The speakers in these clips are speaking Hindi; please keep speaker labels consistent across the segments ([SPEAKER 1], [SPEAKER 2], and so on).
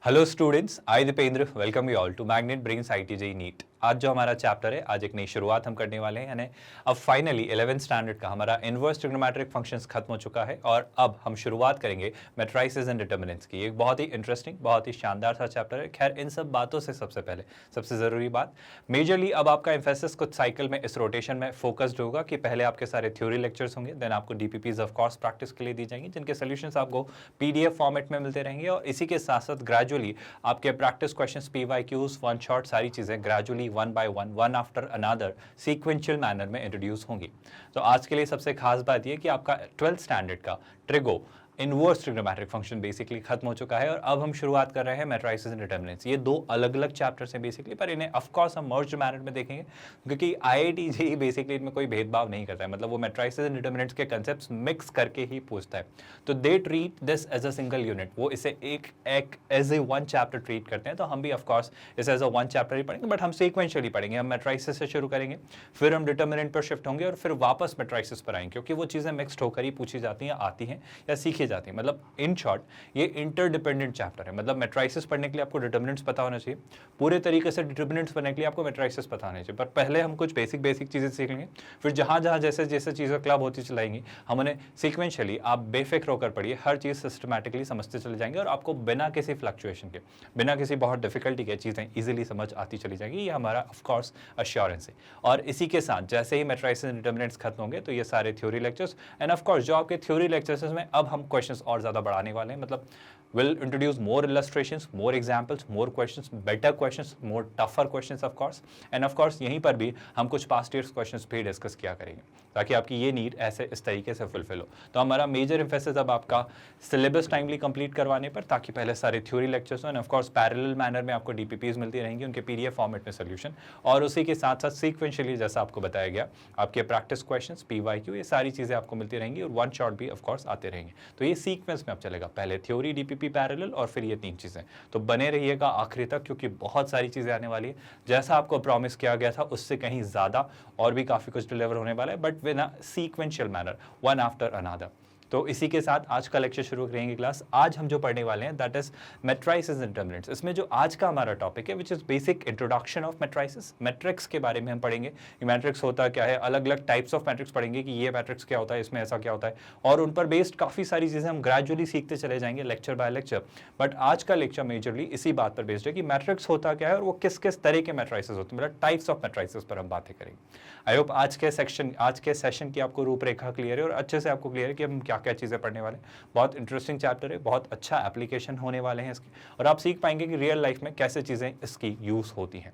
[SPEAKER 1] Hello students, I Dipendra welcome you all to Magnet Brains IIT JEE NEET. आज जो हमारा चैप्टर है, आज एक नई शुरुआत हम करने वाले हैं। यानी अब फाइनली 11th स्टैंडर्ड का हमारा इनवर्स ट्रिग्नोमेट्रिक फंक्शंस खत्म हो चुका है और अब हम शुरुआत करेंगे मैट्रिसेस एंड डिटरमिनेंट्स की। एक बहुत ही इंटरेस्टिंग, बहुत ही शानदार सा चैप्टर है। खैर, इन सब बातों से सबसे पहले सबसे ज़रूरी बात, मेजरली अब आपका एम्फेसिस कुछ साइकिल में इस रोटेशन में फोकस्ड होगा कि पहले आपके सारे थ्योरी लेक्चर्स होंगे, देन आपको डीपीपीज ऑफ कोर्स प्रैक्टिस के लिए दी जाएंगी, जिनके सोल्यूशंस आपको पीडीएफ फॉर्मेट में मिलते रहेंगे। और इसी के साथ साथ ग्रेजुअली आपके practice questions, PYQs, one shot, सारी चीजें gradually one by one after another sequential manner में इंट्रोड्यूस होंगी। तो आज के लिए सबसे खास बात यह कि आपका 12th स्टैंडर्ड का trigo inverse trigonometric function basically खत्म हो चुका है और अब हम शुरुआत कर रहे हैं मैट्रिसेस एंड डिटरमिनेंट्स। ये दो अलग अलग चैप्टर्स हैं बेसिकली, पर इन्हें ऑफ कोर्स हम मर्ज्ड मैनर में देखेंगे क्योंकि आईआईटी जेईई बेसिकली इनमें कोई भेदभाव नहीं करता है। मतलब वो मैट्रिसेस एंड डिटरमिनेंट्स के कांसेप्ट्स मिक्स करके ही पूछता है। तो they treat this as a single unit, वो इसे एक as a one chapter treat करते हैं। तो हम भी ऑफ कोर्स इसे एज अ वन चैप्टर ही पढ़ेंगे, बट हम सीक्वेंशियली पढ़ेंगे। हम मैट्रिसेस से शुरू करेंगे, फिर हम डिटरमिनेंट पर शिफ्ट होंगे और फिर वापस मैट्रिसेस पर आएंगे, क्योंकि वो चीज़ें मिक्सड होकर ही पूछी जाती हैं, आती हैं या सीखी जाती हैं। मतलब इन शॉर्ट ये इंटरडिपेंडेंट चैप्टर है। मतलब मैट्रिसेस पढ़ने के लिए आपको डिटरमिनेंट्स पता होना चाहिए, पूरे तरीके से डिटरमिनेंट्स पढ़ने के लिए आपको मैट्रिसेस पता होना चाहिए। पर पहले हम कुछ बेसिक चीज़ें सीख लेंगे, फिर जहाँ जहाँ जैसे जैसे चीज़ें क्लब होती चलाएंगी हम उन्हें सीक्वेंशियली, आप बेफिक्र होकर पढ़िए, हर चीज़ सिस्टमैटिकली समझते चले जाएंगे और आपको बिना किसी फ्लक्चुएशन के, बिना किसी बहुत डिफिकल्टी के चीज़ें ईजिली समझ आती चली जाएंगी। ये हमारा ऑफकोर्स अश्योरेंस है। और इसी के साथ जैसे ही मैट्रिसेस एंड डिटरमिनेंट्स खत्म होंगे तो ये सारे थ्योरी लेक्चर्स एंड ऑफकोर्स जो आपके थ्योरी लेक्चर्स में अब हम क्वेश्चंस और ज़्यादा बढ़ाने वाले हैं। मतलब will introduce more illustrations, more examples, more questions, better questions, more tougher questions of course, and of course यहीं पर भी हम कुछ past years questions भी डिस्कस किया करेंगे ताकि आपकी ये नीड ऐसे इस तरीके से फुलफिल हो। तो हमारा मेजर एम्फेसिस अब आपका सिलेबस टाइमली कंप्लीट करवाने पर, ताकि पहले सारे थ्योरी लेक्चर्स हो and of course parallel manner में आपको डीपीपीज मिलती रहेंगी, उनके पीडीएफ फॉर्मेट में सोल्यूशन, और उसी के साथ साथ सीक्वेंशियली जैसा आपको बताया गया आपके प्रैक्टिस क्वेश्चंस, पीवाईक्यू, ये सारी चीज़ें आपको मिलती रहेंगी और वन शॉट भी ऑफ कोर्स आते रहेंगे। तो ये सीक्वेंस में अब चलेगा, पहले थ्योरी, डीपीपी, पैरेलल और फिर ये तीन चीज़ें। तो बने रहिएगा आखिरी तक क्योंकि बहुत सारी चीज़ें आने वाली है। जैसा आपको प्रॉमिस किया गया था उससे कहीं ज़्यादा और भी काफ़ी कुछ डिलीवर होने वाला है, but win a sequential manner, one after another. तो इसी के साथ आज का लेक्चर शुरू करेंगे क्लास। आज हम जो पढ़ने वाले हैं that is matrices and determinants. इसमें जो आज का हमारा टॉपिक है which is basic introduction of matrices. Matrix के बारे में हम पढ़ेंगे कि मैट्रिक्स होता क्या है, अलग अलग टाइप्स ऑफ मैट्रिक्स पढ़ेंगे कि ये मैट्रिक्स क्या होता है, इसमें ऐसा क्या होता है, और उन पर बेस्ड काफ़ी सारी चीज़ें हम ग्रेजुअली सीखते चले जाएंगे लेक्चर बाय लेक्चर। बट आज का लेक्चर मेजरली इसी बात पर बेस्ड है कि मैट्रिक्स होता क्या है और वो किस किस तरह के मैट्रिसेस होते हैं, मतलब टाइप्स ऑफ मैट्रिसेस पर हम बातें करेंगे। आई होप आज के सेशन की आपको रूपरेखा क्लियर है और अच्छे से आपको क्लियर है कि हम क्या क्या चीज़ें पढ़ने वाले। बहुत इंटरेस्टिंग चैप्टर है, बहुत अच्छा एप्लीकेशन होने वाले हैं इसके, और आप सीख पाएंगे कि रियल लाइफ में कैसे चीज़ें इसकी यूज़ होती हैं।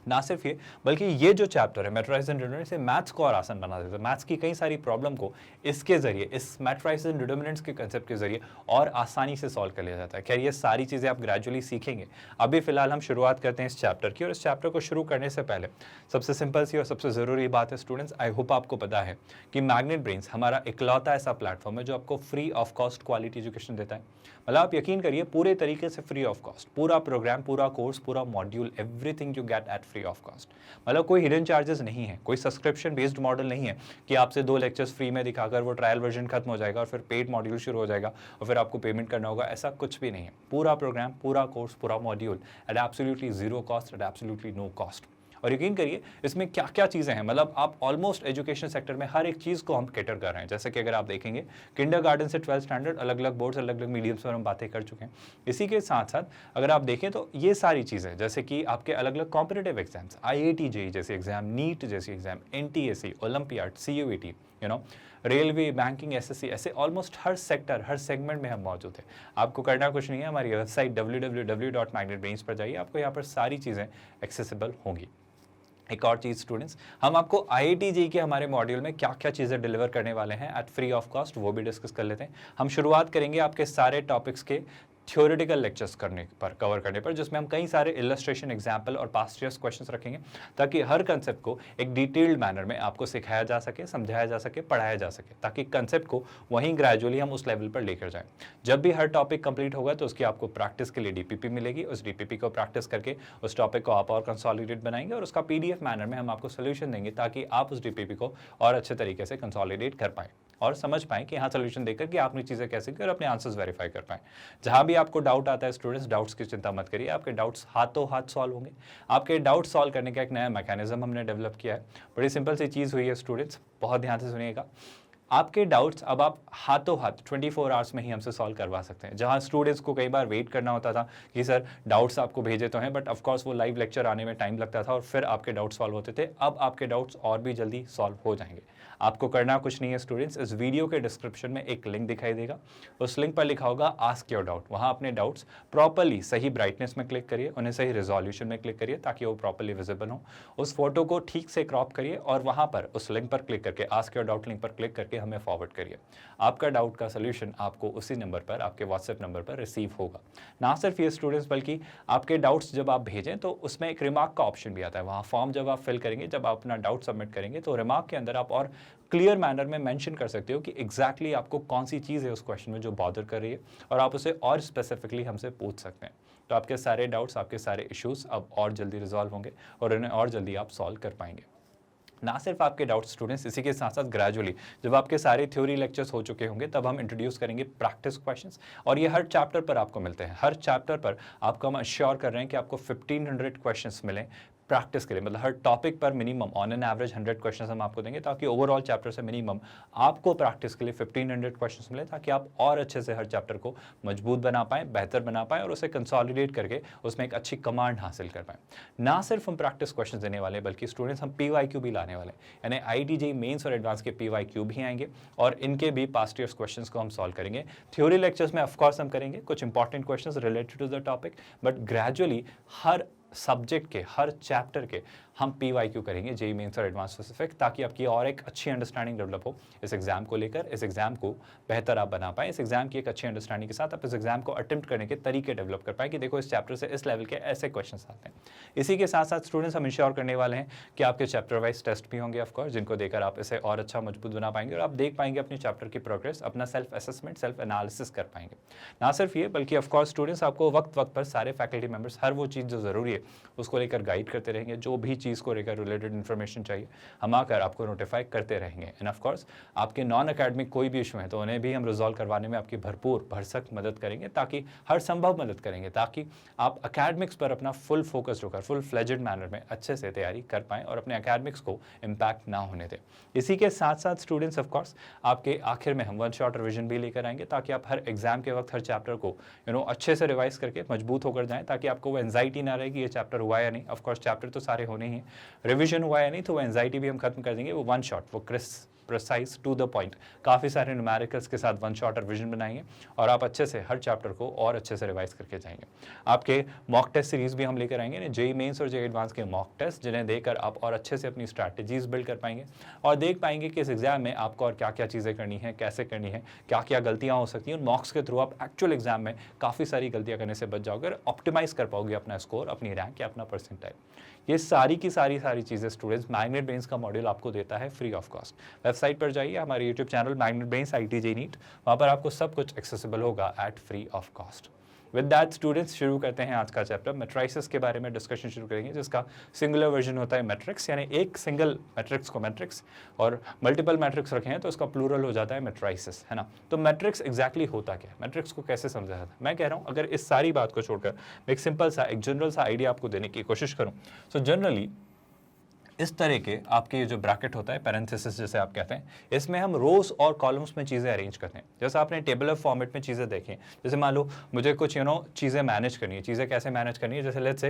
[SPEAKER 1] ना सिर्फ ये, बल्कि ये जो चैप्टर है मैट्रिसेस एंड डिटरमिनेंट्स, से मैथ्स को और आसान बना देता है। मैथ्स की कई सारी प्रॉब्लम को इसके जरिए, इस मैट्रिसेस एंड डिटरमिनेंट्स के कंसेप्ट के जरिए और आसानी से सॉल्व कर लिया जाता है। खैर, ये सारी चीज़ें आप ग्रेजुअली सीखेंगे। अभी फिलहाल हम शुरुआत करते हैं इस चैप्टर की, और इस चैप्टर को शुरू करने से पहले सबसे सिंपल सी और सबसे ज़रूरी बात है स्टूडेंट्स, आई होप आपको पता है कि मैग्नेट ब्रेन्स हमारा इकलौता ऐसा प्लेटफॉर्म है जो आपको free of cost quality education देता है। मतलब आप यकीन करिए, पूरे तरीके से फ्री ऑफ कॉस्ट, पूरा प्रोग्राम, पूरा कोर्स, पूरा module, everything you get at free of cost. मतलब कोई हिडन चार्जेस नहीं है, कोई सब्सक्रिप्शन बेस्ड मॉडल नहीं है कि आपसे 2 लेक्चर्स फ्री में दिखाकर वो ट्रायल वर्जन खत्म हो जाएगा और फिर पेड मॉड्यूल शुरू हो जाएगा और फिर आपको पेमेंट करना होगा। ऐसा कुछ भी नहीं है। पूरा प्रोग्राम, पूरा कोर्स, पूरा module at absolutely zero cost, at absolutely no cost. और यकीन करिए इसमें क्या क्या चीज़ें हैं, मतलब आप ऑलमोस्ट एजुकेशन सेक्टर में हर एक चीज़ को हम कैटर कर रहे हैं। जैसे कि अगर आप देखेंगे किंडरगार्टन से 12th स्टैंडर्ड, अलग अलग बोर्ड्स, अलग अलग मीडियम्स पर हम बातें कर चुके हैं। इसी के साथ साथ अगर आप देखें तो ये सारी चीज़ें, जैसे कि आपके अलग अलग कॉम्पिटिटिव एग्जाम्स, IIT JEE जैसे एग्जाम, नीट जैसी exam, NTSE, olympiad, CUET, railway, banking, SSC, ऐसे ऑलमोस्ट हर सेक्टर, हर सेगमेंट में हम मौजूद हैं। आपको करना कुछ नहीं है, हमारी वेबसाइट www.magnetbrains पर जाइए, आपको यहाँ पर सारी चीज़ें एक्सेसिबल होंगी। एक और चीज़ स्टूडेंट्स, हम आपको IIT JEE के हमारे मॉड्यूल में क्या क्या चीज़ें डिलीवर करने वाले हैं एट फ्री ऑफ कॉस्ट, वो भी डिस्कस कर लेते हैं। हम शुरुआत करेंगे आपके सारे टॉपिक्स के थ्योरेटिकल लेक्चर्स कवर करने पर, जिसमें हम कई सारे इलस्ट्रेशन, एग्जाम्पल और पास्ट ईयर्स क्वेश्चंस रखेंगे ताकि हर कंसेप्ट को एक डिटेल्ड मैनर में आपको सिखाया जा सके, समझाया जा सके, पढ़ाया जा सके, ताकि कंसेप्ट को वहीं ग्रेजुअली हम उस लेवल पर लेकर जाएं। जब भी हर टॉपिक कंप्लीट होगा तो उसकी आपको प्रैक्टिस के लिए डीपीपी मिलेगी। उस डीपीपी को प्रैक्टिस करके उस टॉपिक को आप और कंसोलिडेट बनाएंगे और उसका PDF मैनर में हम आपको सोल्यूशन देंगे ताकि आप उस डीपीपी को और अच्छे तरीके से कंसोलिडेट कर पाएँ। और समझ पाएं कि हाँ सोल्यूशन देकर कि आपने चीज़ें कैसे की और अपने आंसर्स वेरीफाई कर पाएं। जहाँ भी आपको डाउट आता है स्टूडेंट्स, डाउट्स की चिंता मत करिए, आपके डाउट्स हाथों हाथ सॉल्व होंगे। आपके डाउट सॉल्व करने का एक नया मैकेनिज्म हमने डेवलप किया है। बड़ी सिंपल सी चीज़ हुई है स्टूडेंट्स, बहुत ध्यान से सुनिएगा। आपके डाउट्स अब आप हाथों हाथ 24 आवर्स में ही हमसे सॉल्व करवा सकते हैं। जहां स्टूडेंट्स को कई बार वेट करना होता था कि सर डाउट्स आपको भेजे तो हैं, बट ऑफ कोर्स वो लाइव लेक्चर आने में टाइम लगता था और फिर आपके डाउट्स सॉल्व होते थे, अब आपके डाउट्स और भी जल्दी सॉल्व हो जाएंगे। आपको करना कुछ नहीं है स्टूडेंट्स, इस वीडियो के डिस्क्रिप्शन में एक लिंक दिखाई देगा, उस लिंक पर लिखा होगा आस्क योर डाउट। वहां अपने डाउट्स प्रॉपर्ली सही ब्राइटनेस में क्लिक करिए, उन्हें सही रिजोल्यूशन में क्लिक करिए ताकि वो प्रॉपर्ली विजिबल हो। उस फोटो को ठीक से क्रॉप करिए और वहां पर उस लिंक पर क्लिक करके, आस्क योर डाउट लिंक पर क्लिक करके हमें फॉरवर्ड करिए। आपका डाउट का सोल्यूशन आपको उसी नंबर पर, आपके व्हाट्सएप नंबर पर रिसीव होगा। ना सिर्फ ये स्टूडेंट्स, बल्कि आपके डाउट्स जब आप भेजें तो उसमें एक रिमार्क का ऑप्शन भी आता है। वहाँ फॉर्म जब आप फिल करेंगे, जब आप अपना डाउट सबमिट करेंगे, तो रिमार्क के अंदर आप और क्लियर मैनर में मेंशन कर सकते हो कि एग्जैक्टली आपको कौन सी चीज़ है उस क्वेश्चन में जो बॉदर कर रही है, और आप उसे और स्पेसिफिकली हमसे पूछ सकते हैं। तो आपके सारे डाउट्स, आपके सारे इश्यूज अब और जल्दी रिजॉल्व होंगे और इन्हें और जल्दी आप सॉल्व कर पाएंगे। ना सिर्फ आपके डाउट स्टूडेंट्स, इसी के साथ साथ ग्रेजुअली जब आपके सारे थ्योरी लेक्चर्स हो चुके होंगे तब हम इंट्रोड्यूस करेंगे प्रैक्टिस क्वेश्चंस, और ये हर चैप्टर पर आपको मिलते हैं। हर चैप्टर पर आपको हम अश्योर कर रहे हैं कि आपको 1500 क्वेश्चंस मिलें प्रैक्टिस के लिए। मतलब हर टॉपिक पर minimum on an average 100 questions हम आपको देंगे, ताकि ओवरऑल चैप्टर से मिनिमम आपको प्रैक्टिस के लिए 1500 क्वेश्चंस मिले, ताकि आप और अच्छे से हर चैप्टर को मजबूत बना पाएं, बेहतर बना पाएं और उसे कंसोलिडेट करके उसमें एक अच्छी कमांड हासिल कर पाएं। ना सिर्फ हम प्रैक्टिस क्वेश्चन देने वाले, बल्कि स्टूडेंट्स हम PYQ भी लाने वाले हैं, यानी IIT मेंस और एडवांस के PYQ भी आएंगे और इनके भी पास्ट ईयर्स क्वेश्चंस को हम सॉल्व करेंगे। थ्योरी लेक्चर्स में ऑफकोर्स हम करेंगे कुछ important questions related to the topic, but gradually हर सब्जेक्ट के, हर चैप्टर के हम PYQ करेंगे, जेईई मेंस और एडवांस स्पेसिफिक, ताकि आपकी और एक अच्छी अंडरस्टैंडिंग डेवलप हो इस एग्जाम को लेकर, इस एग्जाम को बेहतर आप बना पाएं, इस एग्जाम की एक अच्छी अंडरस्टैंडिंग के साथ आप इस एग्जाम को अटेम्प्ट करने के तरीके डेवलप कर पाएं कि देखो इस चैप्टर से इस लेवल के ऐसे क्वेश्चन आते हैं। इसी के साथ साथ स्टूडेंट्स हम इंश्योर करने वाले हैं कि आपके चैप्टर वाइज टेस्ट भी होंगे ऑफकोर्स, जिनको देकर आप इसे और अच्छा मजबूत बना पाएंगे और आप देख पाएंगे अपने चैप्टर की प्रोग्रेस, अपना सेल्फ असेसमेंट, सेल्फ एनालिसिस कर पाएंगे। ना सिर्फ ये, बल्कि ऑफकोर्स स्टूडेंट्स आपको वक्त वक्त पर सारे फैकल्टी मेंबर्स हर वो चीज़ जो ज़रूरी है उसको लेकर गाइड करते रहेंगे। जो भी चीज़ को लेकर रिलेटेड इन्फॉर्मेशन चाहिए हम आकर आपको नोटिफाई करते रहेंगे। एंड ऑफ कोर्स आपके नॉन एकेडमिक कोई भी इशू है तो उन्हें भी हम रिजॉल्व करवाने में आपकी भरपूर भरसक मदद करेंगे, ताकि हर संभव मदद करेंगे, ताकि आप एकेडमिक्स पर अपना फुल फोकस होकर फुल फ्लेजेड मैनर में अच्छे से तैयारी कर पाएं और अपने एकेडमिक्स को इम्पैक्ट ना होने दें। इसी के साथ साथ स्टूडेंट्स ऑफ कोर्स आपके आखिर में हम वन शॉट रिविजन भी लेकर आएंगे, ताकि आप हर एग्जाम के वक्त हर चैप्टर को अच्छे से रिवाइज करके मजबूत होकर जाएं, ताकि आपको वो एंजाइटी ना रहे कि ये चैप्टर हुआ या नहीं। ऑफकोर्स चैप्टर तो सारे होने ही हैं, रिविजन हुआ या नहीं, तो वो एंजाइटी भी हम खत्म कर देंगे। वो वन शॉट, वो प्रिसाइज टू द पॉइंट, काफ़ी सारे न्यूमेरिकल्स के साथ वन शॉट रिविजन बनाएंगे और आप अच्छे से हर चैप्टर को और अच्छे से रिवाइज करके जाएंगे। आपके मॉक टेस्ट सीरीज भी हम लेकर आएंगे, जेईई मेंस और जेईई एडवांस के मॉक टेस्ट, जिन्हें देकर आप और अच्छे से अपनी स्ट्रैटेजीज बिल्ड कर पाएंगे और देख पाएंगे कि इस एग्जाम में आपको और क्या क्या चीज़ें करनी है, कैसे करनी है, क्या क्या गलतियाँ हो सकती हैं। उन मॉक्स के थ्रू आप एक्चुअल एग्जाम में काफ़ी सारी गलतियाँ करने से बच जाओगे और ऑप्टिमाइज कर पाओगे अपना स्कोर, अपनी रैंक या अपना परसेंटाइल। ये सारी की सारी चीज़ें स्टूडेंट्स मैग्नेट ब्रेन्स का मॉड्यूल आपको देता है फ्री ऑफ कॉस्ट। वेबसाइट पर जाइए, हमारे YouTube channel magnet brains IIT JEE NEET, वहाँ पर आपको सब कुछ एक्सेसिबल होगा at free of cost. With that students शुरू करते हैं आज का चैप्टर। मैट्रिसेस के बारे में डिस्कशन शुरू करेंगे, जिसका सिंगुलर वर्जन होता है मैट्रिक्स, यानी एक सिंगल मैट्रिक्स को मैट्रिक्स और मल्टीपल मैट्रिक्स रखे हैं तो उसका प्लूरल हो जाता है मैट्रिसेस, है ना। तो मैट्रिक्स एग्जैक्टली होता क्या है, मैट्रिक्स को कैसे समझा जाता है। मैं कह रहा हूँ अगर इस सारी बात को छोड़कर मैं एक सिंपल सा, एक जनरल सा आइडिया आपको देने की कोशिश करूँ, सो जनरली इस तरह के आपके ये जो ब्रैकेट होता है, पैरेंथेसिस जैसे आप कहते हैं, इसमें हम रोज और कॉलम्स में चीज़ें अरेंज करते हैं। जैसे आपने टेबलर फॉर्मेट में चीज़ें देखी, जैसे मान लो मुझे कुछ चीज़ें मैनेज करनी है। चीज़ें कैसे मैनेज करनी है, जैसे let's say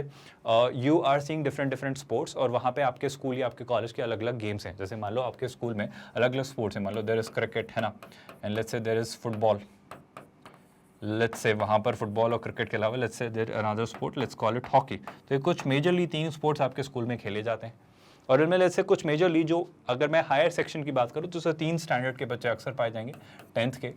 [SPEAKER 1] you are seeing different sports और वहाँ पे आपके स्कूल या आपके कॉलेज के अलग अलग गेम्स हैं। जैसे मान लो आपके स्कूल में अलग अलग स्पोर्ट्स हैं, मान लो देयर इज़ क्रिकेट, है ना, and let's say there is football, let's say वहाँ पर फुटबॉल और क्रिकेट के अलावा let's say there another sport, let's call it hockey. तो ये कुछ मेजरली 3 स्पोर्ट्स आपके स्कूल में खेले जाते हैं और इनमें लेट्स से कुछ मेजरली, जो अगर मैं हायर सेक्शन की बात करूँ तो सर 3 स्टैंडर्ड के बच्चे अक्सर पाए जाएंगे, 10th के,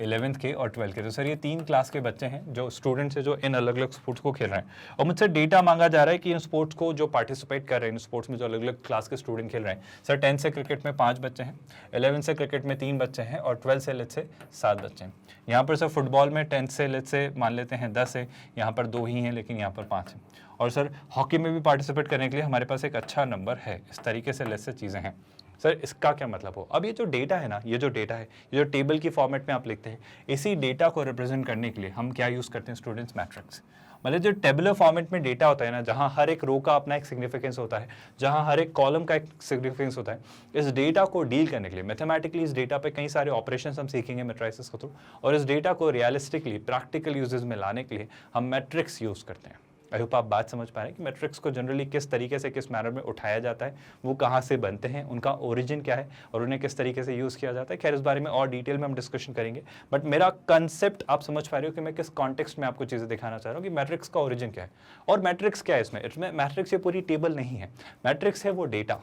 [SPEAKER 1] 11th के और 12th के। तो सर ये 3 क्लास के बच्चे हैं जो स्टूडेंट्स हैं जो इन अलग अलग स्पोर्ट्स को खेल रहे हैं और मुझसे डेटा मांगा जा रहा है कि इन स्पोर्ट्स को जो पार्टिसिपेट कर रहे हैं, इन स्पोर्ट्स में जो अलग अलग क्लास के स्टूडेंट खेल रहे हैं। सर 10th से क्रिकेट में 5 बच्चे हैं, 11th से क्रिकेट में 3 बच्चे हैं और 12th से लेट्स से 7 बच्चे हैं। यहाँ पर सर फुटबॉल में 10th से लेट्स से मान लेते हैं 10 है, यहाँ पर 2 ही हैं, लेकिन यहाँ पर 5 हैं। और सर हॉकी में भी पार्टिसिपेट करने के लिए हमारे पास एक अच्छा नंबर है। इस तरीके से लेट्स से चीज़ें हैं। सर इसका क्या मतलब हो? अब ये जो डेटा है ना, ये जो डेटा है, ये जो टेबल की फॉर्मेट में आप लिखते हैं, इसी डेटा को रिप्रेजेंट करने के लिए हम क्या यूज़ करते हैं स्टूडेंट्स? मैट्रिक्स। मतलब जो टेबुलर फॉर्मेट में डेटा होता है ना, जहां हर एक रो का अपना एक सिग्निफिकेंस होता है, जहां हर एक कॉलम का एक सिग्निफिकेंस होता है, इस डेटा को डील करने के लिए मैथमेटिकली इस डेटा पे कई सारे ऑपरेशंस हम सीखेंगे मैट्रिसेस के थ्रू, और इस डेटा को रियलिस्टिकली प्रैक्टिकल यूजेस में लाने के लिए हम मैट्रिक्स यूज़ करते हैं। आई होप आप बात समझ पा रहे हैं कि मैट्रिक्स को जनरली किस तरीके से, किस मैनर में उठाया जाता है, वो कहाँ से बनते हैं, उनका ओरिजिन क्या है और उन्हें किस तरीके से यूज़ किया जाता है। खैर इस बारे में और डिटेल में हम डिस्कशन करेंगे, बट मेरा कंसेप्ट आप समझ पा रहे हो कि मैं किस कॉन्टेक्स्ट में आपको चीज़ें दिखाना चाह रहा हूँ कि मैट्रिक्स का ओरिजिन क्या है। और मैट्रिक्स क्या है इसमें मैट्रिक्स ये पूरी टेबल नहीं है, मैट्रिक्स है वो डेटा।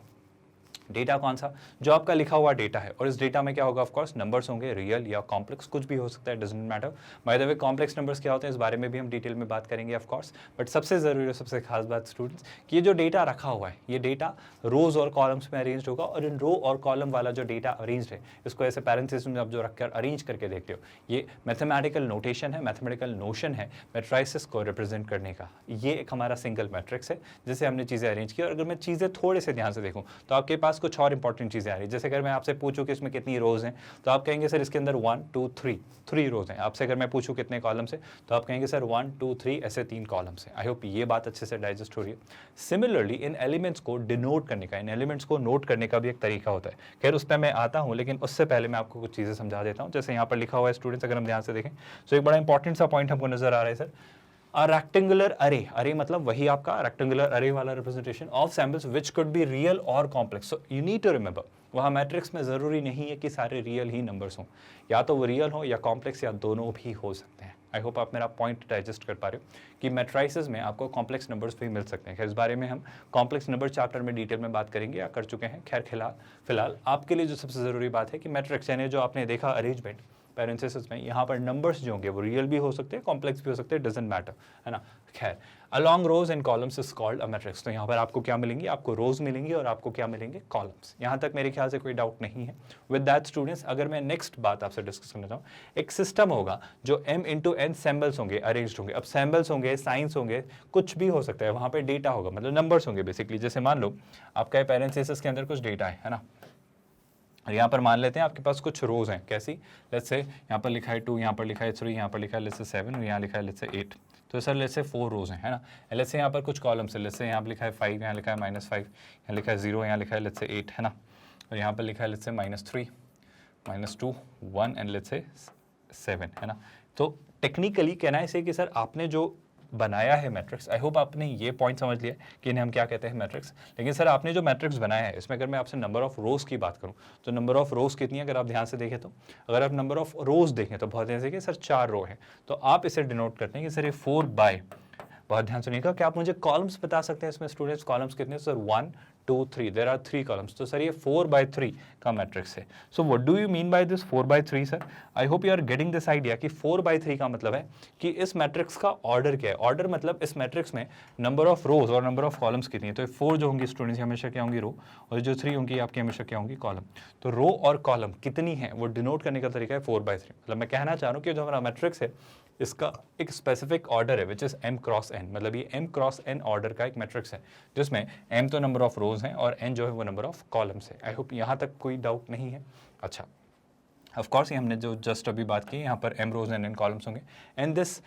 [SPEAKER 1] डेटा कौन सा? जो आपका लिखा हुआ डेटा है, और इस डेटा में क्या होगा? ऑफ कोर्स नंबर्स होंगे, रियल या कॉम्प्लेक्स, कुछ भी हो सकता है, doesn't matter. By the way complex numbers क्या होते हैं इस बारे में भी हम डिटेल में बात करेंगे ऑफ कोर्स, बट सबसे ज़रूरी और सबसे खास बात स्टूडेंट्स कि ये जो डेटा रखा हुआ है, ये डेटा रोज और कॉलम्स में अरेंज होगा, और इन रो और कॉलम वाला जो डेटा अरेंज है, इसको ऐसे पैरेंथेसिस में आप जो रखकर अरेंज करके देखते हो, ये मैथमेटिकल नोटेशन है, मैथमेटिकल नोशन है मैट्रिसेस को रिप्रेजेंट करने का। ये एक हमारा सिंगल मैट्रिक्स है जिसे हमने चीज़ें अरेंज की। और अगर मैं चीज़ें थोड़े से ध्यान से देखूँ तो आपके पास कुछ और इंपॉर्टेंट चीज़ें आ रही है। जैसे अगर मैं आपसे पूछूं कि इसमें कितनी रोज हैं, तो आप कहेंगे सर इसके अंदर 1 2 3 रोज हैं। आपसे अगर मैं पूछूं कितने कॉलम्स हैं, तो आप कहेंगे सर 1 2 3 ऐसे 3 कॉलम्स हैं। आई होप ये बात अच्छे से डाइजेस्ट हो रही है। सिमिलरली इन एलिमेंट्स को डिनोट करने का, इन एलिमेंट्स को नोट करने का भी एक तरीका होता है। खैर उस पर मैं आता हूँ, लेकिन उससे पहले मैं आपको कुछ चीज़ें समझा देता हूँ। जैसे यहाँ पर लिखा हुआ है स्टूडेंट्स, अगर हम ध्यान से देखें तो एक बड़ा इंपॉर्टेंट सा पॉइंट हमको नजर आ रहा है sir, A rectangular array, array मतलब वही आपका rectangular array वाला representation of samples which could be real or complex. So you need to remember, वहाँ मैट्रिक्स में ज़रूरी नहीं है कि सारे रियल ही नंबर्स हों, या तो वो रियल हो या कॉम्प्लेक्स, या दोनों भी हो सकते हैं। आई होप आप मेरा पॉइंट डाइजेस्ट कर पा रहे हो कि मैट्रिसेस में आपको कॉम्प्लेक्स नंबर्स भी मिल सकते हैं। खैर इस बारे में हम कॉम्प्लेक्स नंबर चैप्टर में डिटेल में बात करेंगे या कर चुके हैं। खैर फिलहाल आपके लिए जो सबसे ज़रूरी बात है कि मैट्रिक्स यानी जो आपने देखा अरेंजमेंट पैरेंथेसिस में, यहाँ पर नंबर्स जो होंगे वो रियल भी हो सकते हैं, कॉम्प्लेक्स भी हो सकते हैं, डजंट मैटर, है ना। खैर along rows and columns is called a matrix. तो यहाँ पर आपको क्या मिलेंगी? आपको रोज मिलेंगी और आपको क्या मिलेंगे? कॉलम्स। यहाँ तक मेरे ख्याल से कोई डाउट नहीं है। विद दैट स्टूडेंट्स, अगर मैं नेक्स्ट बात आपसे डिस्कस करना चाहूँ, एक सिस्टम होगा जो m इंटू n सैम्बल्स होंगे, अरेंज्ड होंगे। अब सैम्बल्स होंगे, साइंस होंगे, कुछ भी हो सकता है, वहाँ पे डेटा होगा, मतलब नंबर्स होंगे बेसिकली। जैसे मान लो आपका पैरेंथेसिस के अंदर कुछ डेटा है ना, और यहाँ पर मान लेते हैं आपके पास कुछ रोज हैं। कैसी? लेट्स से यहाँ पर लिखा है 2, यहाँ पर लिखा है 3, यहाँ पर लिखा है लेट्स से 7, और यहाँ लिखा है लेट्स से 8। तो सर लेट्स से 4 रोज हैं, है ना। लेट्स से यहाँ पर कुछ कॉलम्स है, लेट्स से यहाँ पर लिखा है 5, यहाँ लिखा है -5, यहाँ लिखा है 0, यहाँ लिखा है लेट्स से 8, है ना। और यहाँ पर लिखा है लेट्स से -3, -2, 1 एंड लेट्स से 7, है ना। तो टेक्निकली कहना है इसे कि सर आपने जो बनाया है मैट्रिक्स, आई होप आपने ये पॉइंट समझ लिया कि इन्हें हम क्या कहते हैं? मैट्रिक्स। लेकिन सर आपने जो मैट्रिक्स बनाया है इसमें अगर मैं आपसे नंबर ऑफ रोज की बात करूं तो नंबर ऑफ रोज कितनी है? अगर आप ध्यान से देखें तो, अगर आप नंबर ऑफ रोज देखें तो बहुत ध्यान से कि सर 4 रो है, तो आप इसे डिनोट करते हैं कि सर ये 4 बाय, बहुत ध्यान सुनिएगा, क्या आप मुझे कॉलम्स बता सकते हैं इसमें स्टूडेंट्स? कॉलम्स कितने? Sir 1 2 3, there are 3 columns. तो सर ये 4/3 का मैट्रिक्स है। So what do you mean by this 4/3 sir? I hope you are getting this idea कि 4/3 का मतलब है कि इस मैट्रिक्स का ऑर्डर क्या है। ऑर्डर मतलब इस मैट्रिक्स में नंबर ऑफ रोज और नंबर ऑफ कॉलम्स कितनी है। तो 4 जो होंगी स्टूडेंट्स हमेशा क्या होंगी? रो, और जो 3 होंगी आपकी हमेशा क्या होंगी? कॉलम। तो रो और कॉलम कितनी है वो डिनोट करने का तरीका है 4/3। मतलब मैं कहना चाह रहा हूँ कि जो हमारा मैट्रिक्स है इसका एक स्पेसिफिक ऑर्डर है which is m cross n, मतलब ये m क्रॉस n ऑर्डर का एक मैट्रिक्स है जिसमें m तो नंबर ऑफ रोज हैं और n जो है वो नंबर ऑफ कॉलम्स है। आई होप यहाँ तक कोई डाउट नहीं है। अच्छा, ऑफ कोर्स ये हमने जो जस्ट अभी बात की, यहाँ पर m rows and n columns होंगे, एंड दिस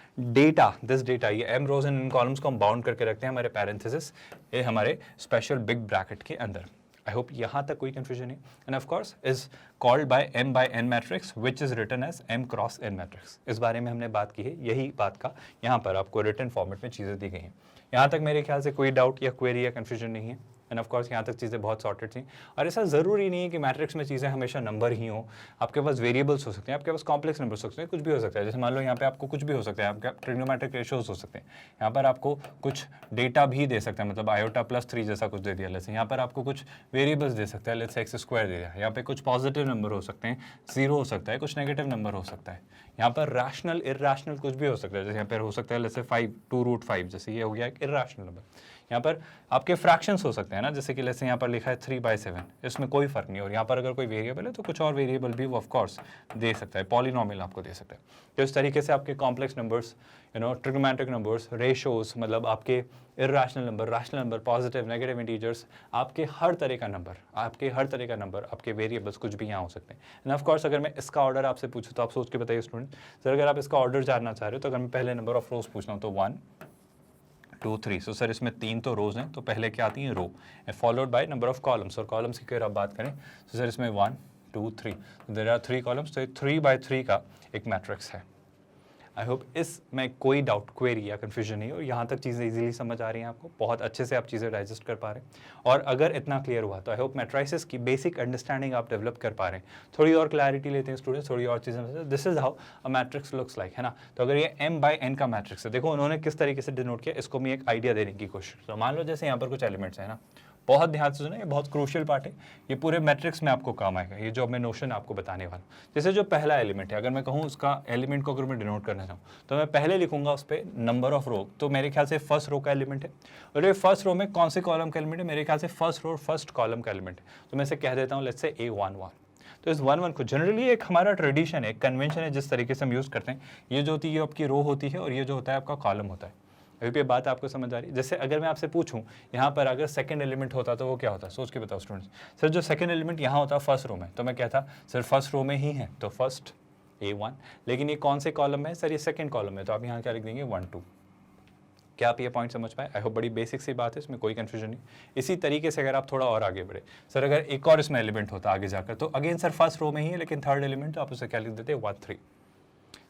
[SPEAKER 1] डेटा ये m rows and n columns को हम बाउंड करके रखते हैं हमारे पैरेंथेसिस, ये हमारे स्पेशल बिग ब्रैकेट के अंदर। आई होप यहाँ तक कोई कंफ्यूजन नहीं। And of course is called by m by n matrix which is written as m cross n matrix. इस बारे में हमने बात की है, यही बात का यहाँ पर आपको रिटन फॉर्मेट में चीज़ें दी गई हैं। यहाँ तक मेरे ख्याल से कोई डाउट या क्वेरी या कंफ्यूजन नहीं है। एंड ऑफ कोर्स यहाँ तक चीज़ें बहुत सॉर्टेड थी। और ऐसा ज़रूरी नहीं है कि मैट्रिक्स में चीज़ें हमेशा नंबर ही हो, आपके पास वेरिएबल्स हो सकते हैं, आपके पास कॉम्प्लेक्स नंबर्स हो सकते हैं, कुछ भी हो सकता है। जैसे मान लो यहाँ पे आपको कुछ भी हो सकता है, आपके ट्रिग्नोमेट्रिक रेशियोज हो सकते हैं, यहाँ पर आपको कुछ डेटा भी दे सकता है, मतलब आयोटा +3 जैसा कुछ दे दिया। जैसे यहाँ पर आपको कुछ वेरिएबल्स दे सकता है, लेट्स x² दे दिया। यहाँ पे कुछ पॉजिटिव नंबर हो सकते हैं, 0 हो सकता है, कुछ नेगेटिव नंबर हो सकता है। यहाँ पर रैशनल इर्रैशनल कुछ भी हो सकता है। जैसे यहाँ पर हो सकता है लेट्स से 5 2√5, जैसे ये हो गया एक इर्रैशनल नंबर। यहाँ पर आपके फ्रैक्शंस हो सकते हैं ना, जैसे कि जैसे यहाँ पर लिखा है 3/7, इसमें कोई फर्क नहीं, और यहाँ पर अगर कोई वेरिएबल है तो कुछ और वेरिएबल भी वो ऑफ कोर्स दे सकता है, पॉलिनोमियल आपको दे सकता है। तो इस तरीके से आपके complex numbers, trigonometric numbers, ratios, मतलब आपके irrational number, rational number, positive negative integers, आपके हर तरह का नंबर, आपके वेरिएबल्स कुछ भी यहाँ हो सकते हैं। एंड ऑफ कोर्स अगर मैं इसका ऑर्डर आपसे पूछूँ तो आप सोच के बताइए स्टूडेंट, सर अगर आप इसका ऑर्डर जानना चाह रहे हो तो अगर मैं पहले नंबर ऑफ रोज पूछना हूँ तो 1 2 3, सो सर इसमें 3 तो रोज हैं, तो पहले क्या आती है row, followed by number of columns, और कॉलम्स की अगर आप बात करें तो सर इसमें 1 2 3, देयर आर 3 कॉलम्स, तो 3/3 का एक मैट्रिक्स है। आई होप इसमें कोई डाउट, क्वेरी या कन्फ्यूजन नहीं, और यहाँ तक चीज़ें इजीली समझ आ रही हैं आपको, बहुत अच्छे से आप चीज़ें डाइजेस्ट कर पा रहे हैं, और अगर इतना क्लियर हुआ तो आई होप मैट्रिसेस की बेसिक अंडरस्टैंडिंग आप डेवलप कर पा रहे हैं। थोड़ी और क्लैरिटी लेते हैं स्टूडेंट्स, थोड़ी और चीज़ें, this is how a matrix looks like, है ना। तो अगर ये m/n का मैट्रिक्स है, देखो उन्होंने किस तरीके से डिनोट किया, इसको मैं एक आइडिया देने की कोशिश, तो मान लो जैसे यहाँ पर कुछ एलिमेंट्स है ना, बहुत ध्यान से सुना, ये बहुत क्रूशियल पार्ट है, ये पूरे मैट्रिक्स में आपको काम आएगा, ये जो मैं नोशन आपको बताने वाला हूँ। जैसे जो पहला एलिमेंट है, अगर मैं कहूँ उसका एलिमेंट को अगर मैं डिनोट करना चाहूँ तो मैं पहले लिखूंगा उस पर नंबर ऑफ रो, तो मेरे ख्याल से फर्स्ट रो का एलिमेंट है, और ये फर्स्ट रो में कौन से कॉलम का एलिमेंट है, मेरे ख्याल से फर्स्ट रो फर्स्ट कॉलम का एलिमेंट है, तो मैं इसे कह देता हूँ लेट्स से A11। तो इस 1 1 को जनरली एक हमारा ट्रेडिशन है, एक कन्वेंशन है, जिस तरीके से हम यूज़ करते हैं, ये जो होती है आपकी रो होती है, और ये जो होता है आपका कॉलम होता है। अभी ये बात आपको समझ आ रही है। जैसे अगर मैं आपसे पूछूं यहाँ पर अगर सेकंड एलिमेंट होता तो वो क्या होता, सोच के बताओ स्टूडेंट्स। सर जो सेकंड एलिमेंट यहाँ होता फर्स्ट रो में, तो मैं कहता सर फर्स्ट रो में ही है, तो फर्स्ट A1, लेकिन ये कौन से कॉलम में है, सर ये सेकंड कॉलम में, तो आप यहाँ क्या लिख देंगे 1 2। क्या आप ये पॉइंट समझ पाए? आई होप बड़ी बेसिक सी बात है, इसमें कोई कंफ्यूजन नहीं। इसी तरीके से अगर आप थोड़ा और आगे बढ़े, सर अगर एक और इसमें एलिमेंट होता आगे जाकर, तो अगेन सर फर्स्ट रो में ही है, लेकिन थर्ड एलिमेंट, तो आप उसे क्या लिख देते 1 3।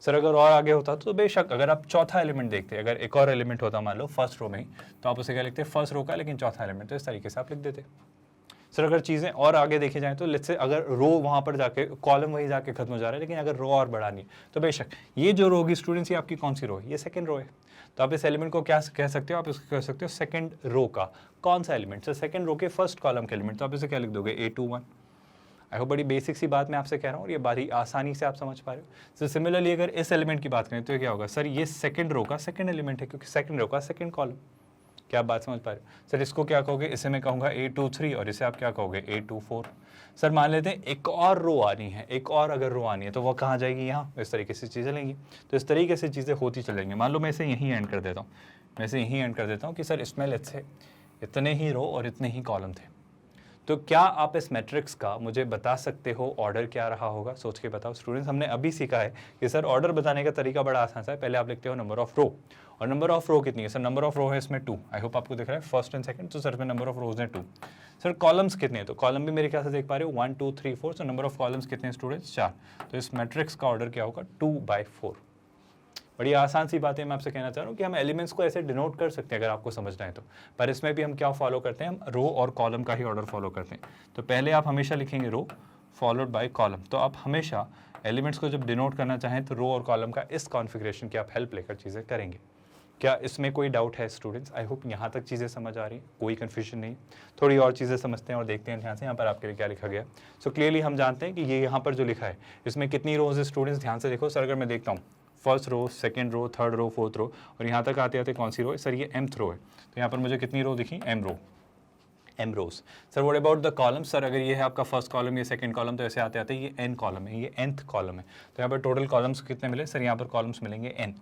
[SPEAKER 1] सर अगर और आगे होता तो बेशक, अगर आप चौथा एलिमेंट देखते, अगर एक और एलिमेंट होता मान लो फर्स्ट रो में ही, तो आप उसे क्या लिखते फर्स्ट रो का लेकिन चौथा एलिमेंट, तो इस तरीके से आप लिख देते। सर अगर चीज़ें और आगे देखी जाए तो लेट्स से अगर रो वहाँ पर जाके कॉलम वहीं जाके खत्म हो जा रहा है, लेकिन अगर रो और बढ़ानी है तो बेशक ये जो रो होगी स्टूडेंट्स, ये आपकी कौन सी रो है, ये सेकंड रो है, तो आप इस एलिमेंट को क्या कह सकते हो, आप इसको कह सकते हो सेकंड रो का कौन सा एलिमेंट, सर सेकंड रो के फर्स्ट कॉलम के एलिमेंट, तो आप इसे क्या लिख दोगे A21। आई होप बड़ी बेसिक सी बात मैं आपसे कह रहा हूँ, और ये बारी आसानी से आप समझ पा रहे हो। सर सिमिलरली अगर इस एलिमेंट की बात करें तो ये क्या होगा, सर ये सेकंड रो का सेकंड एलिमेंट है, क्योंकि सेकंड रो का सेकंड कॉलम। क्या आप बात समझ पा रहे हो? सर इसको क्या कहोगे, इसे मैं कहूँगा A23, और इसे आप क्या कहोगे A24। सर मान लेते हैं एक और रो आनी है, एक और अगर रो आनी है तो वह कहाँ जाएगी, यहाँ, इस तरीके से चीज़ें लेंगी, तो इस तरीके से चीज़ें होती चलेंगी। मान लो मैं इसे यहीं एंड कर देता हूँ, मैं इसे यहीं एंड कर देता हूँ कि सर इसमें लेट्स से इतने ही रो और इतने ही कॉलम थे, तो क्या आप इस मैट्रिक्स का मुझे बता सकते हो ऑर्डर क्या रहा होगा, सोच के बताओ स्टूडेंट्स। हमने अभी सीखा है कि सर ऑर्डर बताने का तरीका बड़ा आसान सा है, पहले आप लिखते हो नंबर ऑफ रो, और नंबर ऑफ रो कितनी है, सर नंबर ऑफ रो है इसमें 2, आई होप आपको दिख रहा है फर्स्ट एंड सेकंड, तो सर इसमें नंबर ऑफ रोज है 2। सर कॉलम्स कितने हैं, तो कॉलम भी मेरे ख्याल से देख पा रहे हो 1 2 3 4, तो नंबर ऑफ कॉलम्स कितने हैं स्टूडेंट्स 4, तो इस मैट्रिक्स का ऑर्डर क्या होगा 2/4। बड़ी आसान सी बात है, मैं आपसे कहना चाह रहा हूँ कि हम एलिमेंट्स को ऐसे डिनोट कर सकते हैं अगर आपको समझना है तो, पर इसमें भी हम क्या फॉलो करते हैं, हम रो और कॉलम का ही ऑर्डर फॉलो करते हैं। तो पहले आप हमेशा लिखेंगे रो फॉलोड बाय कॉलम, तो आप हमेशा एलिमेंट्स को जब डिनोट करना चाहें तो रो और कॉलम का इस कॉन्फ़िगरेशन की आप हेल्प लेकर चीज़ें करेंगे। क्या इसमें कोई डाउट है स्टूडेंट्स? आई होप यहाँ तक चीज़ें समझ आ रही हैं, कोई कन्फ्यूजन नहीं। थोड़ी और चीज़ें समझते हैं और देखते हैं ध्यान से, यहाँ पर आपके लिए क्या लिखा गया। सो क्लियरली हम जानते हैं कि ये यहाँ पर जो लिखा है इसमें कितनी रोज है स्टूडेंट्स, ध्यान से देखो। सर अगर मैं देखता हूँ first row, second row, third row, fourth row, और यहाँ तक आते आते कौन सी रो है, सर ये mth रो है, तो यहाँ पर मुझे कितनी रो दिखी, m rows. Sir what about the column, sir अगर ये है आपका फर्स्ट कॉलम, ये सेकंड कॉलम, तो ऐसे आते आते ये n कॉलम है, ये nth कॉलम है, तो यहाँ पर टोटल कॉलम्स कितने मिले, सर यहाँ पर कॉलम्स मिलेंगे n,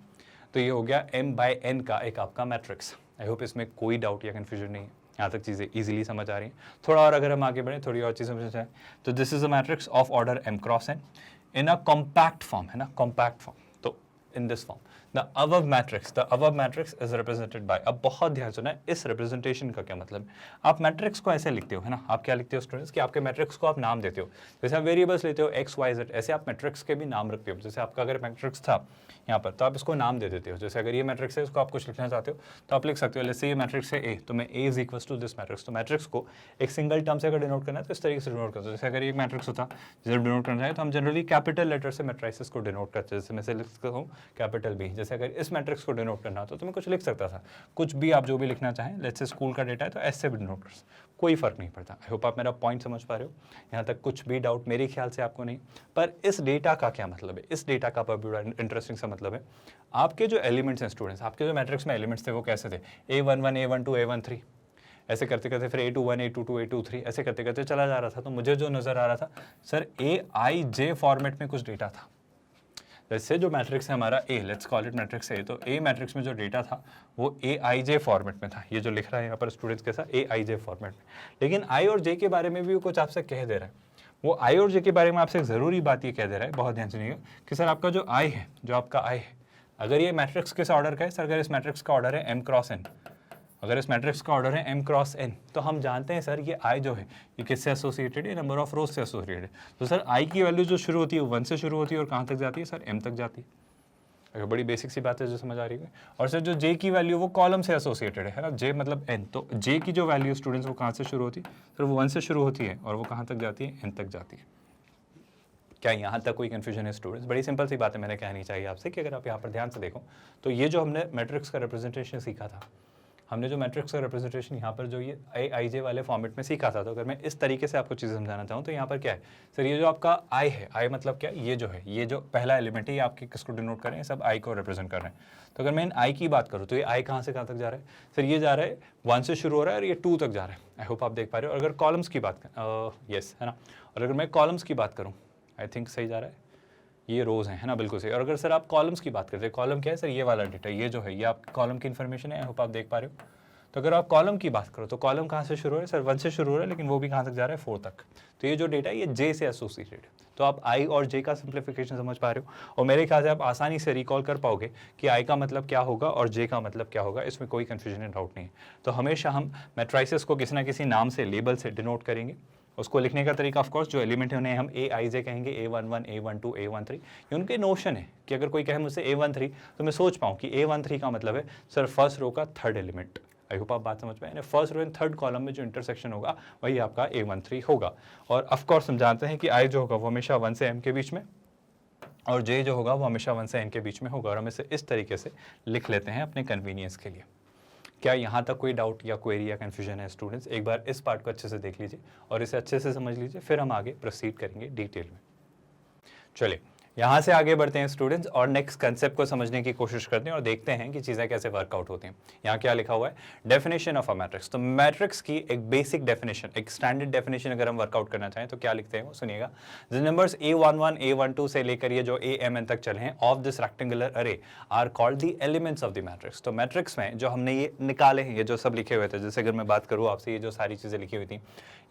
[SPEAKER 1] तो ये हो गया m/n का एक आपका मैट्रिक्स। आई होप इसमें कोई डाउट या कन्फ्यूजन नहीं है, यहाँ तक चीज़ें इजीली समझ आ रही हैं। थोड़ा और अगर हम आगे बढ़ें, थोड़ी और चीज़ें समझ जाए, तो this is a matrix of order m cross n in a compact form, है ना, कॉम्पैक्ट फॉर्म। तो in this form the above matrix is represented by, अब बहुत ध्यान सुना है, इस रिप्रेजेंटेशन का क्या मतलब है। आप मैट्रिक्स को ऐसे लिखते हो, है ना, आप क्या लिखते हो स्टूडेंट्स कि आपके मैट्रिक्स को आप नाम देते हो, जैसे आप वेरिएबल्स लेते हो x y z, ऐसे आप मैट्रिक्स के भी नाम रखते हो। जैसे आपका अगर मैट्रिक्स था यहाँ पर, तो आप इसको नाम दे देते हो, जैसे अगर ये मैट्रिक्स है इसको आप कुछ लिखना चाहते हो तो आप लिख सकते हो, जैसे ये मैट्रिक्स है A, तो मैं A is equal to this matrix. तो मैट्रिक्स को एक सिंगल टर्म से अगर डिनोट करना है तो इस तरीके से डिनोट करते हैं। जैसे अगर एक मैट्रिक्स होता जिसे डिनोट करना है तो हम जनरली कैपिटल लेटर से मैट्रिसेस को डिनोट करते हैं, जैसे मैं से लिखता हूँ कैपिटल B, जैसे अगर इस मैट्रिक्स को डिनोट करना हो तो मैं कुछ लिख सकता था, कुछ भी आप जो भी लिखना चाहें, लेट्स से स्कूल का डेटा है तो ऐसे भी डिनोट कर, कोई फर्क नहीं पड़ता। आई होप आप मेरा पॉइंट समझ पा रहे हो, यहाँ तक कुछ भी डाउट मेरे ख्याल से आपको नहीं। पर इस डेटा का क्या मतलब है, इस डेटा का बड़ा इंटरेस्टिंग सा मतलब है, आपके जो एलिमेंट्स हैं स्टूडेंट्स, आपके जो मैट्रिक्स में एलिमेंट्स थे वो कैसे थे, A11 A12 A13, ऐसे करते करते फिर A21 A22 A23 ऐसे करते करते चला जा रहा था। तो मुझे जो नज़र आ रहा था सर AIJ फॉर्मेट में कुछ डेटा था। जैसे जो मैट्रिक्स है हमारा A, let's call it matrix A, तो A मैट्रिक्स में जो डेटा था वो AIJ फॉर्मेट में था। ये जो लिख रहा है यहाँ पर स्टूडेंट्स के साथ AIJ फॉर्मेट में, लेकिन I और J के बारे में भी वो कुछ आपसे कह दे रहा है। वो I और J के बारे में आपसे एक ज़रूरी बात ये कह दे रहा है, बहुत ध्यान से सुनिएगा, कि सर आपका जो I है, जो आपका I है, अगर ये मैट्रिक्स किस ऑर्डर का है सर, अगर इस मैट्रिक्स का ऑर्डर है M क्रॉस N, अगर इस मैट्रिक्स का ऑर्डर है M क्रॉस N, तो हम जानते हैं सर ये I जो है ये किससे एसोसिएटेड है, नंबर ऑफ रोज से एसोसिएटेड है। तो सर I की वैल्यू जो शुरू होती है 1 से शुरू होती है और कहाँ तक जाती है सर, M तक जाती है। अगर बड़ी बेसिक सी बात है जो समझ आ रही है। और सर जो J की वैल्यू वो कॉलम से एसोसिएटेड है ना, J मतलब N, तो J की जो वैल्यू स्टूडेंट्स वो कहाँ से शुरू होती है सर, वो 1 से शुरू होती है और वो कहाँ तक जाती है, N तक जाती है। क्या यहाँ तक कोई कन्फ्यूजन है स्टूडेंट्स? बड़ी सिंपल सी बात है, मैंने कहनी चाहिए आपसे कि अगर आप यहाँ पर ध्यान से देखो तो ये जो हमने मैट्रिक्स का रिप्रेजेंटेशन सीखा था, हमने जो मैट्रिक्स का रिप्रेजेंटेशन यहाँ पर जो ये AIJ वाले फॉर्मेट में सीखा था, तो अगर मैं इस तरीके से आपको चीज़ें समझाना चाहूँ तो यहाँ पर क्या है सर, ये जो आपका I है, I मतलब क्या, ये जो है, ये जो पहला एलिमेंट है, ये आपके किसको डिनोट कर रहे हैं, सब I को रिप्रेजेंट कर रहे हैं। तो अगर मैं इन I की बात करूँ तो ये I कहाँ से कहाँ तक जा रहा है सर, ये जा रहा है 1 से शुरू हो रहा है और ये 2 तक जा रहा है। आई होप आप देख पा रहे हो। अगर कॉलम्स की बात करें, यस है ना, और अगर मैं कॉलम्स की बात करूँ, आई थिंक सही जा रहा है, ये रोज़ हैं, है ना, बिल्कुल सही। और अगर सर आप कॉलम्स की बात करते हैं, कॉलम क्या है सर, ये वाला डेटा, ये जो है ये आपके कॉलम की इन्फॉर्मेशन है। आई होप आप देख पा रहे हो। तो अगर आप कॉलम की बात करो तो कॉलम कहाँ से शुरू हो रहा है सर, 1 से शुरू हो रहा है, लेकिन वो भी कहाँ तक जा रहा है, 4 तक। तो ये जो डेटा है ये J से एसोसिएटेड है। तो आप I और J का सिंप्लीफिकेशन समझ पा रहे हो, और मेरे ख्याल से आप आसानी से रिकॉल कर पाओगे कि I का मतलब क्या होगा और J का मतलब क्या होगा, इसमें कोई कन्फ्यूजन या डाउट नहीं है। तो हमेशा हम मैट्राइसिस को किसी ना किसी नाम से, लेबल से डिनोट करेंगे। उसको लिखने का तरीका ऑफ कोर्स, जो एलिमेंट है उन्हें हम AIJ कहेंगे, A11 A12 A13। ये उनके नोशन है कि अगर कोई कहे मुझसे A13 तो मैं सोच पाऊँ कि A13 का मतलब है सर फर्स्ट रो का थर्ड एलिमेंट। आई होप आप बात समझ पाए। First row and third column में जो इंटरसेक्शन होगा वही आपका A13 होगा। और ऑफ कोर्स हम जानते हैं कि I जो होगा वो हमेशा 1 से M के बीच में, और J जो होगा वो हमेशा 1 से N के बीच में होगा। और हम इसे इस तरीके से लिख लेते हैं अपने कन्वीनियंस के लिए। क्या यहाँ तक कोई डाउट या क्वेरी या कन्फ्यूजन है स्टूडेंट्स? एक बार इस पार्ट को अच्छे से देख लीजिए और इसे अच्छे से समझ लीजिए, फिर हम आगे प्रोसीड करेंगे डिटेल में। चलिए यहाँ से आगे बढ़ते हैं स्टूडेंट्स और नेक्स्ट कंसेप्ट को समझने की कोशिश करते हैं और देखते हैं कि चीज़ें कैसे वर्कआउट होती हैं। यहाँ क्या लिखा हुआ है, डेफिनेशन ऑफ अ मैट्रिक्स। तो मैट्रिक्स की एक बेसिक डेफिनेशन, एक स्टैंडर्ड डेफिनेशन अगर हम वर्कआउट करना चाहें तो क्या लिखते हैं वो सुनिएगा। द नंबर्स A11 A12 से लेकर ये जो AMN तक चले हैं of this rectangular array are called the elements of the matrix. तो मैट्रिक्स में जो हमने ये निकाले हैं, ये जो सब लिखे हुए थे, जैसे अगर मैं बात करूँ आपसे, ये जो सारी चीज़ें लिखी हुई थी,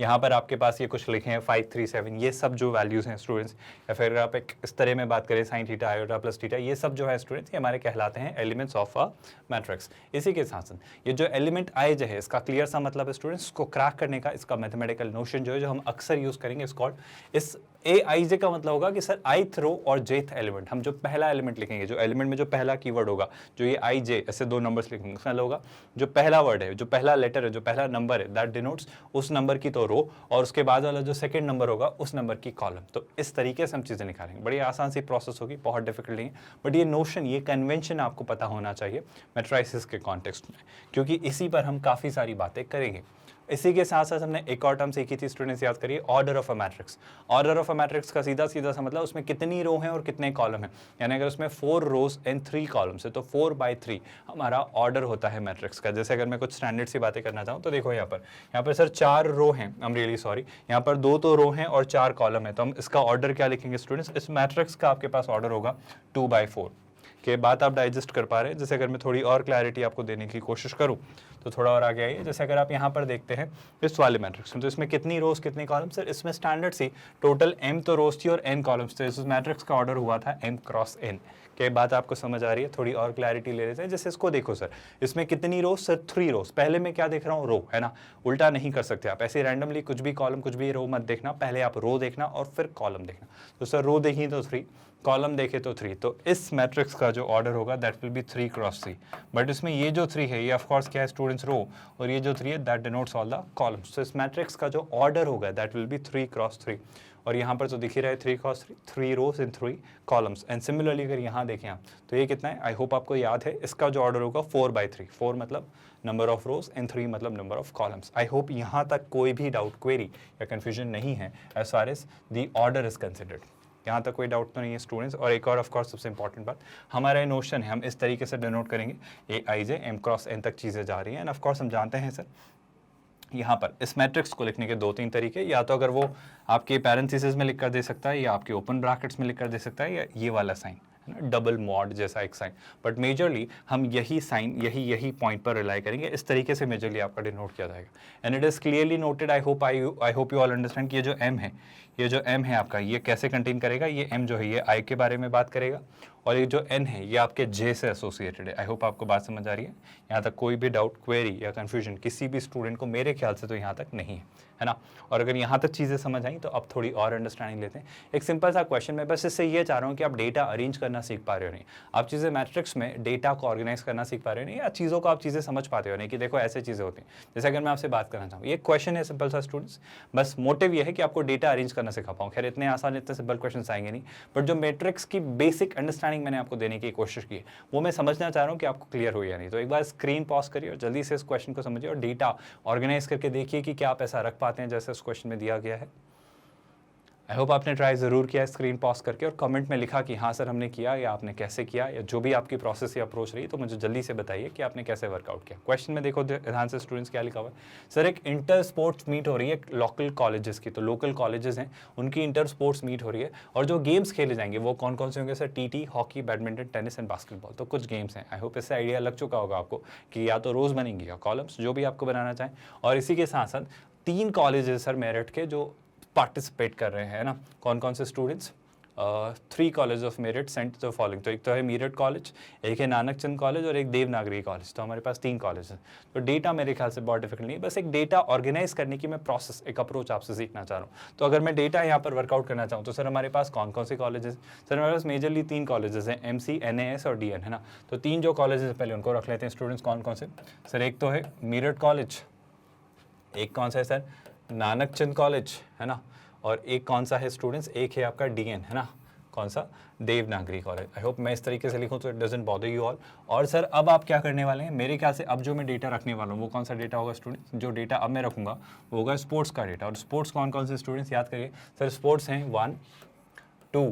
[SPEAKER 1] यहाँ पर आपके पास ये कुछ लिखे हैं 5 3 7, ये सब जो वैल्यूज़ हैं स्टूडेंट्स, या फिर आप एक इस तरह में बात करें sine theta iota plus theta, ये सब जो है स्टूडेंट्स ये हमारे कहलाते हैं एलिमेंट्स ऑफ अ मैट्रिक्स। इसी के साथ साथ ये जो एलिमेंट आई जो है, इसका क्लियर सा मतलब है स्टूडेंट्स, इसको क्रैक करने का इसका मैथमेटिकल नोशन जो है, जो हम अक्सर यूज़ करेंगे, इस कॉल्ड, इस AIJ का मतलब होगा कि सर ith रो और jth एलिमेंट, हम जो पहला एलिमेंट लिखेंगे, जो एलिमेंट में जो पहला कीवर्ड होगा, जो ये IJ ऐसे 2 नंबर्स लिखेंगे, उसमें होगा जो पहला वर्ड है, जो पहला लेटर है, जो पहला नंबर है, दैट डिनोट्स उस नंबर की तो रो, और उसके बाद वाला जो सेकंड नंबर होगा उस नंबर की कॉलम। तो इस तरीके से हम चीज़ें निकालेंगे। बड़ी आसान सी प्रोसेस होगी, बहुत डिफिकल्ट नहीं है, बट ये नोशन, ये कन्वेंशन आपको पता होना चाहिए मैट्राइसिस के कॉन्टेक्स्ट में, क्योंकि इसी पर हम काफ़ी सारी बातें करेंगे। इसी के साथ साथ हमने एक और टर्म सीखी थी स्टूडेंट्स, याद करिए, order of a matrix. Order of a matrix का सीधा सा मतलब उसमें कितनी रो हैं और कितने कॉलम हैं, यानी अगर उसमें 4 रोज एंड 3 कॉलम्स है तो 4/3 हमारा ऑर्डर होता है मैट्रिक्स का। जैसे अगर मैं कुछ स्टैंडर्ड सी बातें करना चाहूँ तो देखो यहाँ पर सर 4 रो हैं, आई एम रियली सॉरी, यहाँ पर 2 तो रो हैं और 4 कॉलम है, तो हम इसका ऑर्डर क्या लिखेंगे स्टूडेंट्स? इस मैट्रिक्स का आपके पास ऑर्डर होगा 2/4 के। बात आप डाइजेस्ट कर पा रहे हैं? जैसे अगर मैं थोड़ी और क्लैरिटी आपको देने की कोशिश करूं तो थोड़ा और आगे आइए। जैसे अगर आप यहाँ पर देखते हैं इस वाले मैट्रिक्स में, तो इसमें कितनी रोज कितने कॉलम्स? सर इसमें स्टैंडर्ड सी टोटल m तो रोज थी और n कॉलम्स थे। इस मैट्रिक्स का ऑर्डर हुआ था m क्रॉस n। के बात आपको समझ आ रही है? थोड़ी और क्लैरिटी ले लेते हैं। जैसे इसको देखो सर, इसमें कितनी रोज? सर 3 रोज। पहले मैं क्या देख रहा हूँ? रो, है ना, उल्टा नहीं कर सकते आप, ऐसे रैंडमली कुछ भी कॉलम कुछ भी रो मत देखना, पहले आप रो देखना और फिर कॉलम देखना। तो सर रो देखी तो 3, कॉलम देखे तो 3, तो इस मैट्रिक्स का जो ऑर्डर होगा that will be 3 cross 3, but इसमें ये जो 3 है ये ऑफ कोर्स क्या है स्टूडेंट्स, रो, और ये जो 3 है that denotes all the columns. तो इस मैट्रिक्स का जो ऑर्डर होगा दैट विल बी 3 क्रॉस 3, और यहाँ पर तो दिख ही रहा है 3 cross 3, 3 rows in 3 columns. And similarly अगर यहाँ देखें आप तो ये कितना है, आई होप आपको याद है, इसका जो ऑर्डर होगा 4/3, 4 मतलब नंबर ऑफ रोज एंड 3 मतलब number of columns. I hope यहाँ तक कोई भी डाउट, क्वेरी या कन्फ्यूजन नहीं है as far as the order is considered. यहाँ तक कोई डाउट तो नहीं है स्टूडेंट्स। और एक और ऑफ कोर्स सबसे इंपॉर्टेंट बात, हमारा ये नोशन है, हम इस तरीके से डिनोट करेंगे AIJ M क्रॉस N तक चीज़ें जा रही हैं। एंड ऑफ कोर्स हम जानते हैं सर यहाँ पर इस मैट्रिक्स को लिखने के 2-3 तरीके, या तो अगर वो आपके पैरेंथेसिस में लिख कर दे सकता है, या आपके ओपन ब्रैकेट्स में लिख कर दे सकता है, या ये वाला साइन है ना, डबल मॉड जैसा एक साइन। बट मेजरली हम यही साइन, यही पॉइंट पर रिलाई करेंगे, इस तरीके से मेजरली आपका डिनोट किया जाएगा। And it is clearly noted, I hope you all understand कि ये जो M है, ये जो M है आपका, ये कैसे कंटेन करेगा, ये M जो है ये I के बारे में बात करेगा, और ये जो N है ये आपके J से एसोसिएटेड है। आई होप आपको बात समझ आ रही है। यहाँ तक कोई भी डाउट, क्वेरी या कन्फ्यूजन किसी भी स्टूडेंट को मेरे ख्याल से तो यहाँ तक नहीं है ना। और अगर यहाँ तक चीज़ें समझ आई तो अब थोड़ी और अंडरस्टैंडिंग लेते हैं। एक सिंपल सा क्वेश्चन, मैं बस इससे ये चाह रहा हूँ कि आप डेटा अरेंज करना सीख पा रहे हो नहीं, आप चीज़ें मैट्रिक्स में डेटा को ऑर्गेनाइज करना सीख पा रहे हो नहीं, या चीज़ों को आप चीज़ें समझ पाते हो नहीं कि देखो ऐसे चीज़ें होती हैं। जैसे अगर मैं आपसे बात करना चाहूँ, ये क्वेश्चन है सिंपल सा स्टूडेंट्स, बस मोटिव ये है कि आपको डेटा अरेंज करना सिखा पाऊँ। खैर इतने आसान, इतने सिंपल क्वेश्चन आएंगे नहीं, बट जो मैट्रिक्स की बेसिक अंडरस्टैंडिंग मैंने आपको देने की कोशिश की है वो मैं समझना चाह रहा हूँ कि आपको क्लियर हो या नहीं। तो एक बार स्क्रीन पॉज करिए और जल्दी से इस क्वेश्चन को समझिए और डेटा ऑर्गेनाइज करके देखिए कि क्या आप ऐसा रख पाते हैं जैसे इस क्वेश्चन में दिया गया है। आई होप आपने ट्राई ज़रूर किया स्क्रीन पॉज करके, और कमेंट में लिखा कि हाँ सर हमने किया, या आपने कैसे किया, या जो भी आपकी प्रोसेस या अप्रोच रही तो मुझे जल्दी से बताइए कि आपने कैसे वर्कआउट किया। क्वेश्चन में देखो ध्यान से स्टूडेंट्स क्या लिखा हुआ है। सर एक इंटर स्पोर्ट्स मीट हो रही है लोकल कॉलेजेस की, तो लोकल कॉलेजेस हैं उनकी इंटर स्पोर्ट्स मीट हो रही है, और जो गेम्स खेले जाएंगे वो कौन कौन से होंगे sir, TT, hockey, badminton, tennis and basketball. तो कुछ गेम्स हैं। आई होप इससे आइडिया लग चुका होगा आपको कि या तो रोज़ बनेंगी या कॉलम्स, जो भी आपको बनाना चाहें। और इसी के साथ साथ 3 कॉलेजेस सर मेरिट के जो पार्टिसिपेट कर रहे हैं ना, कौन कौन से students, 3 college of merit sent the following. तो एक तो है मेरठ कॉलेज, एक है नानक चंद कॉलेज, और एक देवनागरी कॉलेज। तो हमारे पास 3 कॉलेज हैं। तो डेटा मेरे ख्याल से बहुत डिफिकल्ट नहीं है, बस एक डेटा ऑर्गेनाइज करने की मैं प्रोसेस, एक अप्रोच आपसे सीखना चाह रहा हूँ। तो अगर मैं डेटा यहाँ पर वर्कआउट करना चाहूँ तो सर हमारे पास कौन कौन से कॉलेजेस, सर हमारे पास मेजरली 3 कॉलेजेस हैं, MC, NAS और DN है ना। तो 3 जो कॉलेजेस पहले उनको रख लेते हैं स्टूडेंट्स, कौन कौन से सर। एक तो है मेरठ कॉलेज, एक कौन सा है सर नानक चंद कॉलेज है ना, और एक कौन सा है स्टूडेंट्स, एक है आपका DN है ना, कौन सा, देवनागरी कॉलेज। आई होप मैं इस तरीके से लिखूं तो it doesn't bother you all. और सर अब आप क्या करने वाले हैं, मेरे ख्याल से अब जो मैं डेटा रखने वाला हूँ वो कौन सा डेटा होगा स्टूडेंट्स, जो डेटा अब मैं रखूँगा वो होगा स्पोर्ट्स का डेटा। और स्पोर्ट्स कौन कौन से स्टूडेंट्स याद करिए सर, स्पोर्ट्स हैं 1, 2,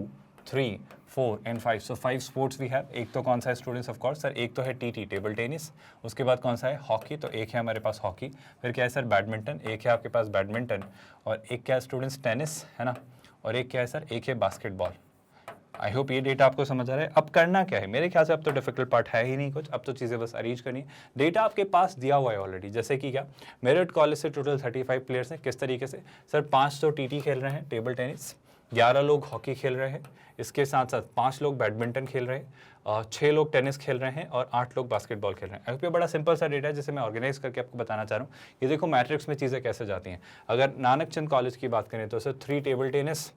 [SPEAKER 1] 3, 4 and 5। So 5 sports we have. एक तो कौन सा है स्टूडेंट्स, ऑफ कोर्स सर एक तो है TT टेबल टेनिस, उसके बाद कौन सा है हॉकी, तो एक है हमारे पास हॉकी। फिर क्या है सर बैडमिंटन, एक है आपके पास बैडमिंटन, और एक क्या है स्टूडेंट्स टेनिस है ना, और एक क्या है सर, एक है बास्केटबॉल। आई होप ये डेटा आपको समझ आ रहा है। अब करना क्या है, मेरे ख्याल से अब तो डिफिकल्ट पार्ट है ही नहीं कुछ, अब तो चीज़ें बस अरेंज करनी है। डेटा आपके पास दिया हुआ है ऑलरेडी, जैसे कि क्या मेरठ कॉलेज से टोटल 35 प्लेयर्स हैं। किस तरीके से सर, 5 तो TT खेल रहे हैं टेबल टेनिस, 11 लोग हॉकी खेल रहे हैं, इसके साथ साथ 5 लोग बैडमिंटन खेल रहे हैं, 6 लोग टेनिस खेल रहे हैं, और 8 लोग बास्केटबॉल खेल रहे हैं। ये बड़ा सिंपल सा डेटा है जिसे मैं ऑर्गेनाइज करके आपको बताना चाह रहा हूँ। ये देखो मैट्रिक्स में चीज़ें कैसे जाती हैं। अगर नानक चंद कॉलेज की बात करें तो सर 3 टेबल टेनिस,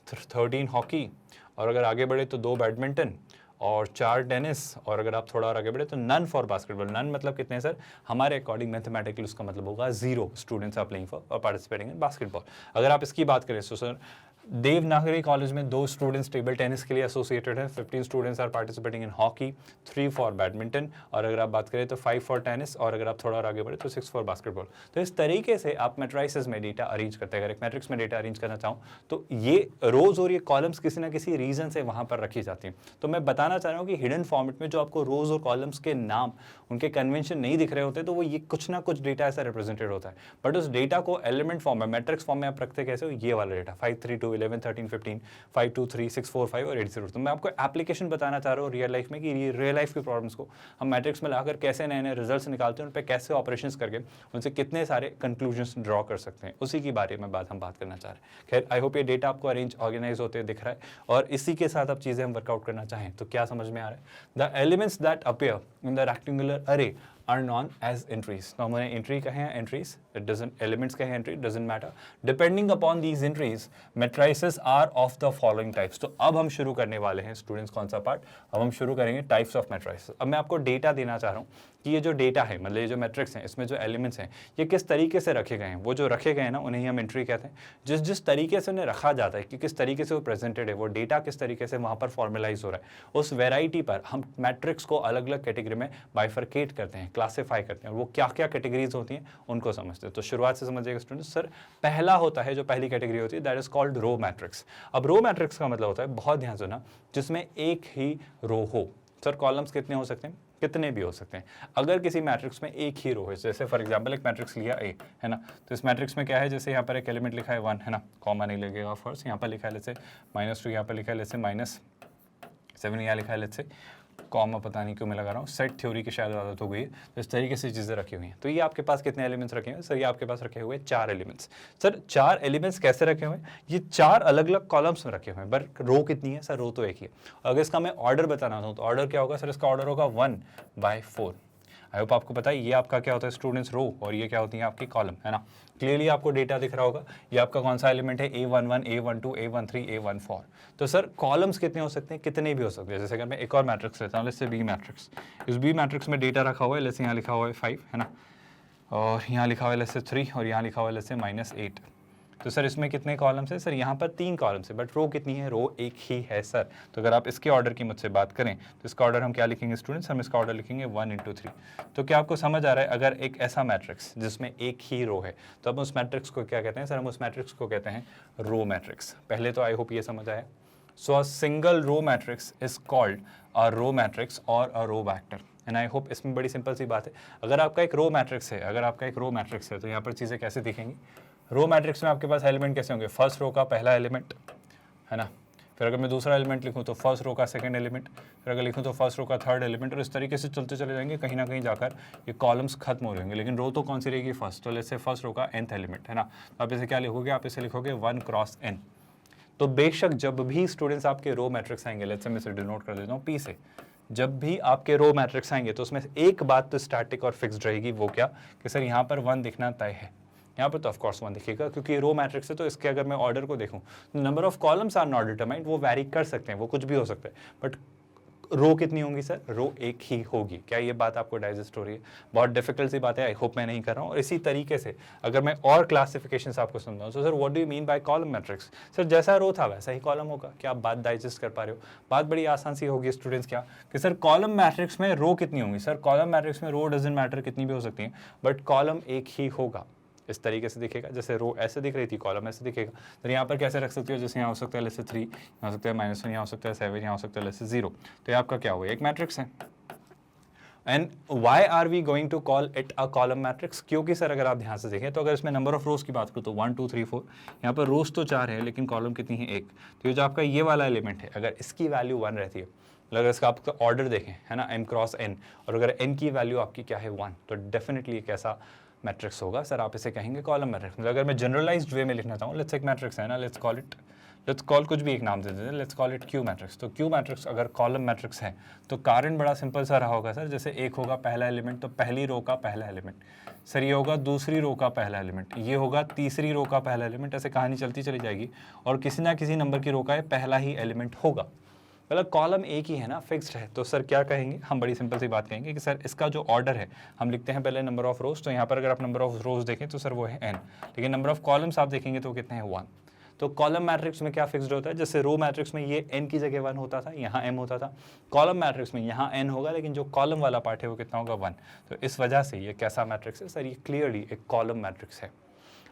[SPEAKER 1] 13 हॉकी, और अगर आगे बढ़े तो 2 बैडमिंटन और 4 टेनिस, और अगर आप थोड़ा और आगे बढ़े तो नन फॉर बास्केटबॉल। नन मतलब कितने हैं सर, हमारे अकॉर्डिंग मैथमेटिकली उसका मतलब होगा 0 स्टूडेंट्स आर प्लेइंग फॉर और पार्टिसिपेटिंग इन बास्केटबॉल। अगर आप इसकी बात करें तो सर देवनागरी कॉलेज में 2 स्टूडेंट्स टेबल टेनिस के लिए एसोसिएटेड हैं, 15 students are participating in hockey, 3 for badminton, और अगर आप बात करें तो 5 फॉर टेनिस, और अगर आप थोड़ा और आगे बढ़े तो 6 फॉर बास्केटबॉल। तो इस तरीके से आप मैट्रिसेस में डेटा अरेंज करते हैं। अगर एक मैट्रिक्स में डेटा अरेंज करना चाहूँ तो ये रोज और ये कॉलम्स किसी ना किसी रीजन से वहाँ पर रखी जाती हैं। तो मैं बताना चाह रहा हूँ कि हिडन फॉर्मेट में जो आपको रोज और कॉलम्स के नाम, उनके कन्वेंशन नहीं दिख रहे होते, तो वो ये कुछ ना कुछ डेटा ऐसा रिप्रेजेंटेड होता है। बट उस डेटा को एलिमेंट फॉर्म में, मैट्रिक्स फॉर्म में आप रखते कैसे हो, ये वाला डेटा 5, 3, 2, 11, 13, 15, 5, 2, 3, 6, 4, 5 और 8, 0। तो मैं आपको एप्लीकेशन बताना चाह रहा हूँ रियल लाइफ में कि ये रियल लाइफ की प्रॉब्लम्स को हम मैट्रिक्स में लाकर कैसे नए नए रिजल्ट्स निकालते हैं, उन पर कैसे ऑपरेशंस करके उनसे कितने सारे कंक्लूजन्स ड्रॉ कर सकते हैं, उसी के बारे में हम बात करना चाह रहे हैं। खैर आई होप ये डेटा आपको अरेंज ऑर्गेनाइज होते दिख रहा है, और इसी के साथ अब चीज़ें हम वर्कआउट करना चाहें तो क्या समझ में आ रहा है। The elements that appear in the rectangular array are known as entries. तो हमने एंट्री कहे हैं एंट्रीज, इट डजंट, एलिमेंट्स कहे हैं entry, doesn't matter. Depending upon these entries matrices are of the following types. तो अब हम शुरू करने वाले हैं स्टूडेंट्स, कौन सा पार्ट, अब हम शुरू करेंगे टाइप्स ऑफ मैट्रिसेस। अब मैं आपको डेटा देना चाह रहा हूँ कि ये जो डेटा है, मतलब ये जो मैट्रिक्स हैं, इसमें जो एलिमेंट्स हैं ये किस तरीके से रखे गए हैं। वो जो रखे गए हैं ना, उन्हें ही हम एंट्री कहते हैं। जिस जिस तरीके से उन्हें रखा जाता है कि किस तरीके से वो प्रेजेंटेड है, वो डेटा किस तरीके से वहाँ पर फॉर्मलाइज हो रहा है, उस वेराइटी पर हम मैट्रिक्स को अलग अलग कैटेगरी में बाइफरकेट करते हैं, क्लासीफाई करते हैं, और वो क्या क्या कैटेगरीज होती हैं उनको समझते हैं। तो शुरुआत से समझिएगा स्टूडेंट्स। सर पहला होता है, जो पहली कैटेगरी होती है, that is called row matrix. अब रो मैट्रिक्स का मतलब होता है, बहुत ध्यान सुना, जिसमें एक ही रो हो। सर कॉलम्स कितने हो सकते हैं, कितने भी हो सकते हैं। अगर किसी मैट्रिक्स में एक ही रो है, जैसे फॉर एग्जांपल एक मैट्रिक्स लिया ए, है ना, तो इस मैट्रिक्स में क्या है, जैसे यहाँ पर एक एलिमेंट लिखा है 1, है ना, कॉमा नहीं लगेगा फर्स्ट, यहाँ पर लिखा है जैसे -2, यहाँ पर लिखा है जैसे -7, यहाँ लिखा है जैसे कॉमा, पता नहीं क्यों मैं लगा रहा हूँ, सेट थ्योरी की शायद आदत हो गई है, तो इस तरीके से चीज़ें रखी हुई हैं। तो ये आपके पास कितने एलिमेंट्स रखे हुए हैं, सर ये आपके पास रखे हुए 4 एलिमेंट्स। सर 4 एलिमेंट्स कैसे रखे हुए हैं, ये 4 अलग अलग कॉलम्स में रखे हुए हैं, बट रो कितनी है, सर रो तो एक ही है। अगर इसका मैं ऑर्डर बताना चाहूँ तो ऑर्डर क्या होगा, सर इसका ऑर्डर होगा 1/4। आई होप आपको पता है ये आपका क्या होता है स्टूडेंट्स, रो, और ये क्या होती है आपकी कॉलम, है ना। क्लियरली आपको डेटा दिख रहा होगा, ये आपका कौन सा एलिमेंट है, A11, A12, A13, A14। तो सर कॉलम्स कितने हो सकते हैं, कितने भी हो सकते हैं। जैसे अगर मैं एक और मैट्रिक्स लेता हूँ, जैसे बी मैट्रिक्स, इस बी मैट्रिक्स में डेटा रखा हुआ है, जैसे यहाँ लिखा हुआ है 5, है ना, और यहाँ लिखा हुआ है जैसे 3, और यहाँ लिखा हुआ है जैसे -8। तो सर इसमें कितने कॉलम्स हैं, सर यहाँ पर 3 कॉलम्स है, बट रो कितनी है, रो एक ही है सर। तो अगर आप इसके ऑर्डर की मुझसे बात करें तो इसका ऑर्डर हम क्या लिखेंगे स्टूडेंट्स, हम इसका ऑर्डर लिखेंगे 1 × 3। तो क्या आपको समझ आ रहा है, अगर एक ऐसा मैट्रिक्स जिसमें एक ही रो है, तो हम उस मैट्रिक्स को क्या कहते हैं, सर हम उस मैट्रिक्स को कहते हैं रो मैट्रिक्स। पहले तो आई होप ये समझ आया। So a single row matrix is called a row matrix और a row vector. And I hope इसमें बड़ी सिंपल सी बात है, अगर आपका एक रो मैट्रिक्स है, अगर आपका एक रो मैट्रिक्स है, तो यहाँ पर चीज़ें कैसे दिखेंगी। रो मैट्रिक्स में आपके पास एलिमेंट कैसे होंगे, फर्स्ट रो का पहला एलिमेंट, है ना, फिर अगर मैं दूसरा एलिमेंट लिखूँ तो फर्स्ट रो का सेकंड एलिमेंट, फिर अगर लिखूँ तो फर्स्ट रो का थर्ड एलिमेंट, और इस तरीके से चलते चले जाएंगे, कहीं ना कहीं जाकर ये कॉलम्स खत्म हो रहेंगे। लेकिन रो तो कौन सी रहेगी, फर्स्ट। तो जैसे फर्स्ट रो का nth एलिमेंट, है ना, तो आप इसे क्या लिखोगे, आप इसे लिखोगे 1 × n। तो बेशक जब भी स्टूडेंट्स आपके रो मैट्रिक्स आएंगे, लेट्स से मैं इसे डिनोट कर देता हूँ P से, जब भी आपके रो मैट्रिक्स आएंगे तो उसमें एक बात तो स्टैटिक और फिक्स्ड रहेगी, वो क्या, कि सर यहाँ पर 1 दिखना तय है। यहाँ पर तो ऑफकोर्स 1 दिखेगा, क्योंकि ये रो मैट्रिक्स है, तो इसके अगर मैं ऑर्डर को देखूँ, number of columns are not determined, वो वैरी कर सकते हैं, वो कुछ भी हो सकता है, बट रो कितनी होंगी सर, रो एक ही होगी। क्या ये बात आपको डाइजेस्ट हो रही है, बहुत डिफिकल्ट सी बात है, आई होप मैं नहीं कर रहा हूँ। और इसी तरीके से अगर मैं और क्लासिफिकेशंस आपको समझाऊँ, तो sir what do you mean by column matrix, sir जैसा रो था वैसा ही कॉलम होगा। क्या आप बात डाइजेस्ट कर पा रहे हो, बात बड़ी आसान सी होगी स्टूडेंट्स, क्या कि सर कॉलम मैट्रिक्स में रो कितनी होंगी, सर कॉलम मैट्रिक्स में रो डजंट मैटर कितनी भी हो सकती है, बट कॉलम एक ही होगा। इस तरीके से दिखेगा, जैसे रो ऐसे दिख रही थी, कॉलम ऐसे दिखेगा। तो यहाँ पर कैसे रख सकते हो, जैसे यहाँ हो सकता है जैसे 3, यहाँ हो सकता है -1, यहाँ हो सकता है 7, यहाँ हो सकता है जैसे 0। तो ये आपका क्या हुआ, एक मैट्रिक्स है। And why are we going to call it a column matrix, क्योंकि सर अगर आप ध्यान से देखें तो अगर इसमें नंबर ऑफ रोज की बात करूँ तो 1 2 3 4, यहाँ पर रोज तो 4 है, लेकिन कॉलम कितनी है, 1। तो ये जो आपका ये वाला एलिमेंट है, अगर इसकी वैल्यू 1 रहती है, अगर इसका आपका ऑर्डर देखें, है ना, m × n, और अगर n की वैल्यू आपकी क्या है 1, तो डेफिनेटली एक ऐसा मैट्रिक्स होगा, सर आप इसे कहेंगे कॉलम मैट्रिक्स। मतलब अगर मैं जनरलाइज्ड वे में लिखना चाहूँ, लेट्स एक मैट्रिक्स है ना, लेट्स कॉल कुछ भी एक नाम दे देते हैं, let's call it Q matrix. तो क्यू मैट्रिक्स अगर कॉलम मैट्रिक्स है तो कारण बड़ा सिंपल सा रहा होगा सर, जैसे एक होगा पहला एलिमेंट, तो पहली रो का पहला एलिमेंट, सर ये होगा दूसरी रो का पहला एलिमेंट, ये होगा तीसरी रो का पहला एलिमेंट, ऐसे कहानी चलती चली जाएगी, और किसी ना किसी नंबर की रो का पहला ही एलिमेंट होगा। मतलब कॉलम एक ही है ना, फिक्स्ड है। तो सर क्या कहेंगे, हम बड़ी सिंपल सी बात कहेंगे कि सर इसका जो ऑर्डर है, हम लिखते हैं पहले नंबर ऑफ रोज, तो यहाँ पर अगर आप नंबर ऑफ रोज देखें तो सर वो है n, लेकिन नंबर ऑफ कॉलम्स आप देखेंगे तो कितने हैं, 1। तो कॉलम मैट्रिक्स में क्या फिक्स्ड होता है, जैसे रो मैट्रिक्स में ये n की जगह 1 होता था, यहाँ m होता था, कॉलम मैट्रिक्स में यहाँ n होगा, लेकिन जो कॉलम वाला पार्ट है वो कितना होगा, 1। तो इस वजह से ये कैसा मैट्रिक्स है सर, ये क्लियरली एक कॉलम मैट्रिक्स है।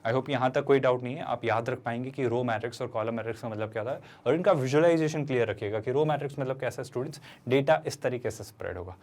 [SPEAKER 1] आई होप यहाँ तक कोई डाउट नहीं है, आप याद रख पाएंगे कि रो मैट्रिक्स और कॉलम मैट्रिक्स का मतलब क्या था, और इनका विजुअलाइजेशन क्लियर रखिएगा कि रो मैट्रिक्स मतलब कैसा स्टूडेंट्स, डेटा इस तरीके से स्प्रेड होगा,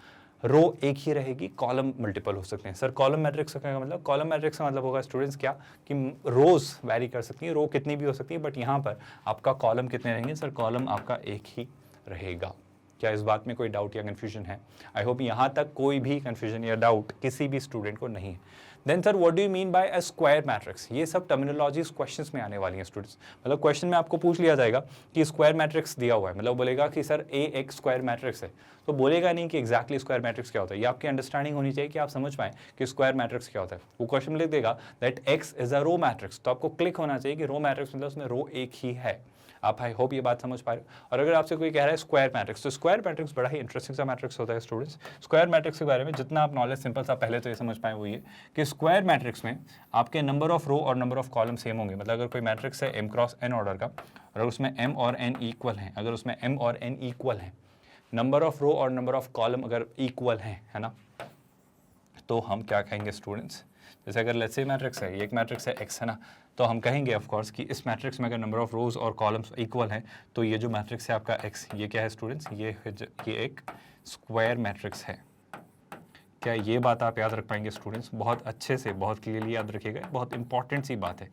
[SPEAKER 1] रो एक ही रहेगी, कॉलम मल्टीपल हो सकते हैं। सर कॉलम मैट्रिक्स का क्या मतलब, कॉलम मैट्रिक्स का मतलब होगा स्टूडेंट्स क्या, कि रोज वैरी कर सकती हैं, रो कितनी भी हो सकती है, बट यहाँ पर आपका कॉलम कितने रहेंगे, सर कॉलम आपका एक ही रहेगा। क्या इस बात में कोई डाउट या कन्फ्यूजन है? आई होप यहाँ तक कोई भी कन्फ्यूजन या डाउट किसी भी स्टूडेंट को नहीं है। Then sir what do you mean by a square matrix, ये सब टर्मिनोलॉजीज क्वेश्चंस में आने वाली हैं स्टूडेंट्स। मतलब क्वेश्चन में आपको पूछ लिया जाएगा कि स्क्वायर मैट्रिक्स दिया हुआ है, मतलब बोलेगा कि सर ए एक स्क्वायर मैट्रिक्स है, तो बोलेगा नहीं कि एग्जैक्टली स्क्वायर मैट्रिक्स क्या होता है। ये आपकी अंडरस्टैंडिंग होनी चाहिए कि आप समझ पाएं कि स्क्वायर मैट्रिक्स क्या होता है। वो क्वेश्चन में लिख देगा that X is a row matrix, तो आपको क्लिक होना चाहिए कि रो मैट्रिक्स मतलब उसमें रो एक ही है। आप आई होप ये बात समझ पा रहे हो। और अगर आपसे कोई कह रहा है स्क्वायर मैट्रिक्स, तो स्क्वायर मैट्रिक्स बड़ा ही इंटरेस्टिंग सा मैट्रिक्स होता है स्टूडेंट्स। स्क्वायर मैट्रिक्स के बारे में जितना आप नॉलेज सिंपल सा पहले तो ये समझ पाए वो ये कि स्क्वायर मैट्रिक्स में आपके नंबर ऑफ रो और नंबर ऑफ कॉलम सेम होंगे। मतलब अगर कोई मैट्रिक्स है m क्रॉस n ऑर्डर का, और अगर उसमें m और n इक्वल हैं, अगर उसमें m और n इक्वल हैं, नंबर ऑफ रो और नंबर ऑफ कॉलम अगर इक्वल हैं, है ना, तो हम क्या कहेंगे स्टूडेंट्स, जैसे अगर लेट्स से मैट्रिक्स है, एक मैट्रिक्स है x, है ना, तो हम कहेंगे ऑफ कोर्स कि इस मैट्रिक्स में अगर नंबर ऑफ रोज और कॉलम्स इक्वल हैं, तो ये जो मैट्रिक्स है आपका x, ये क्या है स्टूडेंट्स, ये एक स्क्वायर मैट्रिक्स है। क्या ये बात आप याद रख पाएंगे स्टूडेंट्स? बहुत अच्छे से, बहुत क्लियरली याद रखिएगा, बहुत इंपॉर्टेंट सी बात है।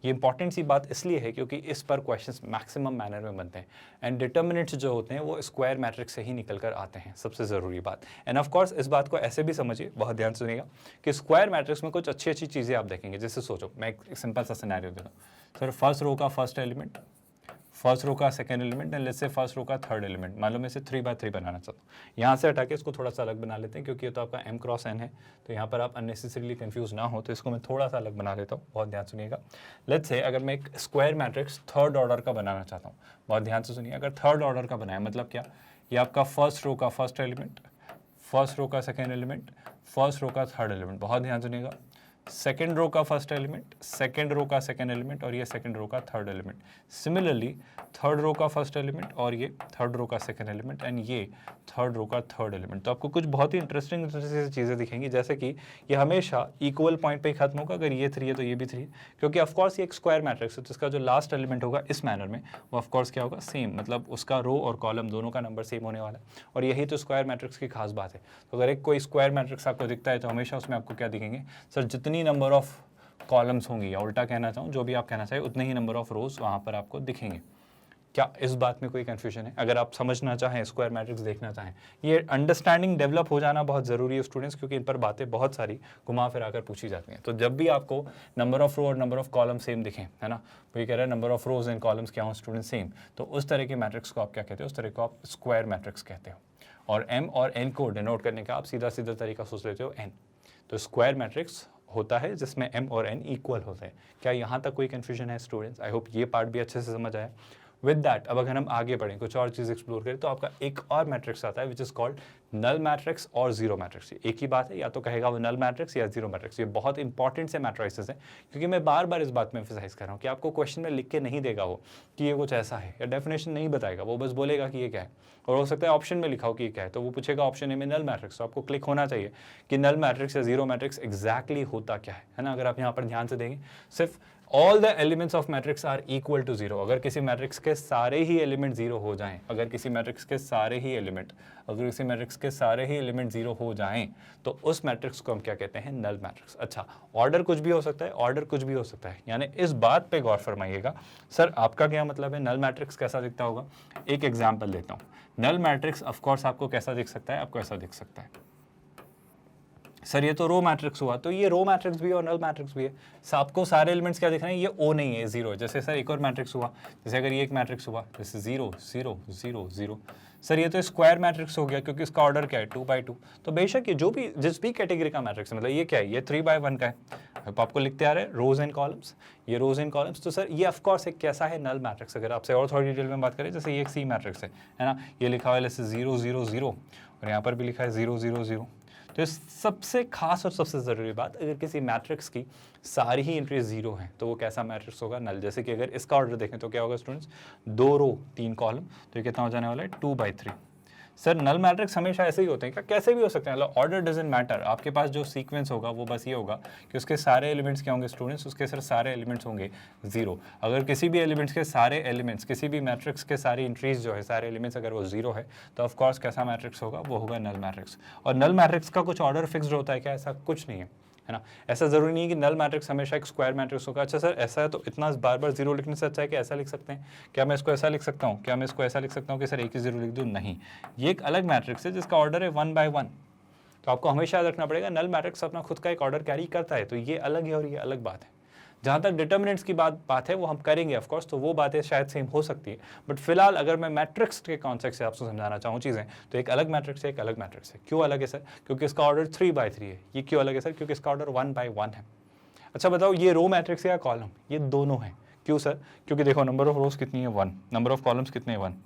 [SPEAKER 1] ये इंपॉर्टेंट सी बात इसलिए है क्योंकि इस पर क्वेश्चंस मैक्सिमम मैनर में बनते हैं, एंड डिटर्मिनेंट्स जो होते हैं वो स्क्वायर मैट्रिक्स से ही निकल कर आते हैं, सबसे ज़रूरी बात। एंड ऑफ कोर्स इस बात को ऐसे भी समझिए, बहुत ध्यान सुनिएगा, कि स्क्वायर मैट्रिक्स में कुछ अच्छी अच्छी चीज़ें आप देखेंगे। जैसे सोचो, मैं एक सिंपल सा सिनेरियो देता हूँ, सर फर्स्ट रो का फर्स्ट एलिमेंट, फर्स्ट रो का second element, and let's say first row का थर्ड एलिमेंट, मान लो मैं इसे 3x3 बनाना चाहता हूँ। यहाँ से हटा के इसको थोड़ा सा अलग बना लेते हैं, क्योंकि ये तो आपका m क्रॉस n है, तो यहाँ पर आप अननेसेसरीली कंफ्यूज ना हो, तो इसको मैं थोड़ा सा अलग बना लेता हूँ। बहुत ध्यान सुनिएगा। लेट्स से अगर मैं एक स्क्वायर मैट्रिक्स थर्ड ऑर्डर का बनाना चाहता हूँ, बहुत ध्यान से सुनिए, अगर थर्ड ऑर्डर का बनाया मतलब क्या, ये आपका फर्स्ट रो का फर्स्ट एलिमेंट, फर्स्ट रो का सेकेंड एलिमेंट, फर्स्ट रो का थर्ड एलिमेंट, बहुत ध्यान सुनिएगा, सेकेंड रो का फर्स्ट एलिमेंट, सेकेंड रो का सेकेंड एलिमेंट, और ये सेकेंड रो का third element. Similarly third row का फर्स्ट एलिमेंट, और ये थर्ड रो का सेकेंड एलिमेंट, एंड ये थर्ड रो का थर्ड एलिमेंट। तो आपको कुछ बहुत ही इंटरेस्टिंग चीज़ें दिखेंगी, जैसे कि ये हमेशा इक्वल पॉइंट पे ही खत्म होगा। अगर ये 3 है तो ये भी 3 है, क्योंकि ऑफकोर्स ये एक स्क्वायर मैट्रिक्स है, जिसका जो लास्ट एलिमेंट होगा इस मैनर में, वो ऑफकोर्स क्या होगा, सेम, मतलब उसका रो और कॉलम दोनों का नंबर सेम होने वाला है। और यही तो स्क्वायर मैट्रिक्स की खास बात है। तो अगर एक कोई स्क्वायर मैट्रिक्स आपको दिखता है, तो हमेशा उसमें आपको क्या दिखेंगे, सर जितनी नंबर ऑफ कॉलम्स होंगी, या उल्टा कहना चाहूँ, जो भी आप कहना चाहिए, उतने ही नंबर ऑफ रोज वहाँ पर आपको दिखेंगे। क्या इस बात में कोई कंफ्यूजन है? अगर आप समझना चाहें, स्क्वायर मैट्रिक्स देखना चाहें, ये अंडरस्टैंडिंग डेवलप हो जाना बहुत ज़रूरी है स्टूडेंट्स, क्योंकि इन पर बातें बहुत सारी घुमा फिरा कर पूछी जाती हैं। तो जब भी आपको नंबर ऑफ रो और नंबर ऑफ कॉलम सेम दिखें, है ना, वो ये कह रहा है number of rows and columns क्या हो स्टूडेंट सेम, तो उस तरह के मैट्रिक्स को आप क्या कहते हो, उस तरह को आप स्क्वायर मैट्रिक्स कहते हो। और m और n को डिनोट करने का आप सीधा सीधा तरीका सोच लेते हो n। तो स्क्वायर मैट्रिक्स होता है जिसमें m और n इक्वल होते हैं। क्या यहाँ तक कोई कन्फ्यूजन है स्टूडेंट्स? आई होप ये पार्ट भी अच्छे से समझ आया। विद दैट अब अगर हम आगे बढ़ें, कुछ और चीज़ एक्सप्लोर करें, तो आपका एक और मैट्रिक्स आता है which is called null matrix और जीरो मैट्रिक्स। एक ही बात है, या तो कहेगा वो नल मैट्रिक्स या जीरो मैट्रिक्स। ये बहुत इंपॉर्टेंट से मैट्रिसेस हैं, क्योंकि मैं बार बार इस बात में एम्फसाइज कर रहा हूँ कि आपको क्वेश्चन में लिख के नहीं देगा वो कि ये कुछ ऐसा है, या डेफिनेशन नहीं बताएगा, वो बस बोलेगा कि ये क्या है। और हो सकता है ऑप्शन में लिखा हो कि ये क्या है, तो वो पूछेगा ऑप्शन ए में नल मैट्रिक्स, तो आपको क्लिक होना चाहिए कि नल मैट्रिक्स या जीरो मैट्रिक्स एग्जैक्टली होता क्या है ना। अगर आप यहाँ पर ध्यान से देंगे, सिर्फ all the elements of matrix are equal to zero. अगर किसी मैट्रिक्स के सारे ही एलिमेंट जीरो हो जाएं, अगर किसी मैट्रिक्स के सारे ही एलिमेंट जीरो हो जाएं, तो उस मैट्रिक्स को हम क्या कहते हैं, नल मैट्रिक्स। अच्छा, ऑर्डर कुछ भी हो सकता है, ऑर्डर कुछ भी हो सकता है, यानी इस बात पे गौर फरमाइएगा। सर आपका क्या मतलब है, नल मैट्रिक्स कैसा दिखता होगा? एक एग्जाम्पल देता हूँ। नल मैट्रिक्स ऑफकोर्स आपको कैसा दिख सकता है, आपको ऐसा दिख सकता है। सर ये तो रो मैट्रिक्स हुआ, तो ये रो मैट्रिक्स भी है और नल मैट्रिक्स भी है। आपको सारे एलिमेंट्स क्या दिख रहे हैं, ये ओ नहीं है, जीरो है। जैसे सर एक और मैट्रिक्स हुआ, जैसे अगर ये एक मैट्रिक्स हुआ, जैसे 0 0 0 0, सर ये तो स्क्वायर मैट्रिक्स हो गया, क्योंकि इसका ऑर्डर क्या है, 2x2। तो बेशक ये जो भी जिस भी कैटेगरी का मैट्रिक्स है, मतलब ये क्या है, ये 3x1 का है, अब आपको लिखते आ रहे हैं रोज एंड कॉलम्स, ये रोज एंड कॉलम्स। तो सर ये ऑफकोर्स एक कैसा है, नल मैट्रिक्स। अगर आपसे और थोड़ी डिटेल में बात करें, जैसे ये एक सी मैट्रिक्स है ना, ये लिखा हुआ है जैसे 0 0 0, और यहाँ पर भी लिखा है 0 0 0। तो इस सबसे खास और सबसे ज़रूरी बात, अगर किसी मैट्रिक्स की सारी ही एंट्रीज जीरो हैं, तो वो कैसा मैट्रिक्स होगा, नल। जैसे कि अगर इसका ऑर्डर देखें तो क्या होगा स्टूडेंट्स, 2 रो 3 कॉलम, तो ये कितना हो जाने वाला है, 2/3। सर नल मैट्रिक्स हमेशा ऐसे ही होते हैं क्या? कैसे भी हो सकते हैं, मतलब ऑर्डर डजंट मैटर। आपके पास जो सीक्वेंस होगा वो बस ये होगा कि उसके सारे एलिमेंट्स क्या होंगे स्टूडेंट्स, उसके सर सारे एलिमेंट्स होंगे जीरो। अगर किसी भी एलिमेंट्स के सारे एलिमेंट्स, किसी भी मैट्रिक्स के सारी एंट्रीज जो है, सारे एलिमेंट्स अगर वो जीरो है, तो ऑफकोर्स कैसा मैट्रिक्स होगा, वो होगा नल मैट्रिक्स। और नल मैट्रिक्स का कुछ ऑर्डर फिक्स्ड होता है क्या? ऐसा कुछ नहीं है ना। ऐसा ज़रूरी नहीं है कि नल मैट्रिक्स हमेशा एक स्क्वायर मैट्रिक्स होगा। अच्छा सर ऐसा है, तो इतना बार बार जीरो लिखने से अच्छा है कि ऐसा लिख सकते हैं। क्या मैं इसको ऐसा लिख सकता हूँ, क्या मैं इसको ऐसा लिख सकता हूँ कि सर एक ही जीरो लिख दूँ? नहीं, ये एक अलग मैट्रिक्स है जिसका ऑर्डर है 1/1। तो आपको हमेशा याद रखना पड़ेगा नल मैट्रिक्स अपना खुद का एक ऑर्डर कैरी करता है, तो ये अलग है और ये अलग बात है। जहाँ तक डिटर्मिनेंट्स की बात है वो हम करेंगे ऑफ कोर्स, तो वो बातें शायद सेम हो सकती है, बट फिलहाल अगर मैं मैट्रिक्स के कॉन्सेप्ट से आपको समझाना चाहूँ चीज़ें, तो एक अलग मैट्रिक्स है, एक अलग मैट्रिक्स है। क्यों अलग है सर? क्योंकि इसका ऑर्डर 3/3 है। ये क्यों अलग है सर? क्योंकि इसका ऑर्डर 1/1 है। अच्छा बताओ, ये रो मैट्रिक्स या कॉलम? ये दोनों है। क्यों सर? क्योंकि देखो नंबर ऑफ रोज कितनी है 1, नंबर ऑफ कॉलम्स कितने हैं 1।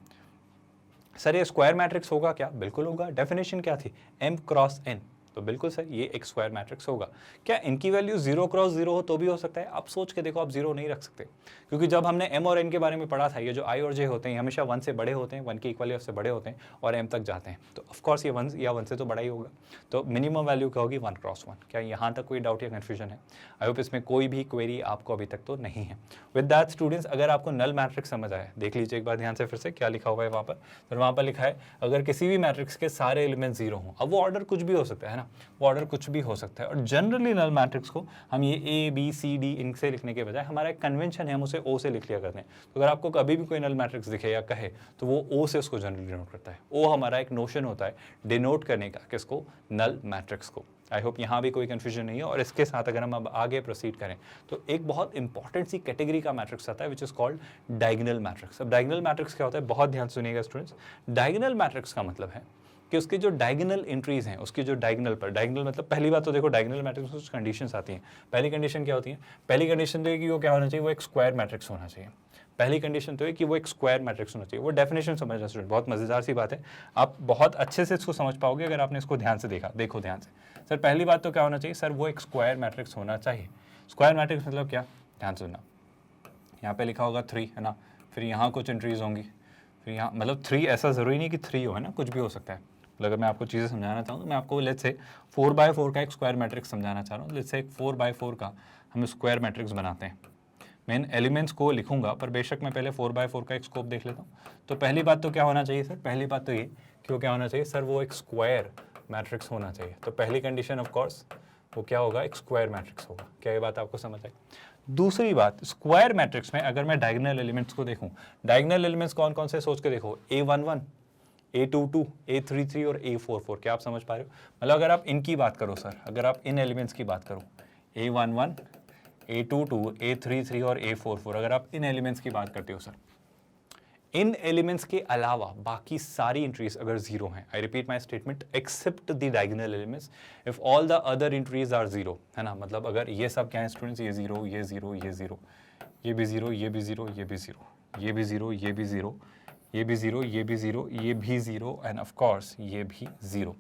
[SPEAKER 1] सर ये स्क्वायर मैट्रिक्स होगा क्या? बिल्कुल होगा। डेफिनेशन क्या थी? m×n, तो बिल्कुल सर ये एक स्क्वायर मैट्रिक्स होगा। क्या इनकी वैल्यू 0×0 हो तो भी हो सकता है? आप सोच के देखो, आप 0 नहीं रख सकते, क्योंकि जब हमने m और n के बारे में पढ़ा था, ये जो i और j होते हैं हमेशा 1 से बड़े होते हैं, 1 के इक्वल या उससे बड़े होते हैं और m तक जाते हैं, तो ऑफकोर्स ये 1 या 1 से तो बड़ा ही होगा। तो मिनिमम वैल्यू क्या होगी? 1×1। क्या यहाँ तक कोई डाउट या कन्फ्यूजन है? आई होप इसमें कोई भी क्वेरी आपको अभी तक तो नहीं है। विद दैट स्टूडेंट्स, अगर आपको नल मैट्रिक्स समझ आया, देख लीजिए एक बार ध्यान से फिर से क्या लिखा हुआ है वहाँ पर। तो वहाँ पर लिखा है अगर किसी भी मैट्रिक्स के सारे एलिमेंट 0 हों, अब वो ऑर्डर कुछ भी हो सकता है ना, वो ऑर्डर कुछ भी हो सकता है, और जनरली नल मैट्रिक्स को हम ये A B C D इनसे लिखने के बजाय हमारा एक कन्वेंशन है, हम उसे O से लिख लिया करते हैं। तो अगर आपको कभी भी कोई नल मैट्रिक्स दिखे या कहे तो वो O से उसको जनरली डिनोट करता है। O हमारा एक नोशन होता है डिनोट करने का, किसको? नल मैट्रिक्स को। आई होप यहाँ भी कोई कन्फ्यूजन नहीं है। और इसके साथ अगर हम अब आगे प्रोसीड करें तो एक बहुत इंपॉर्टेंट सी कैटेगरी का मैट्रिक्स आता है which is called diagonal matrix. अब डायगोनल मैट्रिक्स क्या होता है? बहुत ध्यान सुनिएगा स्टूडेंट्स। डायगोनल मैट्रिक्स का मतलब है कि उसके जो डायगोनल एंट्रीज हैं, उसकी जो डायगोनल पर, डायगोनल मतलब पहली बात तो देखो डायगोनल मैट्रिक्स में कुछ कंडीशंस आती हैं। पहली कंडीशन क्या होती है? पहली कंडीशन तो है कि वो क्या होना चाहिए? वो एक स्क्वायर मैट्रिक्स होना चाहिए। पहली कंडीशन तो है कि वो एक स्क्वायर मैट्रिक्स होना चाहिए। वो डेफिनेशन समझना स्टूडेंट, बहुत मजेदार सी बात है, आप बहुत अच्छे से इसको समझ पाओगे अगर आपने इसको ध्यान से देखा। देखो ध्यान से सर, पहली बात तो क्या होना चाहिए सर? वो एक स्क्वायर मैट्रिक्स होना चाहिए। स्क्वायर मैट्रिक्स मतलब क्या? ध्यान से सुनना, यहाँ पे लिखा होगा 3 है ना, फिर यहाँ कुछ एंट्रीज होंगी, फिर यहाँ मतलब 3 ऐसा ज़रूरी नहीं कि 3 हो, है ना, कुछ भी हो सकता है। अगर मैं आपको चीज़ें समझाना चाहूँ तो मैं आपको लेट्स से 4/4 का एक स्क्वायर मैट्रिक्स समझाना चाह रहा हूँ। लेट्स से एक 4/4 का हम स्क्वायर मैट्रिक्स बनाते हैं। मैं इन एलिमेंट्स को लिखूंगा, पर बेशक मैं पहले 4/4 का एक स्कोप देख लेता हूँ। तो पहली बात तो क्या होना चाहिए सर? पहली बात तो ये कि वो क्या होना चाहिए सर? वो एक स्क्वायर मैट्रिक्स होना चाहिए। तो पहली कंडीशन ऑफ कोर्स वो क्या होगा? एक स्क्वायर मैट्रिक्स होगा। क्या ये बात आपको समझ आई? दूसरी बात, स्क्वायर मैट्रिक्स में अगर मैं डायगोनल एलिमेंट्स को देखूं, डायगोनल एलिमेंट्स कौन कौन से सोच के देखो, A11, A22, A33 और A44। क्या आप समझ पा रहे हो? मतलब अगर आप इनकी बात करो सर, अगर आप इन एलिमेंट्स की बात करो, A11, A22, A33 और A44, अगर आप इन एलिमेंट्स की बात करते हो सर, इन एलिमेंट्स के अलावा बाकी सारी एंट्रीज अगर 0 हैं, I repeat my statement, except the diagonal elements, if all the other entries are 0, है ना, मतलब अगर ये सब क्या है स्टूडेंट्स? ये 0, ये 0, ये 0, ये भी 0, ये भी 0, ये भी 0, ये भी 0, ये भी 0, ये भी 0, ये भी 0, ये भी 0 एंड ऑफ कोर्स ये भी 0।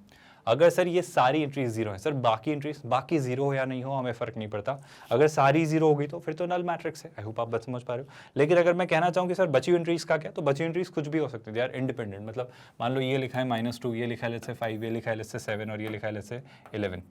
[SPEAKER 1] अगर सर ये सारी एंट्रीज 0 है सर, बाकी एंट्रीज बाकी 0 हो या नहीं हो हमें फर्क नहीं पड़ता। अगर सारी 0 होगी तो फिर तो नल मैट्रिक्स है। आई होप आप बात समझ पा रहे हो। लेकिन अगर मैं कहना चाहूँ कि सर बची एंट्रीज का क्या, तो बची एंट्रीज कुछ भी हो सकती है, दे आर इंडिपेंडेंट। मतलब मान लो ये लिखा है -2, ये लिखा है लेट्स से 5, ये लिखा है लेट्स से 7 और ये लिखा है लेट्स से 11।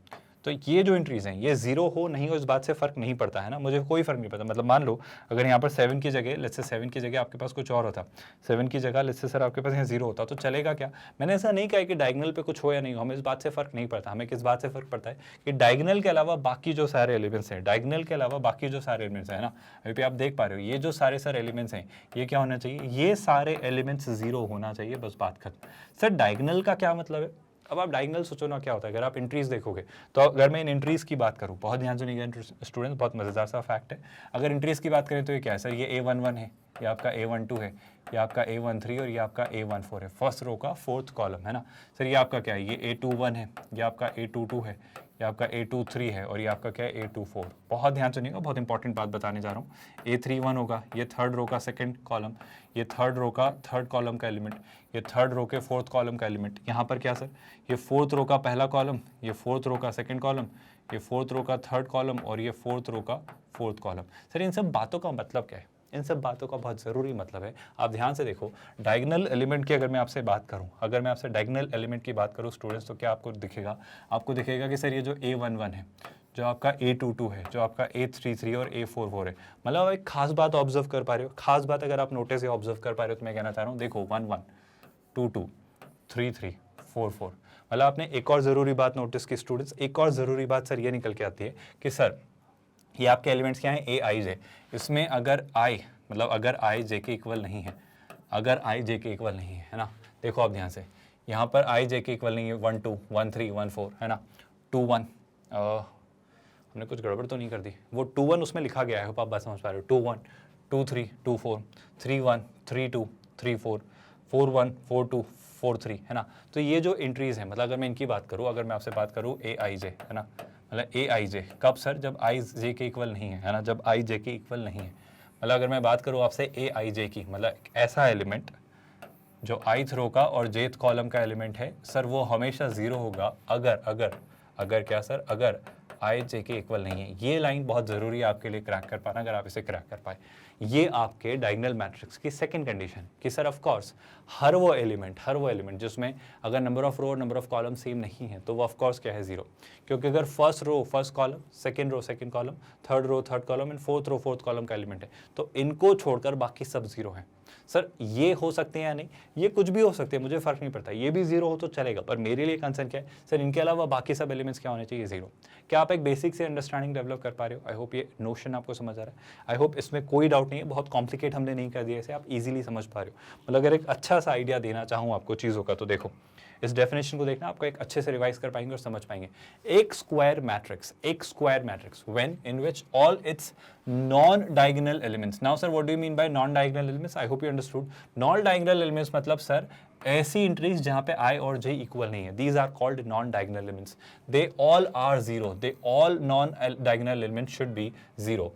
[SPEAKER 1] तो ये जो एंट्रीज हैं ये 0 हो नहीं हो इस बात से फ़र्क नहीं पड़ता, है ना, मुझे कोई फ़र्क नहीं पड़ता। मतलब मान लो अगर यहाँ पर 7 की जगह लेट्स से 7 की जगह आपके पास कुछ और होता, 7 की जगह लेट्स से सर आपके पास यहाँ 0 होता, तो चलेगा क्या? मैंने ऐसा नहीं कहा कि डायगोनल पे कुछ हो या नहीं हो, हमें इस बात से फ़र्क नहीं पड़ता। हमें किस बात से फ़र्क पड़ता है कि डायगोनल के अलावा बाकी जो सारे एलिमेंट्स हैं, डायगोनल के अलावा बाकी जो सारे एलिमेंट्स हैं ना, अभी आप देख पा रहे हो ये जो सारे सर एलिमेंट्स हैं ये क्या होना चाहिए? ये सारे एलिमेंट्स 0 होना चाहिए, बस बात खत्म। सर डायगोनल का क्या मतलब है? अब आप डायगोनल सोचो ना क्या होता है। अगर आप एंट्रीज देखोगे तो अगर मैं इन एंट्रीज की बात करूँ, बहुत ध्यान सुनिएगा स्टूडेंट्स, बहुत मज़ेदार सा फैक्ट है। अगर एंट्रीज की बात करें तो ये क्या है सर? ये A11 है, ये आपका A12 है, ये आपका A13 और ये आपका A14 है, फर्स्ट रो का 4th कॉलम, है ना सर। ये आपका क्या है? ये A21 है, ये आपका A22 है, ये आपका A23 है और ये आपका क्या है? A24। बहुत ध्यान सुनिएगा, बहुत इंपॉर्टेंट बात बताने जा रहा हूँ। A31 होगा, ये 3rd रो का 2nd कॉलम, ये 3rd रो का 3rd कॉलम का एलिमेंट, ये 3rd रो के 4th कॉलम का एलिमेंट। यहाँ पर क्या सर? ये 4th रो का पहला कॉलम, ये 4th रो का 2nd कॉलम, ये 4th रो का 3rd कॉलम और ये 4th रो का 4th कॉलम। सर इन सब बातों का मतलब क्या है? इन सब बातों का बहुत ज़रूरी मतलब है, आप ध्यान से देखो। डायगोनल एलिमेंट की अगर मैं आपसे बात करूं, अगर मैं आपसे डायगोनल एलिमेंट की बात करूं स्टूडेंट्स, तो क्या आपको दिखेगा? आपको दिखेगा कि सर ये जो A11 है, जो आपका A22 है, जो आपका A33 और A44 है, मतलब एक खास बात ऑब्जर्व कर पा रहे हो। खास बात अगर आप नोटिस से ऑब्जर्व कर पा रहे हो तो मैं कहना चाह रहा हूँ, देखो 11, 22, 33, 44। मतलब आपने एक और ज़रूरी बात नोटिस की स्टूडेंट्स, एक और ज़रूरी बात सर ये निकल के आती है कि सर ये आपके एलिमेंट्स क्या हैं? A I J। इसमें अगर I मतलब अगर I J के इक्वल नहीं है, अगर I J के इक्वल नहीं है ना, देखो आप ध्यान से, यहाँ पर आई जे के इक्वल नहीं है 1 2 1 3 1 4 है ना 2 1 हमने कुछ गड़बड़ तो नहीं कर दी, वो 2 1 उसमें लिखा गया है, आप बात समझ पा रहे हो, 2 1 2 3 2 4 3 1 3 2 3 4 4 1 4 2 4 3 है ना। तो ये जो एंट्रीज है, मतलब अगर मैं इनकी बात करूँ, अगर मैं आपसे बात करूँ ए आई जे है ना, मतलब ए आई जे कब सर, जब आई जे के इक्वल नहीं है ना, जब आई जे के इक्वल नहीं है। मतलब अगर मैं बात करूँ आपसे ए आई जे की, मतलब ऐसा एलिमेंट जो ith रो का और jth कॉलम का एलिमेंट है सर, वो हमेशा जीरो होगा अगर अगर अगर क्या सर, अगर आई जे के इक्वल नहीं है। ये लाइन बहुत ज़रूरी है आपके लिए क्रैक कर पाना, अगर आप इसे क्रैक कर पाए। ये आपके डायगोनल मैट्रिक्स की सेकंड कंडीशन कि सर ऑफ कोर्स हर वो एलिमेंट जिसमें अगर नंबर ऑफ रो और नंबर ऑफ कॉलम सेम नहीं है तो वो ऑफ कोर्स क्या है, जीरो। क्योंकि अगर first row first column, second row second column, third row third column and fourth row fourth column का एलिमेंट है, तो इनको छोड़कर बाकी सब जीरो हैं। सर ये हो सकते हैं या नहीं, ये कुछ भी हो सकते हैं, मुझे फर्क नहीं पड़ता, ये भी जीरो हो तो चलेगा, पर मेरे लिए कंसर्न क्या है सर, इनके अलावा बाकी सब एलिमेंट्स क्या होने चाहिए, जीरो। क्या आप एक बेसिक से अंडरस्टैंडिंग डेवलप कर पा रहे हो? आई होप ये नोशन आपको समझ आ रहा है, आई होप इसमें कोई डाउट नहीं है, बहुत कॉम्प्लिकेट हमने नहीं कर दिया इसे, आप इजीली समझ पा रहे हो। मतलब अगर एक अच्छा सा आइडिया देना चाहूँ आपको चीज़ों का, तो देखो इस डेफिनेशन को देखना, आपको एक अच्छे से रिवाइज कर पाएंगे और समझ पाएंगे। एक square matrix when in which all its non diagonal elements. Now sir what do you mean by non diagonal elements? I hope you understood. Non diagonal elements मतलब सर ऐसी एंट्रीज जहां पे i और j इक्वल नहीं है, these are called non diagonal elements, they all are zero, they all non diagonal elements should be zero.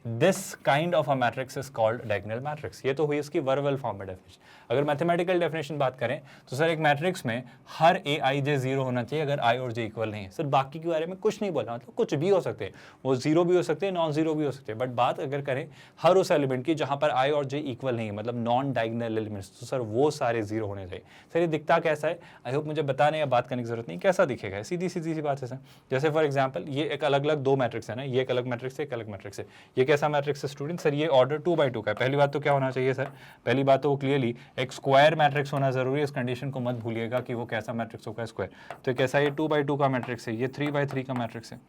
[SPEAKER 1] This kind of a matrix is called diagonal matrix. ये तो हुई इसकी वर्बल फॉर्म में डेफिनेशन। अगर मैथमेटिकल डेफिनेशन बात करें तो सर एक मैट्रिक्स में हर ए आई जे जीरो होना चाहिए अगर आई और जे इक्वल नहीं है। सर बाकी के बारे में कुछ नहीं बोलना, मतलब कुछ भी हो सकते हैं, वो जीरो भी हो सकते हैं, नॉन जीरो भी हो सकते हैं, बट बात अगर करें हर उस एलिमेंट की जहां पर आई और जे इक्वल नहीं है, मतलब नॉन डायगोनल एलिमेंट्स, तो सर वो सारे जीरो होने चाहिए। सर ये दिखता कैसा है, आई होप मुझे बताने या बात करने की जरूरत नहीं, कैसा दिखेगा, सीधी सीधी सी बात है सर। जैसे फॉर एग्जाम्पल ये एक अलग अलग दो मैट्रिक्स है ना, ये एक अलग मैट्रिक्स है, एक अलग मैट्रिक्स है, ये कैसा मैट्रिक्स है स्टूडेंट? सर ये ऑर्डर 2 by 2 का है। पहली बात तो क्या होना चाहिए सर, पहली बात तो वो क्लियरली एक स्क्वायर मैट्रिक्स होना जरूरी है, इस कंडीशन को मत भूलिएगा कि वो कैसा मैट्रिक्स होगा, स्क्वायर। तो कैसा, ये 2 by 2 का मैट्रिक्स है, ये 3 by 3 का मैट्रिक्स है।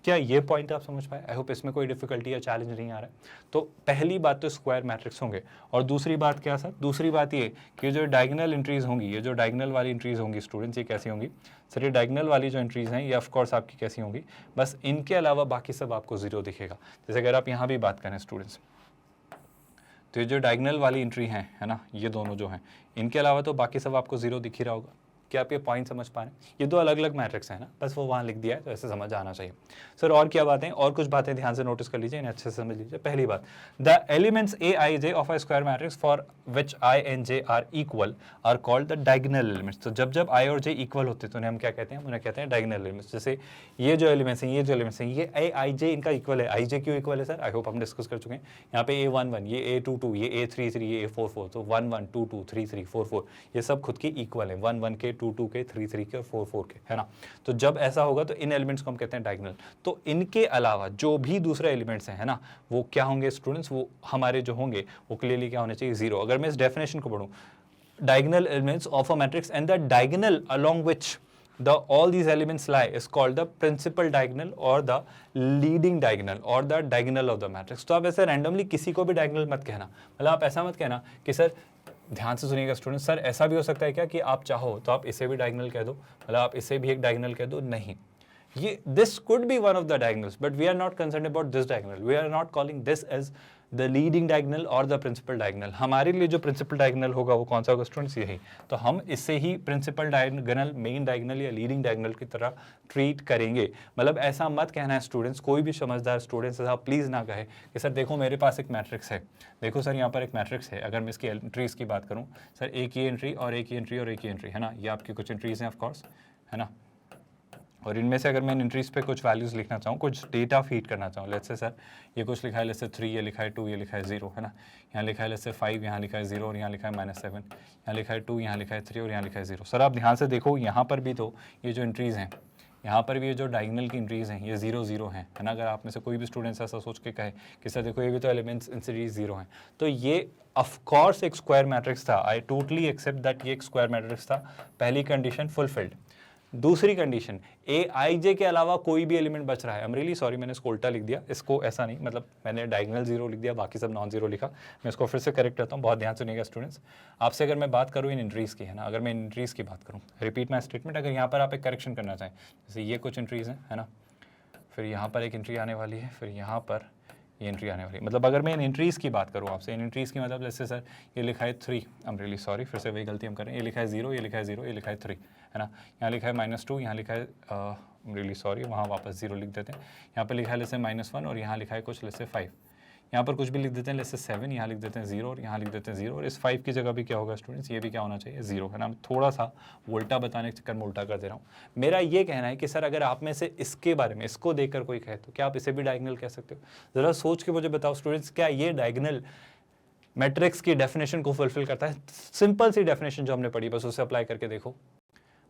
[SPEAKER 1] क्या ये पॉइंट आप समझ पाए? आई होप इसमें कोई डिफिकल्टी या चैलेंज नहीं आ रहा है। तो पहली बात तो स्क्वायर मैट्रिक्स होंगे, और दूसरी बात क्या सर, दूसरी बात ये कि जो डायगोनल एंट्रीज होंगी, ये जो डायगोनल वाली एंट्रीज होंगी स्टूडेंट्स, ये कैसी होंगी सर? ये डायगोनल वाली जो एंट्रीज हैं ये ऑफ कोर्स आपकी कैसी होंगी, बस इनके अलावा बाकी सब आपको जीरो दिखेगा। जैसे अगर आप यहाँ भी बात करें स्टूडेंट्स, तो ये जो डायगोनल वाली एंट्री है ना, ये दोनों जो हैं, इनके अलावा तो बाकी सब आपको जीरो दिख ही रहा होगा। क्या आप ये पॉइंट समझ पा रहे हैं? ये दो अलग अलग मैट्रिक्स है ना, बस वो वहाँ लिख दिया है, तो ऐसे समझ आना चाहिए। सर और क्या बातें, और कुछ बातें ध्यान से नोटिस कर लीजिए, इन्हें अच्छे से समझ लीजिए। पहली बात, the elements a i j of a square matrix for which i and j are equal are called the diagonal elements. तो जब जब आई और जे इक्वल होते हैं तो उन्हें हम क्या कहते हैं? उन्हें कहते हैं डायगोनल एलिमेंट्स। जैसे ये जो एलिमेंट्स हैं, ये जो एलिमेंट्स हैं, ये ए आई जे इनका इक्वल है। आई जे क्यों इक्वल है सर? आई होप हम डिस्कस कर चुके हैं। यहाँ पे A1 1, ये A2 2, ये A3 3, ये A4 4, तो 1 1 2 2 3 3 4 4, ये सब खुद की इक्वल है, 1 1 के, 2 2 के, 3 3 के और 4 4 के, है ना। तो जब ऐसा होगा तो इन एलिमेंट्स को हम कहते हैं डायगोनल। तो इनके अलावा जो भी दूसरे एलिमेंट्स हैं, है ना, वो क्या होंगे स्टूडेंट्स? वो हमारे जो होंगे वो क्लियरली क्या होने चाहिए? जीरो। अगर मैं इस डेफिनेशन को पढ़ूं, diagonal elements of a matrix and the diagonal along which all these elements lie is called the principal diagonal or the leading diagonal or the diagonal of the matrix। तो आप ऐसे रैंडमली किसी को भी डायगोनल मत कहना, मतलब आप ऐसा मत कहना कि सर, ध्यान से सुनिएगा स्टूडेंट, सर ऐसा भी हो सकता है क्या कि आप चाहो तो आप इसे भी डायगोनल कह दो, मतलब आप इसे भी एक डायगोनल कह दो? नहीं, ये this could be one of the diagonals, but we are not concerned about this diagonal, we are not calling this as the leading diagonal or the principal diagonal। हमारे लिए जो principal diagonal होगा वो कौन सा होगा स्टूडेंट्स? यही। तो हम इससे ही principal diagonal, main diagonal या leading diagonal की तरह ट्रीट करेंगे। मतलब ऐसा मत कहना है स्टूडेंट्स, कोई भी समझदार स्टूडेंट्स ऐसा प्लीज़ ना कहे कि सर देखो मेरे पास एक मैट्रिक्स है, देखो सर यहाँ पर एक मैट्रिक्स है, अगर मैं इसकी एंट्रीज की बात करूँ सर, एक ही एंट्री और एक ही एंट्री और एक ही एंट्री, है ना, ये आपकी कुछ एंट्रीज हैं ऑफकोर्स, है ना, और इनमें से अगर मैं इंट्रीज पे कुछ वैल्यूज लिखना चाहूँ, कुछ डेटा फीड करना चाहूँ, लेट्स से सर ये कुछ लिखा है, लेट्स से 3, ये लिखा है 2, ये लिखा है 0, है ना, यहाँ लिखा है लेट्स से 5, यहाँ लिखा है 0 और यहाँ लिखा है -7, यहाँ लिखा है 2, यहाँ लिखा है 3 और यहाँ लिखा है 0। सर आप ध्यान से देखो, यहाँ पर भी तो ये जो इंट्रीज हैं, यहाँ पर भी ये जो डायगोनल की इंट्रीज हैं ये 0 0 हैं, है ना। अगर आप में से कोई भी स्टूडेंट्स ऐसा सोच के कहे कि सर देखो ये भी तो एलिमेंट्स इन सीरीज 0 हैं, तो ये ऑफकोर्स एक स्क्वायर मैट्रिक्स था। आई टोटली एक्सेप्ट दैट ये एक स्क्वायर मैट्रिक्स था, पहली कंडीशन फुलफिल्ड। दूसरी कंडीशन, ए आई जे के अलावा कोई भी एलिमेंट बच रहा है। आई एम रियली सॉरी, मैंने इसको उल्टा लिख दिया, इसको ऐसा नहीं, मतलब मैंने डायगोनल 0 लिख दिया, बाकी सब नॉन 0 लिखा। मैं इसको फिर से करेक्ट करता हूँ, बहुत ध्यान सुनिएगा स्टूडेंट्स। आपसे अगर मैं बात करूँ इन एंट्रीज़ की, है ना, अगर मैं एंट्रीज़ की बात करूँ, रिपीट माई स्टेटमेंट, अगर यहाँ पर आप एक करेक्शन करना चाहें, जैसे ये कुछ एंट्रीज़ हैं, है ना, फिर यहाँ पर एक एंट्री आने वाली है, फिर यहाँ पर ये एंट्री आने वाली है। मतलब अगर मैं इन एंट्रीज़ की बात करूँ आपसे, इन एंट्रीज़ की मतलब जैसे सर ये लिखा है 3, आई एम रियली सॉरी, फिर से वही गलती हम करें, ये लिखा है 0, ये लिखा है 0, ये लिखा है 3, है ना, यहाँ लिखा है -2, यहाँ लिखा है रियली सॉरी, वहाँ वापस 0 लिख देते हैं, यहाँ पर लिखा है जैसे -1 और यहाँ लिखा है कुछ जैसे 5, यहाँ पर कुछ भी लिख देते हैं जैसे 7, यहाँ लिख देते हैं 0 और यहाँ लिख देते हैं 0, और इस 5 की जगह भी क्या होगा स्टूडेंट्स, ये भी क्या होना चाहिए 0, है ना। थोड़ा सा उल्टा बताने के चक्कर में उल्टा कर दे रहा हूँ। मेरा ये कहना है कि सर अगर आप में से इसके बारे में, इसको देखकर कोई कहे तो क्या आप इसे भी डायगोनल कह सकते हो? ज़रा सोच के मुझे बताओ स्टूडेंट्स, क्या ये डायगोनल मैट्रिक्स की डेफिनेशन को फुलफिल करता है? सिंपल सी डेफिनेशन जो हमने पढ़ी, बस उसे अप्लाई करके देखो।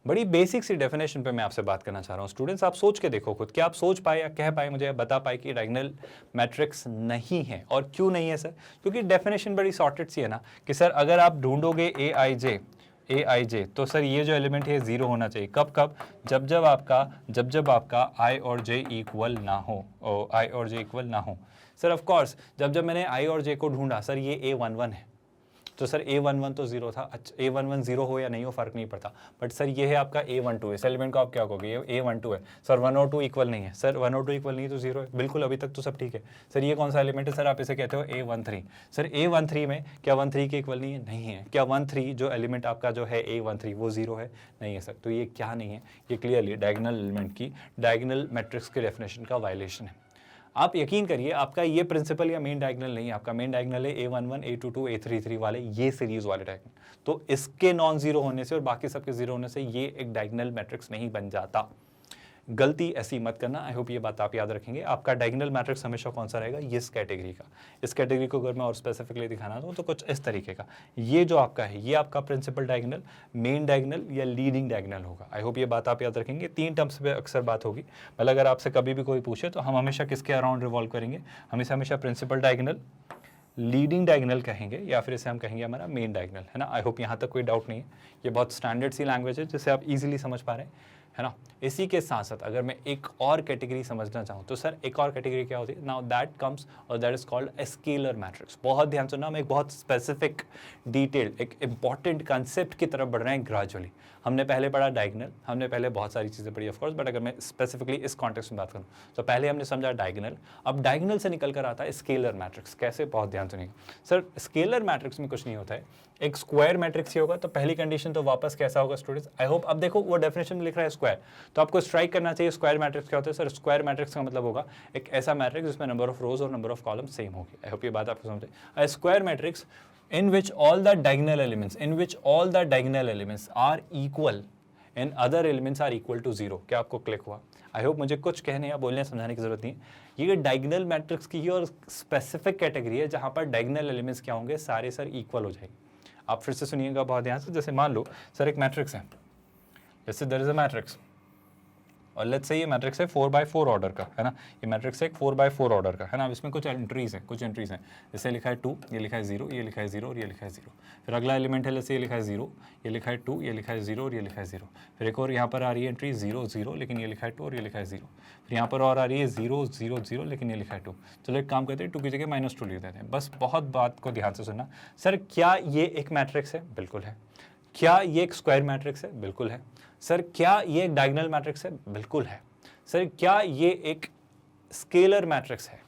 [SPEAKER 1] बड़ी बेसिक सी डेफिनेशन पे मैं आपसे बात करना चाह रहा हूँ स्टूडेंट्स, आप सोच के देखो खुद, क्या आप सोच पाए या कह पाए, मुझे बता पाए कि डायगोनल मैट्रिक्स नहीं है? और क्यों नहीं है सर? क्योंकि डेफिनेशन बड़ी सॉर्टेड सी है ना, कि सर अगर आप ढूंढोगे ए आई जे, तो सर ये जो एलिमेंट है 0 होना चाहिए। कब कब? जब जब आपका आई और जे इक्वल ना हो, सर ऑफ कोर्स जब मैंने आई और जे को ढूंढा, सर ये A11 है, तो सर A11 तो 0 था। अच्छा, A11 0 हो या नहीं हो फर्क नहीं पड़ता, बट सर ये है आपका A12, इस एलिमेंट को आप क्या कहोगे, ये A12 है। सर 1 और 2 इक्वल नहीं है, सर 1 और 2 इक्वल नहीं है तो 0 है, बिल्कुल, अभी तक तो सब ठीक है। सर ये कौन सा एलिमेंट है? सर आप इसे कहते हो A13। सर A13 में क्या 13 के इक्वल नहीं है? नहीं है। क्या 13 जो एलिमेंट आपका जो है A13 वो 0 है? नहीं है सर। तो ये क्या नहीं है? ये क्लियरली डायगोनल एलिमेंट की, डायगोनल मैट्रिक्स के डेफिनेशन का वायलेशन है। आप यकीन करिए, आपका ये प्रिंसिपल या मेन डायगोनल नहीं है, आपका मेन डायगोनल है A11, A22, A33 वाले, ये सीरीज वाले डायगोनल। तो इसके नॉन जीरो होने से और बाकी सबके जीरो होने से ये एक डायगोनल मैट्रिक्स नहीं बन जाता। गलती ऐसी मत करना। आई होप ये बात आप याद रखेंगे। आपका डायगोनल मैट्रिक्स हमेशा कौन सा रहेगा? इस कैटेगरी का। इस कैटेगरी को अगर मैं और स्पेसिफिकली दिखाना दूँ तो कुछ इस तरीके का, ये जो आपका है ये आपका प्रिंसिपल डायगोनल, मेन डायगोनल या लीडिंग डायगोनल होगा। आई होप ये बात आप याद रखेंगे। 3 टर्म्स पे अक्सर बात होगी, मतलब अगर आपसे कभी भी कोई पूछे तो हम हमेशा किसके अराउंड रिवॉल्व करेंगे? हमेशा प्रिंसिपल डायगोनल, लीडिंग डायगोनल कहेंगे, या फिर इसे हम कहेंगे हमारा मेन डायगोनल, है ना। आई होप यहाँ तक कोई डाउट नहीं है। ये बहुत स्टैंडर्ड सी लैंग्वेज है जिसे आप इजीली समझ पा रहे हैं, है ना। इसी के साथ साथ अगर मैं एक और कैटेगरी समझना चाहूँ तो सर एक और कैटेगरी क्या होती है? नाउ दैट कम्स और that is called a scalar matrix. बहुत ध्यान सुनना, हम एक बहुत स्पेसिफिक डिटेल्ड एक इंपॉर्टेंट कंसेप्ट की तरफ बढ़ रहे हैं ग्रेजुअली। हमने पहले पढ़ा डायगोनल, हमने पहले बहुत सारी चीज़ें पढ़ी ऑफकोर्स, बट अगर मैं स्पेसिफिकली इस कॉन्टेक्स्ट में बात करूँ तो पहले हमने समझा डायगोनल, अब डायगोनल से निकल कर आता है स्केलर मैट्रिक्स। कैसे? बहुत ध्यान सुनिएगा सर। स्केलर मैट्रिक्स में कुछ नहीं होता है, एक स्क्वायर मैट्रिक्स ही होगा। तो पहली कंडीशन तो वापस कैसा होगा स्टूडेंट्स? आई होप अब देखो वो डेफिनेशन में लिख रहा है स्क्वायर, तो आपको स्ट्राइक करना चाहिए स्क्वायर मैट्रिक्स क्या होता है। सर स्क्वायर मैट्रिक्स का मतलब होगा एक ऐसा मैट्रिक्स जिसमें नंबर ऑफ रोज और नंबर ऑफ कॉलम सेम होगी। आई होप ये बात आपको समझे। अ square matrix in which all the diagonal elements are equal and other elements are equal to 0। क्या आपको क्लिक हुआ? आई होप मुझे कुछ कहने या बोलने समझाने की जरूरत नहीं है। ये डायगोनल मैट्रिक्स की ही और स्पेसिफिक कैटेगरी है जहां पर डायगोनल एलिमेंट्स क्या होंगे? सारे सर इक्वल हो जाएंगे। आप फिर से सुनिएगा बहुत ध्यान से। जैसे मान लो सर एक मैट्रिक्स है, जैसे देयर इज अ मैट्रिक्स और लेट्स से ये मैट्रिक्स है 4x4 ऑर्डर का, है ना। ये मैट्रिक्स है एक 4x4 ऑर्डर का, है ना। अब इसमें कुछ एंट्रीज हैं, जैसे लिखा है 2, ये लिखा है 0, ये लिखा है 0 और ये लिखा है 0। फिर अगला एलिमेंट है, जैसे ये लिखा है 0, ये लिखा है 2, ये लिखा है 0 और ये लिखा है 0। फिर एक और यहाँ पर आ रही है एंट्री 0 0, लेकिन ये लिखा है 2 और ये लिखा है 0। फिर यहाँ पर और आ रही है 0 0 0, लेकिन ये लिखा है 2। चलो एक काम करते हैं, 2 की जगह -2 लिख देते हैं। बस बहुत बात को ध्यान से सुनना। सर क्या ये एक मैट्रिक्स है? बिल्कुल है। क्या ये एक स्क्वायर मैट्रिक्स है? बिल्कुल है। सर क्या ये एक डायगोनल मैट्रिक्स है? बिल्कुल है। सर क्या ये एक स्केलर मैट्रिक्स है?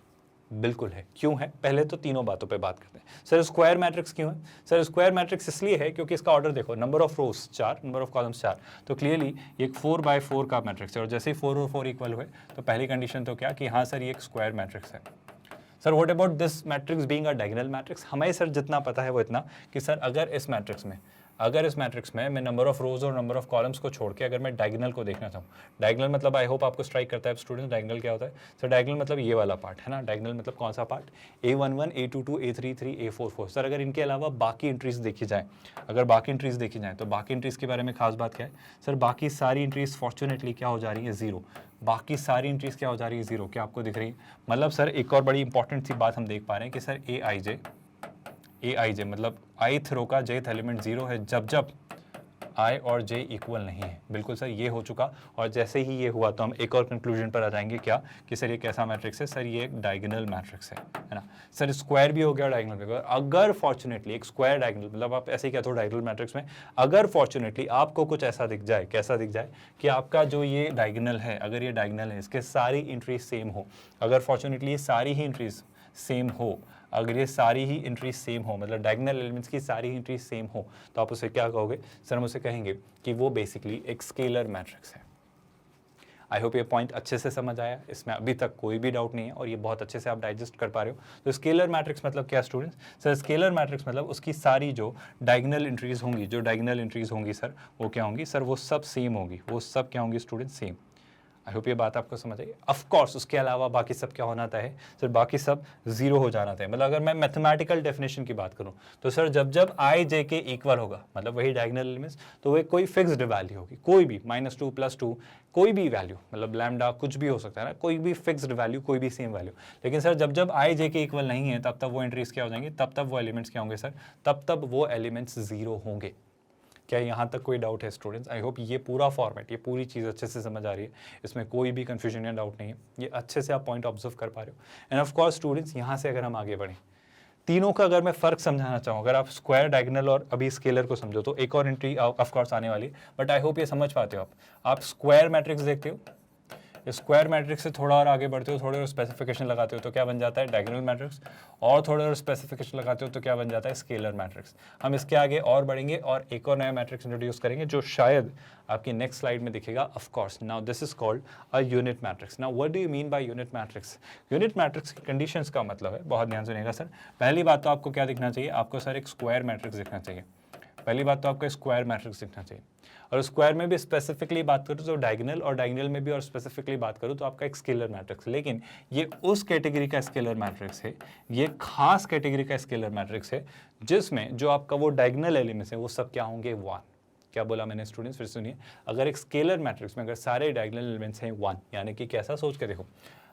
[SPEAKER 1] बिल्कुल है। क्यों है? पहले तो तीनों बातों पे बात करते हैं। सर स्क्वायर मैट्रिक्स क्यों है? सर स्क्वायर मैट्रिक्स इसलिए है क्योंकि इसका ऑर्डर देखो, number of rose 4, number of columns 4, तो क्लियरली ये एक 4x4 का मैट्रिक्स है। और जैसे ही 4 और 4 इक्वल हुए तो पहली कंडीशन तो क्या कि हाँ सर ये एक स्क्वायर मैट्रिक्स है। Sir what about this matrix being a diagonal matrix? हमें सर जितना पता है वो इतना कि सर अगर इस मैट्रिक्स में मैं नंबर ऑफ रोज और नंबर ऑफ कॉलम्स को छोड़ के अगर मैं डायगोनल को देखना चाहूँ, डायगोनल मतलब आई होप आपको स्ट्राइक करता है स्टूडेंट्स, डायगोनल क्या होता है? सर डायगोनल मतलब ये वाला पार्ट, है ना। डायगोनल मतलब कौन सा part? A11, A22, A33, A44। Sir अगर इनके अलावा बाकी एंट्रीज देखी जाए, तो बाकी एंट्रीज के बारे में खास बात क्या है? सर बाकी सारी एंट्रीज फॉर्चुनेटली क्या हो जा रही है? 0। बाकी सारी एंट्रीज क्या हो जा रही है? 0। क्या आपको दिख रही है? मतलब सर एक और बड़ी इंपॉर्टेंट सी बात हम देख पा रहे हैं कि सर ए आई जे मतलब ith रो का jth एलिमेंट 0 है जब आई और जे इक्वल नहीं है। बिल्कुल सर, ये हो चुका, और जैसे ही ये हुआ तो हम एक और कंक्लूजन पर आ जाएंगे, क्या कि सर ये कैसा मैट्रिक्स है? सर ये एक डायगोनल मैट्रिक्स है ना। सर स्क्वायर भी हो गया, डायगोनल भी हो गया। अगर फॉर्चुनेटली एक स्क्वायर डायगोनल, मतलब आप ऐसे ही कहते हो डायगोनल मैट्रिक्स में, अगर फॉर्चुनेटली आपको कुछ ऐसा दिख जाए, कैसा दिख जाए कि आपका जो ये डायगोनल है, अगर ये डायगोनल है, इसके सारी एंट्रीज सेम हो, अगर फॉर्चुनेटली ये सारी ही एंट्रीज सेम हो, अगर ये सारी ही एंट्रीज सेम हो, मतलब डायगोनल एलिमेंट्स की सारी एंट्रीज सेम हो, तो आप उसे क्या कहोगे? सर हम उसे कहेंगे कि वो बेसिकली एक स्केलर मैट्रिक्स है। आई होप ये पॉइंट अच्छे से समझ आया, इसमें अभी तक कोई भी डाउट नहीं है और ये बहुत अच्छे से आप डाइजेस्ट कर पा रहे हो। तो स्केलर मैट्रिक्स मतलब क्या स्टूडेंट्स? सर स्केलर मैट्रिक्स मतलब उसकी सारी जो डायगोनल एंट्रीज होंगी, जो डायगोनल एंट्रीज होंगी सर, वो क्या होंगी? सर वो सब सेम होगी। वो सब क्या होंगी स्टूडेंट्स? सेम। आई होप ये बात आपको समझ आई। ऑफ कोर्स उसके अलावा बाकी सब क्या होना है सर? बाकी सब जीरो हो जाना था। मतलब अगर मैं मैथमेटिकल डेफिनेशन की बात करूं तो सर जब जब आई जे के इक्वल होगा, मतलब वही डायगोनल एलिमेंट्स, तो वो कोई फिक्स्ड वैल्यू होगी, कोई भी -2 +2 कोई भी वैल्यू, मतलब लैम्डा कुछ भी हो सकता है ना, कोई भी फिक्स्ड वैल्यू, कोई भी सेम वैल्यू। लेकिन सर जब जब आई जे के इक्वल नहीं है तब तब वो एंट्रीज क्या हो जाएंगी? तब तब वो एलिमेंट्स क्या होंगे सर? तब तब वो एलिमेंट्स जीरो होंगे। क्या यहाँ तक कोई डाउट है स्टूडेंट्स? आई होप ये पूरा फॉर्मेट, ये पूरी चीज़ अच्छे से समझ आ रही है, इसमें कोई भी कंफ्यूजन या डाउट नहीं है, ये अच्छे से आप पॉइंट ऑब्जर्व कर पा रहे हो। एंड ऑफ कोर्स स्टूडेंट्स, यहाँ से अगर हम आगे बढ़ें, तीनों का अगर मैं फ़र्क समझाना चाहूँ, अगर आप स्क्वायर, डायगोनल और अभी स्केलर को समझो तो एक और एंट्री ऑफ कोर्स आने वाली है, बट आई होप ये समझ पाते हो आप स्क्वायर मैट्रिक्स देखते हो, स्क्वायर मैट्रिक्स से थोड़ा और आगे बढ़ते हो, थोड़े और स्पेसिफिकेशन लगाते हो तो क्या बन जाता है? डायगोनल मैट्रिक्स, और थोड़े और स्पेसिफिकेशन लगाते हो तो क्या बन जाता है? Scalar matrix. हम इसके आगे और बढ़ेंगे और एक और नया मैट्रिक्स इंट्रोड्यूस करेंगे जो शायद आपकी नेक्स्ट स्लाइड में दिखेगा। Of course now this is called a unit matrix. Now what do you mean by unit matrix? Unit matrix की कंडीशंस का मतलब है, बहुत ध्यान सुनिएगा सर। पहली बात तो आपको क्या दिखना चाहिए? आपको सर एक स्क्वायर मैट्रिक्स दिखना चाहिए। पहली बात तो आपको स्क्वायर मैट्रिक्स दिखना चाहिए, और स्क्वायर में भी स्पेसिफिकली बात करूँ तो डायगोनल, और डायगोनल में भी और स्पेसिफिकली बात करूँ तो आपका एक स्केलर मैट्रिक्स। लेकिन ये उस कैटेगरी का स्केलर मैट्रिक्स है, ये खास कैटेगरी का स्केलर मैट्रिक्स है जिसमें जो आपका वो डायगोनल एलिमेंट्स है वो सब क्या होंगे? 1। क्या बोला मैंने स्टूडेंट्स? फिर सुनिए, अगर एक स्केलर मैट्रिक्स में अगर सारे डायगोनल एलिमेंट्स हैं 1, यानी कि कैसा सोच के देखो,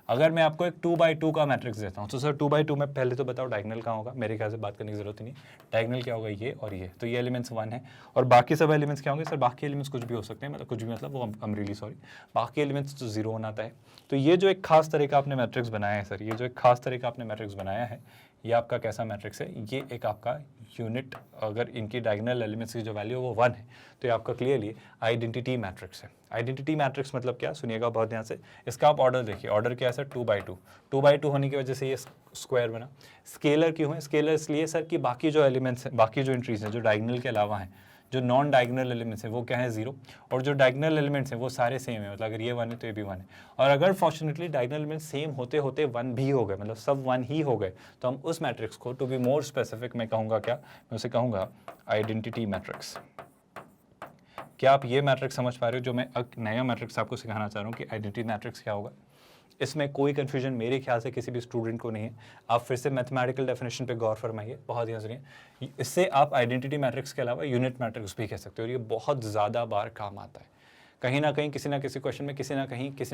[SPEAKER 1] अगर मैं आपको एक 2x2 का मैट्रिक्स देता हूँ तो सर 2x2 में पहले तो बताओ डायगोनल कहाँ होगा? मेरे ख्याल से बात करने की जरूरत नहीं, डायगोनल क्या होगा? ये और ये, तो ये एलिमेंट्स 1 है, और बाकी सब एलिमेंट्स क्या होंगे सर? बाकी एलिमेंट्स कुछ भी हो सकते हैं, मतलब कुछ भी, मतलब वो I'm really sorry, बाकी एलिमेंट्स तो जीरो होना आता है। तो ये जो एक खास तरह का आपने मैट्रिक्स बनाया है सर, ये जो एक खास तरह का आपने मैट्रिक्स बनाया है, ये आपका कैसा मैट्रिक्स है? ये एक आपका यूनिट, अगर इनकी डायगोनल एलिमेंट्स की जो वैल्यू है वो 1 है तो ये आपका क्लियरली आइडेंटिटी मैट्रिक्स है। आइडेंटिटी मैट्रिक्स मतलब क्या? सुनिएगा बहुत ध्यान से, इसका आप ऑर्डर देखिए। ऑर्डर क्या है सर? 2x2। 2x2 होने की वजह से ये स्क्वायर बना। स्केलर क्यों है? स्केलर इसलिए सर कि बाकी जो एलिमेंट्स हैं, बाकी जो एंट्रीज हैं जो डायगोनल के अलावा हैं, जो नॉन डायगोनल एलिमेंट्स हैं वो क्या है? 0, और जो डायगोनल एलिमेंट्स हैं वो सारे सेम है, मतलब अगर ये 1 है तो ये भी 1 है। और अगर फॉर्चुनेटली डायगोनल एलिमेंट्स सेम होते होते 1 भी हो गए, मतलब सब 1 ही हो गए, तो हम उस मैट्रिक्स को, टू बी मोर स्पेसिफिक, मैं कहूँगा क्या? मैं उसे कहूँगा आइडेंटिटी मैट्रिक्स। क्या आप ये मैट्रिक्स समझ पा रहे हो जो मैं नया मैट्रिक्स आपको सिखाना चाह रहा हूँ कि आइडेंटिटी मैट्रिक्स क्या होगा? इसमें कोई कन्फ्यूजन मेरे ख्याल से किसी भी स्टूडेंट को नहीं है। आप फिर से मैथमेटिकल डेफिनेशन पे गौर फरमाइए, बहुत ध्यान सुनिए। इससे आप आइडेंटिटी मैट्रिक्स के अलावा यूनिट मैट्रिक्स भी कह सकते हो, और ये बहुत ज़्यादा बार काम आता है। कहीं ना कहीं किसी ना किसी क्वेश्चन में किसी ना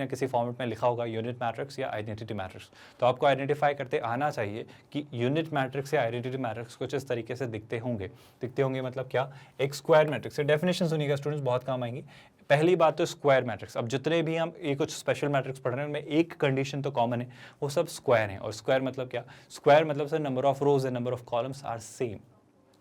[SPEAKER 1] किसी फॉर्मेट में लिखा होगा यूनिट मैट्रिक्स या आइडेंटिटी मैट्रिक्स, तो आपको आइडेंटिफाई करते आना चाहिए कि यूनिट मैट्रिक्स या आइडेंटिटी मैट्रिक्स कुछ इस तरीके से दिखते होंगे मतलब क्या? एक स्क्वायर मैट्रिक्स से डेफिनेशन सुनिएगा स्टूडेंट्स, बहुत काम आएंगी। पहली बात तो स्क्वायर मैट्रिक्स, अब जितने भी हम ये कुछ स्पेशल मैट्रिक्स पढ़ रहे हैं उनमें एक कंडीशन तो कॉमन है, वो सब स्क्वायर है। और स्क्वायर मतलब क्या? स्क्वायर मतलब sir number of rows and number of columns are same,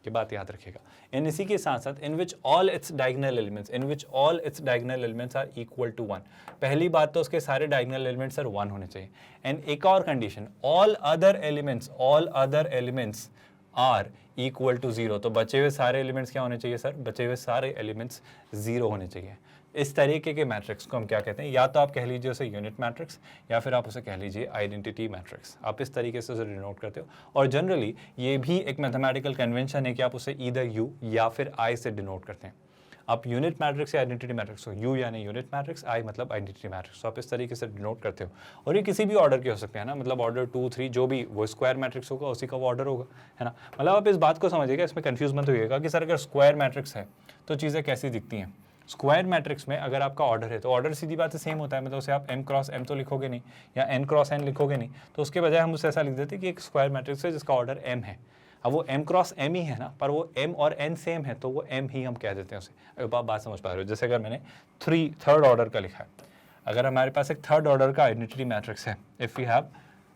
[SPEAKER 1] ये बात याद रखिएगा। इन इसी के साथ साथ in which all its diagonal elements are equal to 1। पहली बात तो उसके सारे डायगोनल एलिमेंट्स सर 1 होने चाहिए। एंड एक और condition, all other elements are equal to 0। तो बचे हुए सारे एलिमेंट्स क्या होने चाहिए सर? बचे हुए सारे एलिमेंट्स 0 होने चाहिए। इस तरीके के मैट्रिक्स को हम क्या कहते हैं? या तो आप कह लीजिए उसे यूनिट मैट्रिक्स, या फिर आप उसे कह लीजिए आइडेंटिटी मैट्रिक्स। आप इस तरीके से उसे डिनोट करते हो, और जनरली ये भी एक मैथमेटिकल कन्वेंशन है कि आप उसे ईदर यू या फिर आई से डिनोट करते हैं। आप यूनिट मैट्रिक्स या आइडेंटिटी मैट्रिक्स हो, यू यानी यूनिट मैट्रिक्स, आई मतलब आइडेंटिटी मैट्रिक्स, तो आप इस तरीके से डिनोट करते हो। और ये किसी भी ऑर्डर के हो सकते हैं ना, मतलब ऑर्डर 2, 3 जो भी वो स्क्वायर मैट्रिक्स होगा उसी का वो ऑर्डर होगा, है ना। मतलब आप इस बात को समझिएगा, इसमें कंफ्यूज मत होइएगा कि सर अगर स्क्वायर मैट्रिक्स है तो चीज़ें कैसी दिखती हैं। स्क्वायर मैट्रिक्स में अगर आपका ऑर्डर है तो ऑर्डर सीधी बात से सेम होता है, मतलब उसे आप m क्रॉस m तो लिखोगे नहीं, या n क्रॉस n लिखोगे नहीं, तो उसके बजाय हम उसे ऐसा लिख देते हैं कि एक स्क्वायर मैट्रिक्स है जिसका ऑर्डर m है। अब वो m क्रॉस m ही है ना, पर वो m और n सेम है तो वो m ही हम कह देते हैं उसे। अब आप बात समझ पा रहे हो। जैसे अगर मैंने थर्ड ऑर्डर का लिखा है, अगर हमारे पास एक थर्ड ऑर्डर का आइडेंटिटी मैट्रिक्स है, if we have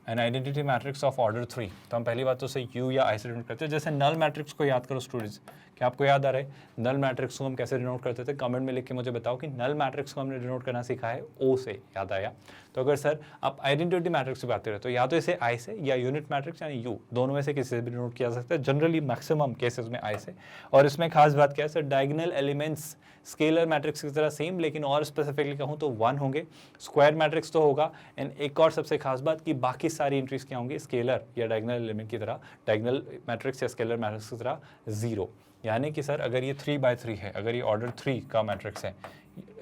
[SPEAKER 1] an identity matrix of order 3, तो हम पहली बात तो उसे U या I से डिनोट करते हैं। जैसे नल मैट्रिक्स को याद करो स्टूडेंट्स, क्या आपको याद आ रहा है नल मैट्रिक्स को हम कैसे डिनोट करते थे? कमेंट में लिख के मुझे बताओ कि नल मैट्रिक्स को हमने डिनोट करना सीखा है O से, याद आया? तो अगर सर आप आइडेंटिटी मैट्रिक्स की बात करें तो या तो इसे I से या यूनिट मैट्रिक्स यानी U, दोनों में से किसी से भी डिनोट किया जा सकता है, जनरली मैक्सिमम केसेस में I से। और इसमें खास बात क्या है sir, diagonal elements scalar matrix की तरह सेम, लेकिन और स्पेसिफिकली कहूँ तो 1 होंगे, स्क्वायर मैट्रिक्स तो होगा। एंड एक और सबसे खास बात कि बाकी सारी एंट्रीज क्या होंगी, स्केलर या डायगोनल एलिमेंट की तरह, डायगोनल मैट्रिक्स या स्केलर मैट्रिक्स की तरह 0। यानी कि सर अगर ये 3/3 है, अगर ये ऑर्डर 3 का मैट्रिक्स है,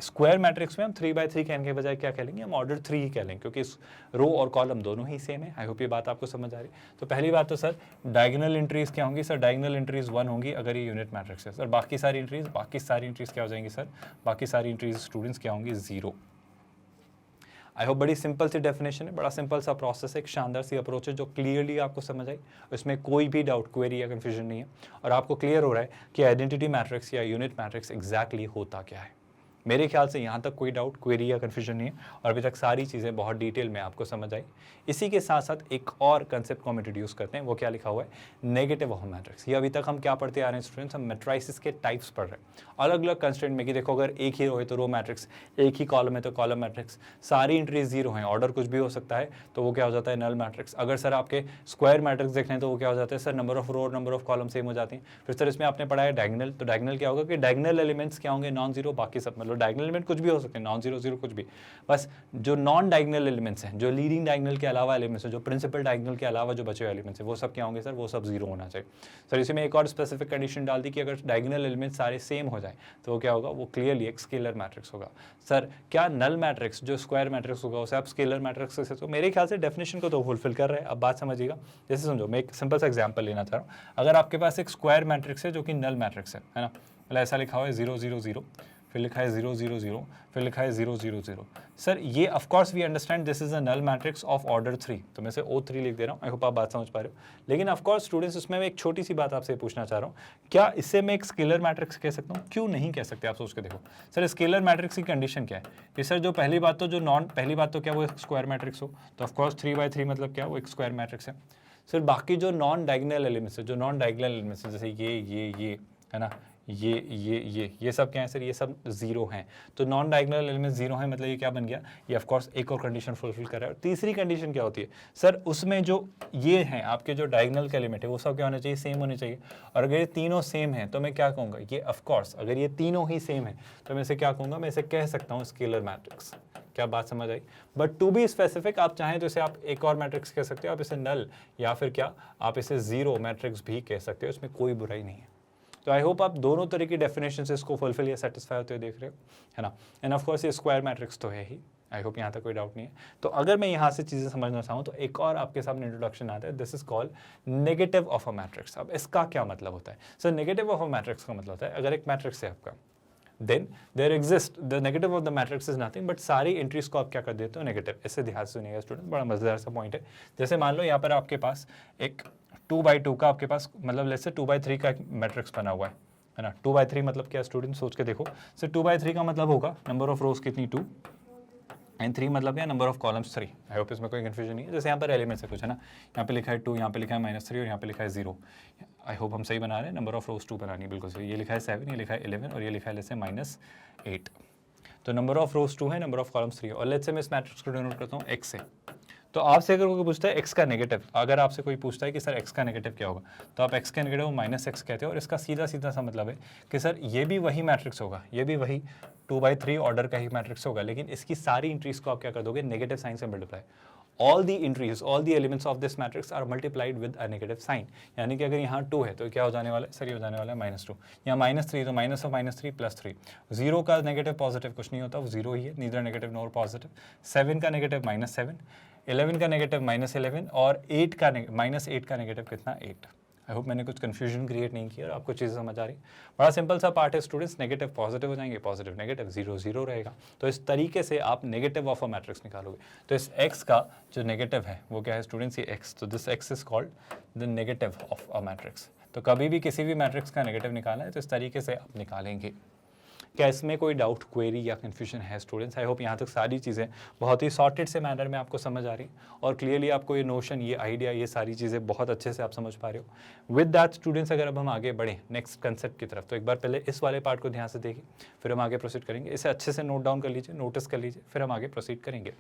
[SPEAKER 1] स्क्वायर मैट्रिक्स में हम 3/3 कहने के बजाय क्या कह लेंगे, हम ऑर्डर 3 ही कह लेंगे, क्योंकि रो और कॉलम दोनों ही सेम है। आई होप ये बात आपको समझ आ रही है। तो पहली बात तो सर डायगोनल एंट्रीज क्या होंगी सर, डायगोनल एंट्रीज 1 होंगी अगर ये यूनिट मैट्रिक्स है सर। बाकी सारी एंट्रीज क्या हो जाएंगी सर, बाकी सारी एंट्रीज स्टूडेंट्स क्या होंगी, 0। आई होप बड़ी सिंपल सी डेफिनेशन है, बड़ा सिंपल सा प्रोसेस है, एक शानदार सी अप्रोच है जो क्लियरली आपको समझ आई, उसमें कोई भी डाउट, क्वेरी या कन्फ्यूजन नहीं है, और आपको क्लियर हो रहा है कि आइडेंटिटी मैट्रिक्स या यूनिट मैट्रिक्स एग्जैक्टली होता क्या है। मेरे ख्याल से यहाँ तक कोई डाउट, क्वेरी या कन्फ्यूजन नहीं है, और अभी तक सारी चीज़ें बहुत डिटेल में आपको समझ आई। इसी के साथ साथ एक और कंसेप्ट को हम इंट्रोड्यूस करते हैं, वो क्या लिखा हुआ है, नेगेटिव ऑफ मैट्रिक्स। ये अभी तक हम क्या पढ़ते आ रहे हैं स्टूडेंट्स, हम मैट्रिसेस के टाइप्स पढ़ रहे हैं, अलग अलग कंस्ट्रेंट में कि देखो अगर एक ही रो है तो रो मैट्रिक्स, एक ही कॉलम है तो कॉलम मैट्रिक्स, सारी एंट्रीज 0 हैं, ऑर्डर कुछ भी हो सकता है तो वो क्या हो जाता है, नल मैट्रिक्स। अगर सर आपके स्क्वायर मैट्रिक्स देखने हैं तो वो क्या हो जाता है सर, नंबर ऑफ रो और नंबर ऑफ कॉलम सेम हो जाती हैं। फिर सर इसमें आपने पढ़ा है डायगोनल, तो डायगोनल क्या होगा कि डायगोनल एलिमेंट्स क्या होंगे, नॉन जीरो, बाकी सब मतलब डायगोनल एलिमेंट कुछ भी हो सकते हैं, नॉन जीरो जीरो कुछ भी, बस जो नॉन डायगोनल एलिमेंट्स हैं, जो लीडिंग डायगोनल के अलावा एलिमेंट्स हैं, जो प्रिंसिपल डायगोनल के अलावा जो बचे हुए एलिमेंट्स हैं, वो सब क्या होंगे सर, वो सब 0 होना चाहिए। सर इसमें एक और स्पेसिफिक कंडीशन डाल दी कि अगर डायगोनल एलिमेंट्स सारे सेम हो जाए तो वो क्या होगा, वो क्लियरली एक स्केलर मैट्रिक्स होगा। सर क्या नल मैट्रिक्स जो स्क्वायर मैट्रिक्स होगा उसे आप स्केलर मैट्रिक्स से, तो मेरे ख्याल से डेफिनेशन को तो फुलफिल कर रहे हैं। अब बात समझिएगा, जैसे समझो मैं एक सिंपल सा एग्जांपल लेना चाह रहा हूँ। अगर आपके पास एक स्क्वायर मैट्रिक्स है जो कि नल मैट्रिक्स है ना, मतलब ऐसा लिखा हुआ है 0 0 0, फिर लिखा है 0 0 0, फिर लिखा है 0 0 0। सर ये of course we understand this is a null matrix of order 3, तो मैं से O3 लिख दे रहा हूँ। आई होप आप बात समझ पा रहे हो। लेकिन ऑफ कोर्स स्टूडेंट्स उसमें मैं एक छोटी सी बात आपसे पूछना चाह रहा हूँ, क्या इससे मैं एक स्केलर मैट्रिक्स कह सकता हूँ? क्यों नहीं कह सकते, आप सोच के देखो। सर स्केलर मैट्रिक्स की कंडीशन क्या है कि सर जो पहली बात तो क्या वो एक स्क्वायर मैट्रिक्स हो, तो ऑफकोर्स 3/3 मतलब क्या, वो एक स्क्वायर मैट्रिक्स है। सर बाकी जो नॉन डायगोनल एलिमेंट्स है, जो नॉन डायगोनल एलिमेंट्स है, जैसे ये है ना, ये सब क्या है सर, ये सब 0 हैं। तो नॉन डायगोनल एलिमेंट्स 0 हैं, मतलब ये क्या बन गया, ये ऑफ कोर्स एक और कंडीशन फुलफिल कर रहा है। और तीसरी कंडीशन क्या होती है सर, उसमें जो ये हैं आपके जो डायगोनल के एलिमेंट है वो सब क्या होने चाहिए, सेम होने चाहिए। और अगर ये तीनों सेम हैं तो मैं क्या कहूँगा, ये ऑफ कोर्स अगर ये तीनों ही सेम है तो मैं इसे क्या कहूँगा, मैं इसे कह सकता हूँ स्केलर मैट्रिक्स। क्या बात समझ आई? बट टू बी स्पेसिफिक आप चाहें तो इसे आप एक और मैट्रिक्स कह सकते हो, आप इसे नल या फिर क्या आप इसे 0 मैट्रिक्स भी कह सकते हो, इसमें कोई बुराई नहीं है। तो आई होप आप दोनों तरह की डेफिनेशन से इसको फुलफिल या सेटिस्फाई होते हुए देख रहे हो, है ना। एंड ऑफ कोर्स ये स्क्वायर मैट्रिक्स तो है ही, आई होप यहाँ तक कोई डाउट नहीं है। तो अगर मैं यहाँ से चीज़ें समझना चाहूँ तो एक और आपके सामने इंट्रोडक्शन आता है, this is called negative of a matrix. अब इसका क्या मतलब होता है sir, negative of a matrix का मतलब होता है अगर एक मैट्रिक्स है आपका, then there exist the negative of the matrix is nothing but सारी एंट्रीज को आप क्या कर देते हो, नेगेटिव। इससे ध्यान सुनिएगा स्टूडेंट, बड़ा मजेदार सा पॉइंट है। जैसे मान लो यहाँ पर आपके पास एक 2/2 का आपके पास मतलब लेट्स से 2/3 का एक मैट्रिक्स बना हुआ है ना। 2/3 मतलब क्या स्टूडेंट, सोच के देखो। सर 2/3 का मतलब होगा नंबर ऑफ रोज कितनी, 2, एंड 3 मतलब क्या, number of columns 3। I hope इसमें कोई कंफ्यूजन नहीं है। जैसे यहाँ पर एलिमेंट्स है कुछ, है ना, यहाँ पे लिखा है 2, यहाँ पे लिखा है -3 और यहाँ पे लिखा है 0। आई होप हम सही बना रहे हैं, नंबर ऑफ रोज 2 बनानी है, बिल्कुल सही। ये लिखा है 7, ये लिखा है 11 और ये लिखा है लेट्स से -8। तो नंबर ऑफ रोज 2 है, नंबर ऑफ कॉलम्स 3 और लेट्स से मैं इस मैट्रिक्स को डिनोट करता हूँ x से। तो आपसे अगर कोई पूछता है x का नेगेटिव, अगर आपसे कोई पूछता है कि सर x का नेगेटिव क्या होगा, तो आप x का नेगेटिव -x कहते हो। और इसका सीधा सीधा सा मतलब है कि सर ये भी वही मैट्रिक्स होगा, ये भी वही 2/3 ऑर्डर का ही मैट्रिक्स होगा, लेकिन इसकी सारी एंट्रीज को आप क्या कर दोगे, नेगेटिव साइन से multiply. All the entries, all the elements of this matrix are multiplied with a negative sign. यानी कि अगर यहाँ 2 है तो क्या हो जाने वाला है सर, ये हो जाने वाला है -2। यहाँ -3 तो माइनस ऑफ -3 +3। 0 का नेगेटिव पॉजिटिव कुछ नहीं होता, वो 0 ही है, नीदर नेगेटिव नॉर पॉजिटिव। 7 का नेगेटिव -7, 11 का नेगेटिव -11 और -8 का नेगेटिव कितना, 8। आई होप मैंने कुछ कन्फ्यूजन क्रिएट नहीं किया और आपको चीज़ें समझ आ रही। बड़ा सिंपल सा पार्ट है स्टूडेंट्स, नेगेटिव पॉजिटिव हो जाएंगे, पॉजिटिव नेगेटिव, जीरो जीरो रहेगा। तो इस तरीके से आप नेगेटिव ऑफ अ मैट्रिक्स निकालोगे। तो इस x का जो नेगेटिव है वो क्या है स्टूडेंट्स, ये x, तो this x is called the negative of a matrix. तो कभी भी किसी भी मैट्रिक्स का नेगेटिव निकालना है तो इस तरीके से आप निकालेंगे। क्या इसमें कोई डाउट, क्वेरी या कन्फ्यूजन है स्टूडेंट्स? आई होप यहाँ तक सारी चीज़ें बहुत ही सॉर्टेड से मैनर में आपको समझ आ रही और क्लियरली आपको ये नोशन, ये आइडिया, ये सारी चीज़ें बहुत अच्छे से आप समझ पा रहे हो। विद दैट स्टूडेंट्स, अगर अब हम आगे बढ़ें नेक्स्ट कंसेप्ट की तरफ, तो एक बार पहले इस वाले पार्ट को ध्यान से देखिए, फिर हम आगे प्रोसीड करेंगे। इसे अच्छे से नोट डाउन कर लीजिए, नोटिस कर लीजिए, फिर हम आगे प्रोसीड करेंगे।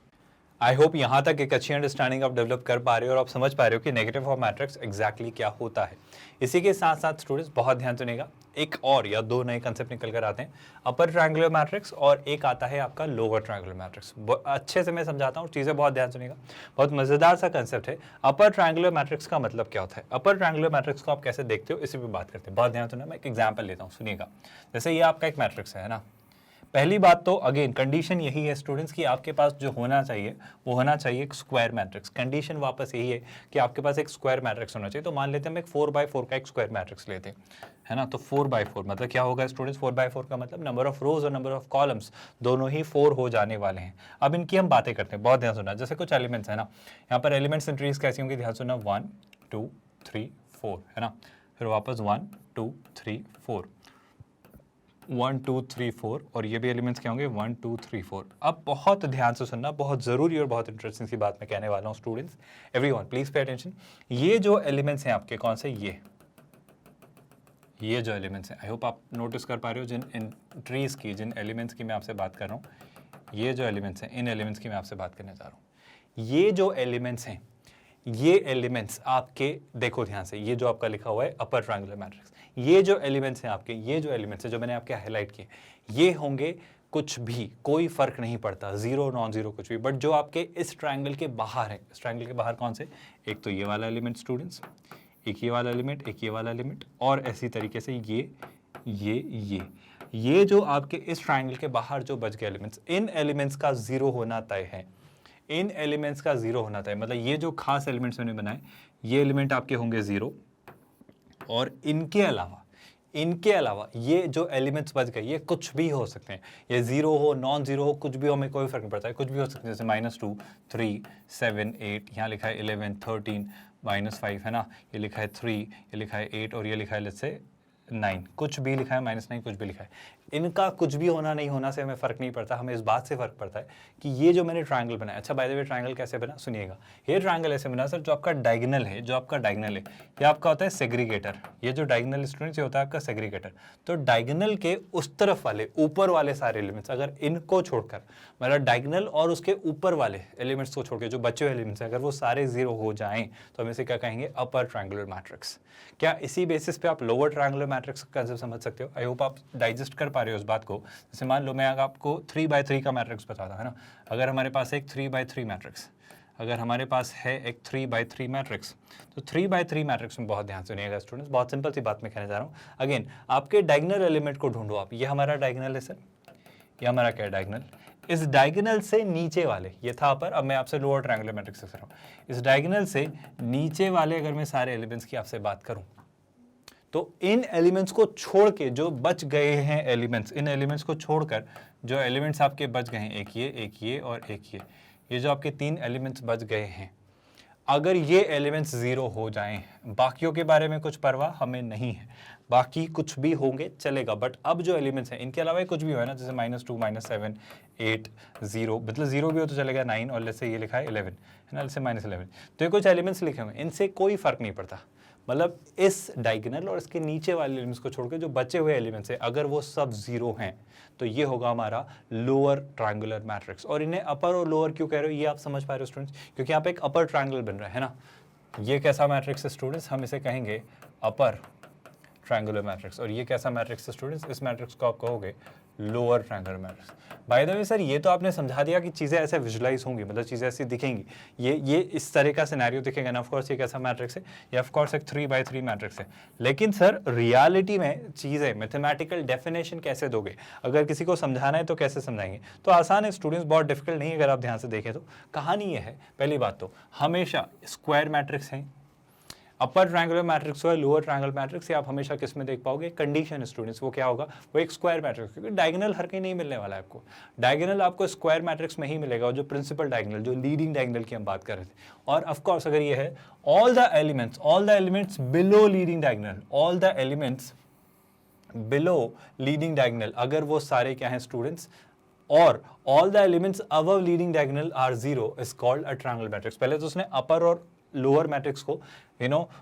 [SPEAKER 1] आई होप यहाँ तक एक अच्छी अंडरस्टैंडिंग आप डेवलप कर पा रहे हो और आप समझ पा रहे हो कि नेगेटिव ऑफ मैट्रिक्स एग्जैक्टली क्या होता है। इसी के साथ साथ स्टूडेंट्स बहुत ध्यान सुनेगा, एक और या दो नए कंसेप्ट निकल कर आते हैं, अपर ट्रायंगुलर मैट्रिक्स और एक आता है आपका लोअर ट्रायंगुलर मैट्रिक्स। अच्छे से मैं समझाता हूँ, चीज़ें बहुत ध्यान सुनेगा, बहुत मज़ेदार सा कंसेप्ट है। अपर ट्रायंगुलर मैट्रिक्स का मतलब क्या होता है, अपर ट्रायंगुलर मैट्रिक्स को आप कैसे देखते हो, इसी पर बात करते हैं। बहुत ध्यान सुना, मैं एक एग्जाम्पल लेता हूँ, सुनिएगा। जैसे ये आपका एक मैट्रिक्स है ना। पहली बात तो अगेन कंडीशन यही है स्टूडेंट्स कि आपके पास जो होना चाहिए वो होना चाहिए एक स्क्वायर मैट्रिक्स। कंडीशन वापस यही है कि आपके पास एक स्क्वायर मैट्रिक्स होना चाहिए। तो मान लेते हैं हम एक 4x4 का एक स्क्वायर मैट्रिक्स लेते हैं, है ना। तो 4x4 मतलब क्या होगा स्टूडेंट्स, 4x4 का मतलब नंबर ऑफ रोज और नंबर ऑफ कॉलम्स दोनों ही 4 हो जाने वाले हैं। अब इनकी हम बातें करते हैं, बहुत ध्यान सुनना। जैसे कुछ एलिमेंट्स है ना, यहाँ पर एलिमेंट्स एंट्रीज कैसी होंगी, ध्यान सुनना, 1 2 3 4, है ना। फिर वापस 1 2 3 4, 1 2 3 4, और ये भी एलिमेंट्स क्या होंगे, 1 2 3 4। अब बहुत ध्यान से सुनना, बहुत ज़रूरी और बहुत इंटरेस्टिंग सी बात मैं कहने वाला हूँ students, everyone please pay attention. ये जो एलिमेंट्स हैं आपके, कौन से, ये जो एलिमेंट्स हैं, आई होप आप नोटिस कर पा रहे हो जिन एंट्रीज की, जिन एलिमेंट्स की मैं आपसे बात कर रहा हूँ, ये जो एलिमेंट्स हैं, इन एलिमेंट्स की मैं आपसे बात करने जा रहा हूँ। ये जो एलिमेंट्स हैं, ये एलिमेंट्स आपके, देखो ध्यान से, ये जो आपका लिखा हुआ है अपर ट्रायंगुलर मैट्रिक्स, ये जो एलिमेंट्स हैं आपके, ये जो एलिमेंट्स हैं जो मैंने आपके हाईलाइट किए, ये होंगे कुछ भी, कोई फर्क नहीं पड़ता, जीरो नॉन जीरो कुछ भी, बट जो आपके इस ट्रायंगल के बाहर है, इस ट्रायंगल के बाहर कौन से, एक तो ये वाला एलिमेंट स्टूडेंट्स, एक ये वाला एलिमेंट, एक ये वाला एलिमेंट, और ऐसी तरीके से ये जो आपके इस ट्रायंगल के बाहर जो बच गए एलिमेंट्स, इन एलिमेंट्स का जीरो होना तय है। इन एलिमेंट्स का जीरो होना तय, मतलब ये जो खास एलिमेंट्स मैंने बनाए, ये एलिमेंट आपके होंगे जीरो, और इनके अलावा ये जो एलिमेंट्स बच गए, ये कुछ भी हो सकते हैं, ये जीरो हो, नॉन जीरो हो, कुछ भी हो, हमें कोई फर्क नहीं पड़ता है, कुछ भी हो सकते हैं। जैसे -2 3 7 8, यहाँ लिखा है 11 13 -5, है ना, ये लिखा है 3, ये लिखा है 8, और ये लिखा है लेट्स से 9, कुछ भी लिखा है, -9 कुछ भी लिखा है। इनका कुछ भी होना नहीं होना से हमें फ़र्क नहीं पड़ता, हमें इस बात से फ़र्क पड़ता है कि ये जो मैंने ट्रायंगल बनाया, अच्छा बाय द वे ट्रायंगल कैसे बना, सुनिएगा। ये ट्रायंगल ऐसे बना सर, जो आपका डायगोनल है, ये आपका होता है सेग्रीगेटर। ये जो डायगोनल स्टूडेंट्स, ये होता है आपका सेग्रीगेटर। तो डायगोनल के उस तरफ वाले, ऊपर वाले सारे एलिमेंट्स, अगर इनको छोड़कर, मतलब डायगोनल और उसके ऊपर वाले एलिमेंट्स को छोड़कर जो बचे हुए एलिमेंट्स हैं, अगर वो सारे जीरो हो जाएं तो हम इसे क्या कहेंगे, अपर ट्रायंगुलर मैट्रिक्स। क्या इसी बेसिस पे आप लोअर ट्रायंगुलर मैट्रिक्स का कंसेप्ट समझ सकते हो? आई होप आप डाइजेस्ट कर पा रहे हो उस बात को। जैसे मान लो मैं अगर आपको 3x3 का मैट्रिक्स बताता है ना, अगर हमारे पास एक 3x3 मैट्रिक्स, अगर हमारे पास है एक 3x3 मैट्रिक्स, तो 3x3 मैट्रिक्स में बहुत ध्यान सुनिएगा स्टूडेंट्स, बहुत सिंपल सी बात मैं कहने जा रहा हूँ। अगेन आपके डायगोनल एलिमेंट को ढूंढो आप, ये हमारा डायगोनल है सर, ये हमारा क्या है, डायगोनल। इस डायगोनल से नीचे वाले, ये था अपर, अब मैं आपसे लोअर ट्रायंगुलर मैट्रिक्स से कर रहा हूँ। इस डायगोनल से नीचे वाले अगर मैं सारे एलिमेंट्स की आपसे बात करूँ, तो इन एलिमेंट्स को छोड़ के जो बच गए हैं एलिमेंट्स, इन एलिमेंट्स को छोड़कर जो एलिमेंट्स आपके बच गए हैं, एक ये और एक ये जो आपके 3 एलिमेंट्स बच गए हैं, अगर ये एलिमेंट्स जीरो हो जाएं, बाकियों के बारे में कुछ परवाह हमें नहीं है, बाकी कुछ भी होंगे चलेगा, बट अब जो एलिमेंट्स हैं इनके अलावा कुछ भी हो, है ना, जैसे -2 -7 8 0, मतलब जीरो भी हो तो चलेगा, 9, और लेट्स से ये लिखा है 11, है ना, लेट्स से -11, तो ये कुछ एलिमेंट्स लिखे हुए हैं, इनसे कोई फर्क नहीं पड़ता। मतलब इस डायगोनल और इसके नीचे वाले एलिमेंट्स को छोड़कर जो बचे हुए एलिमेंट्स हैं, अगर वो सब जीरो हैं, तो ये होगा हमारा लोअर ट्रायंगुलर मैट्रिक्स। और इन्हें अपर और लोअर क्यों कह रहे हो, ये आप समझ पा रहे हो स्टूडेंट्स, क्योंकि यहाँ पे एक अपर ट्रायंगल बन रहा है ना। ये कैसा मैट्रिक्स है स्टूडेंट्स, हम इसे कहेंगे अपर ट्रायंगुलर मैट्रिक्स, और ये कैसा मैट्रिक्स है स्टूडेंट्स, इस मैट्रिक्स को आप कहोगे lower triangular matrix. By the way sir, ये तो आपने समझा दिया कि चीज़ें ऐसे विजुलाइज होंगी, मतलब चीज़ें ऐसी दिखेंगी, ये इस तरह का सिनेरियो दिखेगा ना। ऑफ कोर्स ये कैसा मैट्रिक्स है, ये ऑफ कोर्स एक 3x3 मैट्रिक्स है, लेकिन सर रियलिटी में चीज़ें मैथमेटिकल डेफिनेशन कैसे दोगे, अगर किसी को समझाना है तो कैसे समझाएंगे, तो आसान है स्टूडेंट्स, बहुत डिफिकल्ट नहीं है। अगर आप ध्यान से देखें तो कहानी ये है, पहली बात तो हमेशा स्क्वायर मैट्रिक्स हैं, अपर ट्रायंगुलर मैट्रिक्स हो या लोअर ट्रायंगुलर मैट्रिक्स, ये आप हमेशा किस में देख पाओगे, कंडीशन स्टूडेंट्स, वो क्या होगा, वो एक स्क्वायर मैट्रिक्स, क्योंकि डायगोनल हर कहीं नहीं मिलने वाला है आपको, डायगोनल आपको स्क्वायर मैट्रिक्स में ही मिलेगा, और जो प्रिंसिपल डायगोनल, जो लीडिंग डायगोनल की हम बात कर रहे थे। और ऑफ कोर्स अगर ये है all the elements below leading diagonal, all the elements below leading diagonal, अगर वो सारे क्या हैं स्टूडेंट्स, और all the elements above leading diagonal are zero, is called a triangular matrix. पहले तो उसने अपर और लोअर मैट्रिक्स को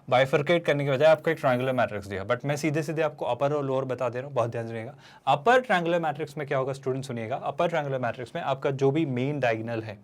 [SPEAKER 1] बाइफरकेट करने के बजाय आपको एक ट्रायंगुलर मैट्रिक्स दिया, बट मैं सीधे सीधे आपको अपर और लोअर बता दे रहा हूँ, बहुत ध्यान सुनिएगा। अपर ट्रायंगुलर मैट्रिक्स में क्या होगा स्टूडेंट, सुनिएगा, अपर ट्रायंगुलर मैट्रिक्स में आपका जो भी मेन डायगोनल है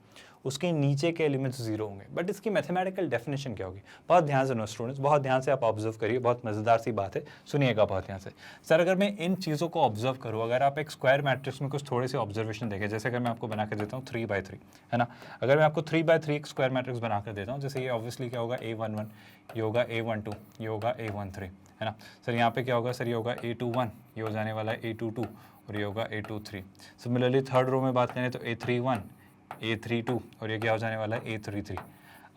[SPEAKER 1] उसके नीचे के एलिमेंट्स जीरो होंगे, बट इसकी मैथमेटिकल डेफिनेशन क्या होगी, बहुत ध्यान से सुनो स्टूडेंट्स, बहुत ध्यान से आप ऑब्जर्व करिए, बहुत मजेदार सी बात है, सुनिएगा बहुत ध्यान से। सर अगर मैं इन चीज़ों को ऑब्जर्व करूँ, अगर आप एक स्क्वायर मैट्रिक्स में कुछ थोड़े से ऑब्जर्वेशन देखें, जैसे अगर मैं आपको बना कर देता हूँ 3/3, है ना, अगर मैं आपको 3/3 एक स्क्वायर मैट्रिक्स बना कर देता हूँ, जैसे ये ऑब्वियसली क्या होगा A11, ये होगा A12, ये होगा A13, है ना। सर यहाँ पे क्या होगा, सर ये होगा A21, ये हो जाने वाला है A22, और ये होगा A23। सिमिलरली थर्ड रो में बात करें तो A31, A32, और ये क्या हो जाने वाला है A33।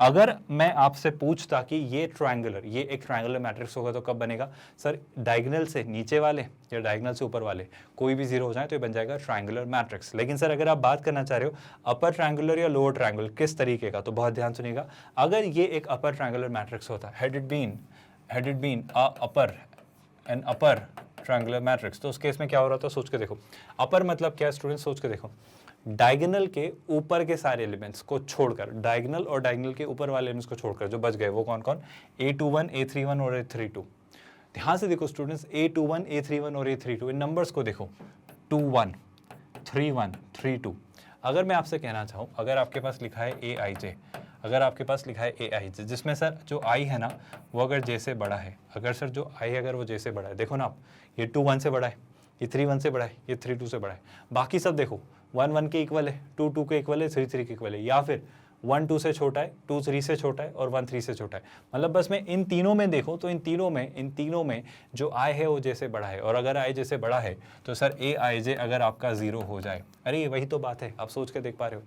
[SPEAKER 1] अगर मैं आपसे पूछता कि ये ट्रायंगुलर, ये एक ट्रायंगुलर मैट्रिक्स होगा तो कब बनेगा, सर डायगोनल से नीचे वाले या डायगोनल से ऊपर वाले कोई भी जीरो हो जाए तो ये बन जाएगा ट्रायंगुलर मैट्रिक्स। लेकिन सर अगर आप बात करना चाह रहे हो अपर ट्रायंगुलर या लोअर ट्रायंगुलर किस तरीके का, तो बहुत ध्यान सुनिएगा, अगर ये एक अपर ट्रायंगुलर मैट्रिक्स होता, had it been an upper triangular matrix, तो उस केस में क्या हो रहा था, सोच के देखो, अपर मतलब क्या है स्टूडेंट, सोच के देखो, डायगोनल के ऊपर के सारे एलिमेंट्स को छोड़कर, डायगोनल और डायगोनल के ऊपर वाले एलिमेंट्स को छोड़कर जो बच गए वो कौन कौन, A21, A31 और A32। ध्यान से देखो स्टूडेंट्स, A21, A31 और A32, इन नंबर्स को देखो, 21, 31, 32। अगर मैं आपसे कहना चाहूँ, अगर आपके पास लिखा है AIJ, अगर आपके पास लिखा है AIJ, जिसमें सर जो I है ना वो अगर J से बड़ा है, अगर सर जो I है अगर वो J से बड़ा है, देखो ना आप, ये 2 1 से बड़ा है, ये 3 1 से बड़ा है, ये 3 2 से बड़ा है, बाकी सब देखो 1 1 के इक्वल है, 2 2 के इक्वल है, 3 3 के इक्वल है, या फिर 1 2 से छोटा है, 2 3 से छोटा है और 1 3 से छोटा है। मतलब बस मैं इन तीनों में देखूं तो इन तीनों में जो I है वो जैसे बड़ा है, और अगर I जैसे बड़ा है तो सर AIJ अगर आपका जीरो हो जाए, अरे वही तो बात है, आप सोच के देख पा रहे हो,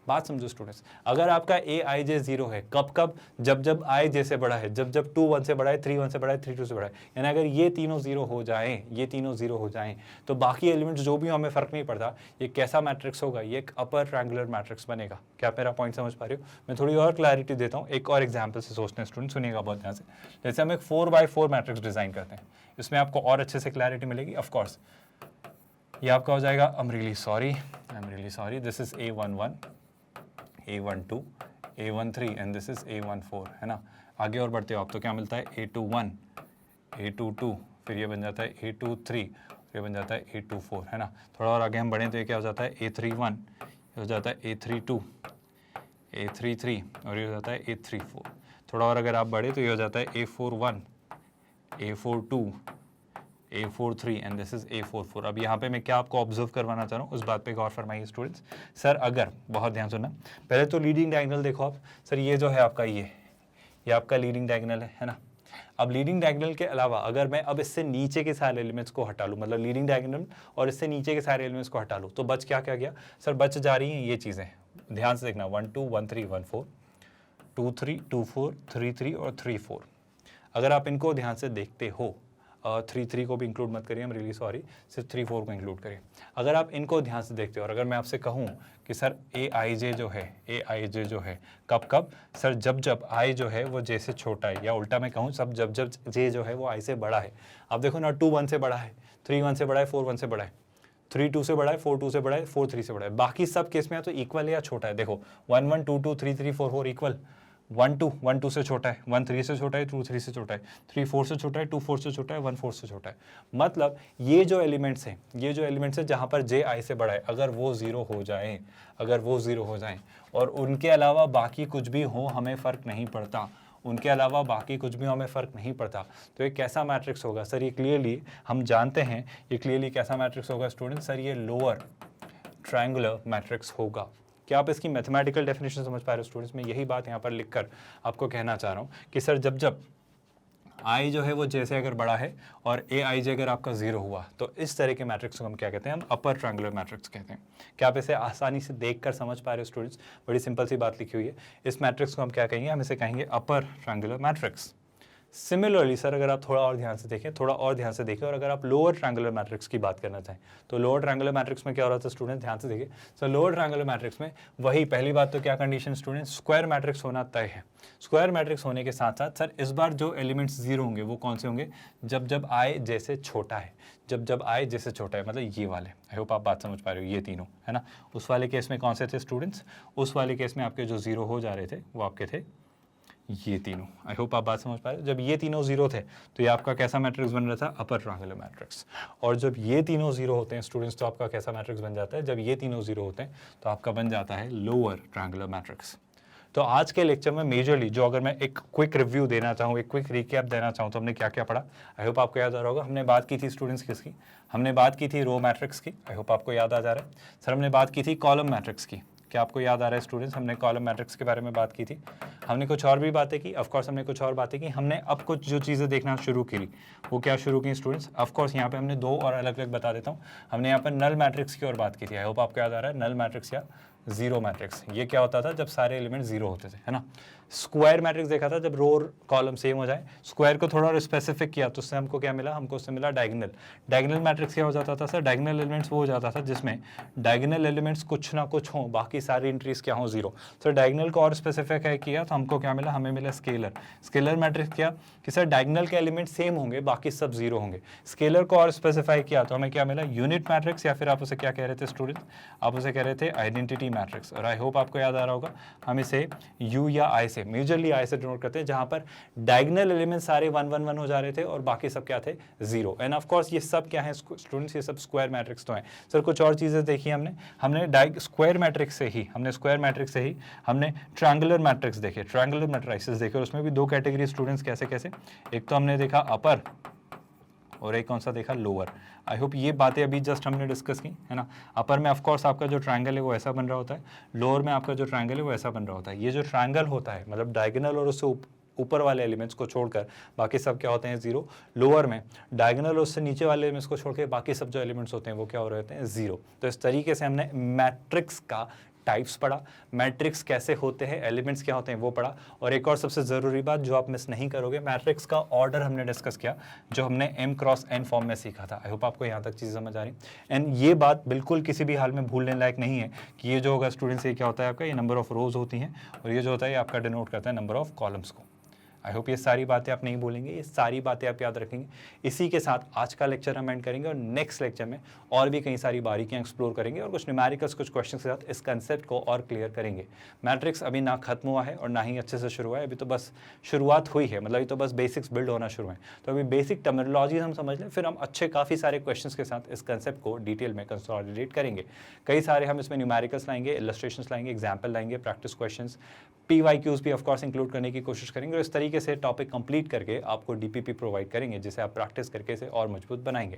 [SPEAKER 1] बात समझो स्टूडेंट्स, अगर आपका AIJ जीरो है, कब जब I जैसे बड़ा है, जब 2 1 से बड़ा है, 3 1 से बड़ा है, 3 2 से बड़ा है, यानी अगर ये तीनों जीरो हो जाएं, तो बाकी एलिमेंट्स जो भी हमें फर्क नहीं पड़ता, ये कैसा मैट्रिक्स होगा, ये एक अपर ट्रायंगुलर मैट्रिक्स बनेगा। क्या मेरा पॉइंट समझ पा रहे हो? मैं थोड़ी और क्लैरिटी देता हूँ, एक और एग्जाम्पल से सोचते हैं स्टूडेंट, सुनिएगा बहुत ध्यान से। जैसे हम एक 4x4 मैट्रिक्स डिजाइन करते हैं, इसमें आपको और अच्छे से क्लैरिटी मिलेगी। ऑफकोर्स ये आपका हो जाएगा, I am really sorry, this is A11, A12, A13 and this is A14, है ना। आगे और बढ़ते हो आप तो क्या मिलता है, A21, A22, फिर ये बन जाता है A23, ये बन जाता है A24, है ना। थोड़ा और आगे हम बढ़ें तो ये क्या हो जाता है, A31, ये हो जाता है A32, A33 और ये हो जाता है A34। थोड़ा और अगर आप बढ़े तो ये हो जाता है A41, A42, A43 and this is A44। अब यहाँ पे मैं क्या आपको ऑब्जर्व करवाना चाह रहा हूँ, उस बात पे गौर फरमाइए स्टूडेंट्स। सर अगर, बहुत ध्यान सुनना, पहले तो लीडिंग डायगोनल देखो आप, सर ये जो है आपका ये आपका लीडिंग डायगोनल है ना। अब लीडिंग डायगोनल के अलावा अगर मैं अब इससे नीचे के सारे एलिमेंट्स को हटा लूँ, मतलब लीडिंग डायगोनल और इससे नीचे के सारे एलिमेंट्स को हटा लूँ, तो बच क्या गया सर, बच जा रही हैं ये चीज़ें, ध्यान से देखना, 1 2 1 3 1 4, 2 3 2 4, 3 3 और 3 4। अगर आप इनको ध्यान से देखते हो, 3 3 को भी इंक्लूड मत करिए, हम रियली सॉरी, सिर्फ 3 4 को इंक्लूड करिए। अगर आप इनको ध्यान से देखते हो और अगर मैं आपसे कहूँ कि सर AIJ जो है कब सर जब I जो है वो J से छोटा है, या उल्टा मैं कहूँ सब जब J जो है वो I से बड़ा है। अब देखो ना, 2 1 से बड़ा है, 3 1 से बड़ा है, 4 1 से बड़ा है, 3 2 से बड़ा है, 4 2 से बड़ा है, 4 3 से बड़ा है, बाकी सब केस में या तो इक्वल है या छोटा है। देखो 1 1 2 2 3 3 4 4 इक्वल, 1 2 से छोटा है, 1 3 से छोटा है, 2 3 से छोटा है, 3 4 से छोटा है, 2 4 से छोटा है, 1 4 से छोटा है। मतलब ये जो एलिमेंट्स हैं जहाँ पर J I से बड़ा है, अगर वो जीरो हो जाएं और उनके अलावा बाकी कुछ भी हो हमें फ़र्क नहीं पड़ता, तो ये कैसा मैट्रिक्स होगा सर, ये क्लियरली हम जानते हैं, ये क्लियरली कैसा मैट्रिक्स होगा स्टूडेंट, सर ये लोअर ट्रायंगुलर मैट्रिक्स होगा। क्या आप इसकी मैथमेटिकल डेफिनेशन समझ पा रहे हो स्टूडेंट्स? मैं यही बात यहाँ पर लिखकर आपको कहना चाह रहा हूँ कि सर जब I जो है वो जैसे अगर बड़ा है और AIJ अगर आपका जीरो हुआ, तो इस तरह के मैट्रिक्स को हम क्या कहते हैं, हम अपर ट्रायंगुलर मैट्रिक्स कहते हैं। क्या आप इसे आसानी से देखकर समझ पा रहे हो स्टूडेंट्स? बड़ी सिंपल सी बात लिखी हुई है, इस मैट्रिक्स को हम क्या कहेंगे, हम इसे कहेंगे अपर ट्रायंगुलर मैट्रिक्स। सिमिलरली सर अगर आप थोड़ा और ध्यान से देखें और अगर आप लोअर ट्रायंगुलर मैट्रिक्स की बात करना चाहें तो लोअर ट्रायंगुलर मैट्रिक्स में क्या हो रहा था स्टूडेंट, ध्यान से देखिए। सर लोअर ट्रायंगुलर मैट्रिक्स में वही पहली बात तो क्या कंडीशन स्टूडेंट, स्क्वायर मैट्रिक्स होना तय है। स्क्वायर मैट्रिक्स होने के साथ साथ सर इस बार जो एलिमेंट्स जीरो होंगे वो कौन से होंगे, जब जब आई जैसे छोटा है, जब जब आई जैसे छोटा है, मतलब ये वाले। आई होप आप बात समझ पा रहे हो, ये तीनों है ना। उस वाले केस में कौन से थे स्टूडेंट्स, उस वाले केस में आपके जो जीरो हो जा रहे थे वो आपके थे ये तीनों। आई होप आप बात समझ पा रहे हो। जब ये तीनों जीरो थे तो ये आपका कैसा मैट्रिक्स बन रहा था, अपर ट्रायंगुलर मैट्रिक्स। और जब ये तीनों जीरो होते हैं स्टूडेंट्स तो आपका कैसा मैट्रिक्स बन जाता है, जब ये तीनों जीरो होते हैं तो आपका बन जाता है लोअर ट्रायंगुलर मैट्रिक्स। तो आज के लेक्चर में मेजरली जो अगर मैं एक क्विक रिव्यू देना चाहूँ, एक क्विक रिकैप देना चाहूँ तो हमने क्या क्या पढ़ा, आई होप आपको याद आ रहा होगा। हमने बात की थी स्टूडेंट्स किसकी, हमने बात की थी रो मैट्रिक्स की। आई होप आपको याद आ जा रहा है। सर हमने बात की थी कॉलम मैट्रिक्स की। क्या आपको याद आ रहा है स्टूडेंट्स, हमने कॉलम मैट्रिक्स के बारे में बात की थी। हमने कुछ और भी बातें की, ऑफ कोर्स हमने कुछ और बातें की। हमने अब कुछ जो चीज़ें देखना शुरू की वो क्या शुरू की स्टूडेंट्स, ऑफ कोर्स यहाँ पे हमने दो और अलग अलग बता देता हूँ। हमने यहाँ पर नल मैट्रिक्स की और बात की थी। आई होप आपको याद आ रहा है, नल मैट्रिक्स या जीरो मैट्रिक्स। ये क्या होता था, जब सारे एलिमेंट जीरो होते थे, है ना। स्क्वायर मैट्रिक्स देखा था, जब रो और कॉलम सेम हो जाए। स्क्वायर को थोड़ा और स्पेसिफिक किया तो उससे हमको क्या मिला, हमको उससे मिला डायगोनल। डायगोनल मैट्रिक्स क्या हो जाता था सर, डायगोनल एलिमेंट्स वो हो जाता था जिसमें डायगोनल एलिमेंट्स कुछ ना कुछ हों, बाकी सारी एंट्रीज क्या हो, जीरो। सर डायगोनल को और स्पेसिफिक है किया तो हमको क्या मिला, हमें मिला स्केलर। स्केलर मैट्रिक्स क्या कि सर डायगोनल के एलिमेंट सेम होंगे, बाकी सब जीरो होंगे। स्केलर को और स्पेसिफाई किया तो हमें क्या मिला, यूनिट मैट्रिक्स, या फिर आप उसे क्या कह रहे थे स्टूडेंट, आप उसे कह रहे थे आइडेंटिटी मैट्रिक्स। और आई होप आपको याद आ रहा होगा, हम इसे यू या आई से, मेजरली आई से डिनोट करते हैं, जहां पर डायगोनल एलिमेंट सारे 1 1 1 हो जा रहे थे और बाकी सब क्या थे, जीरो। एंड ऑफ कोर्स ये सब क्या है स्टूडेंट्स, ये सब स्क्वायर मैट्रिक्स तो हैं। सर कुछ और चीजें देखी हमने स्क्वायर मैट्रिक्स से ही हमने ट्रायंगुलर मैट्रिक्स देखे, ट्रायंगुलर मैट्रिसेस देखे। उसमें भी दो कैटेगरी स्टूडेंट्स, कैसे कैसे, एक तो हमने देखा अपर और एक कौन सा देखा, लोअर। आई होप ये बातें अभी जस्ट हमने डिस्कस की, है ना। अपर में ऑफ कोर्स आपका जो ट्रायंगल है वो ऐसा बन रहा होता है, लोअर में आपका जो ट्रायंगल है वो ऐसा बन रहा होता है। ये जो ट्रायंगल होता है मतलब डायगोनल और उससे ऊपर वाले एलिमेंट्स को छोड़कर बाकी सब क्या होते हैं, जीरो। लोअर में डायगोनल और उससे नीचे वाले एलिमेंट्स को छोड़कर बाकी सब जो एलिमेंट्स होते हैं वो क्या हो रहे होते हैं, जीरो। तो इस तरीके से हमने मैट्रिक्स का टाइप्स पढ़ा, मैट्रिक्स कैसे होते हैं, एलिमेंट्स क्या होते हैं वो पढ़ा। और एक और सबसे ज़रूरी बात जो आप मिस नहीं करोगे, मैट्रिक्स का ऑर्डर हमने डिस्कस किया जो हमने m क्रॉस n फॉर्म में सीखा था। आई होप आपको यहाँ तक चीज़ समझ आ रही। एंड ये बात बिल्कुल किसी भी हाल में भूलने लायक नहीं है कि ये जो होगा स्टूडेंट्स, ये क्या होता है आपका, ये नंबर ऑफ रोज होती हैं और ये जो होता है ये आपका डिनोट करता है नंबर ऑफ कॉलम्स को। आई होप ये सारी बातें आप नहीं भूलेंगे, ये सारी बातें आप याद रखेंगे। इसी के साथ आज का लेक्चर हम एंड करेंगे और नेक्स्ट लेक्चर में और भी कई सारी बारीकियां एक्सप्लोर करेंगे और कुछ न्यूमेरिकल्स, कुछ क्वेश्चंस के साथ इस कंसेप्ट को और क्लियर करेंगे। मैट्रिक्स अभी ना खत्म हुआ है और ना ही अच्छे से शुरू हुआ है, अभी तो बस शुरुआत हुई है, मतलब ये तो बस बेसिक्स बिल्ड होना शुरू है। तो अभी बेसिक टर्मिनोलॉजी हम समझ लें, फिर हम अच्छे काफ़ी सारे क्वेश्चंस के साथ इस कंसेप्ट को डिटेल में कंसोलिडेट करेंगे। कई सारे हम इसमें न्यूमेरिकल्स लाएंगे, इलस्ट्रेशंस लाएंगे, एग्जाम्पल लाएंगे, प्रैक्टिस क्वेश्चंस, PYQs भी ऑफकोर्स इंक्लूड करने की कोशिश करेंगे और इस तरीके से टॉपिक कंप्लीट करके आपको DPP प्रोवाइड करेंगे जिसे आप प्रैक्टिस करके इसे और मजबूत बनाएंगे।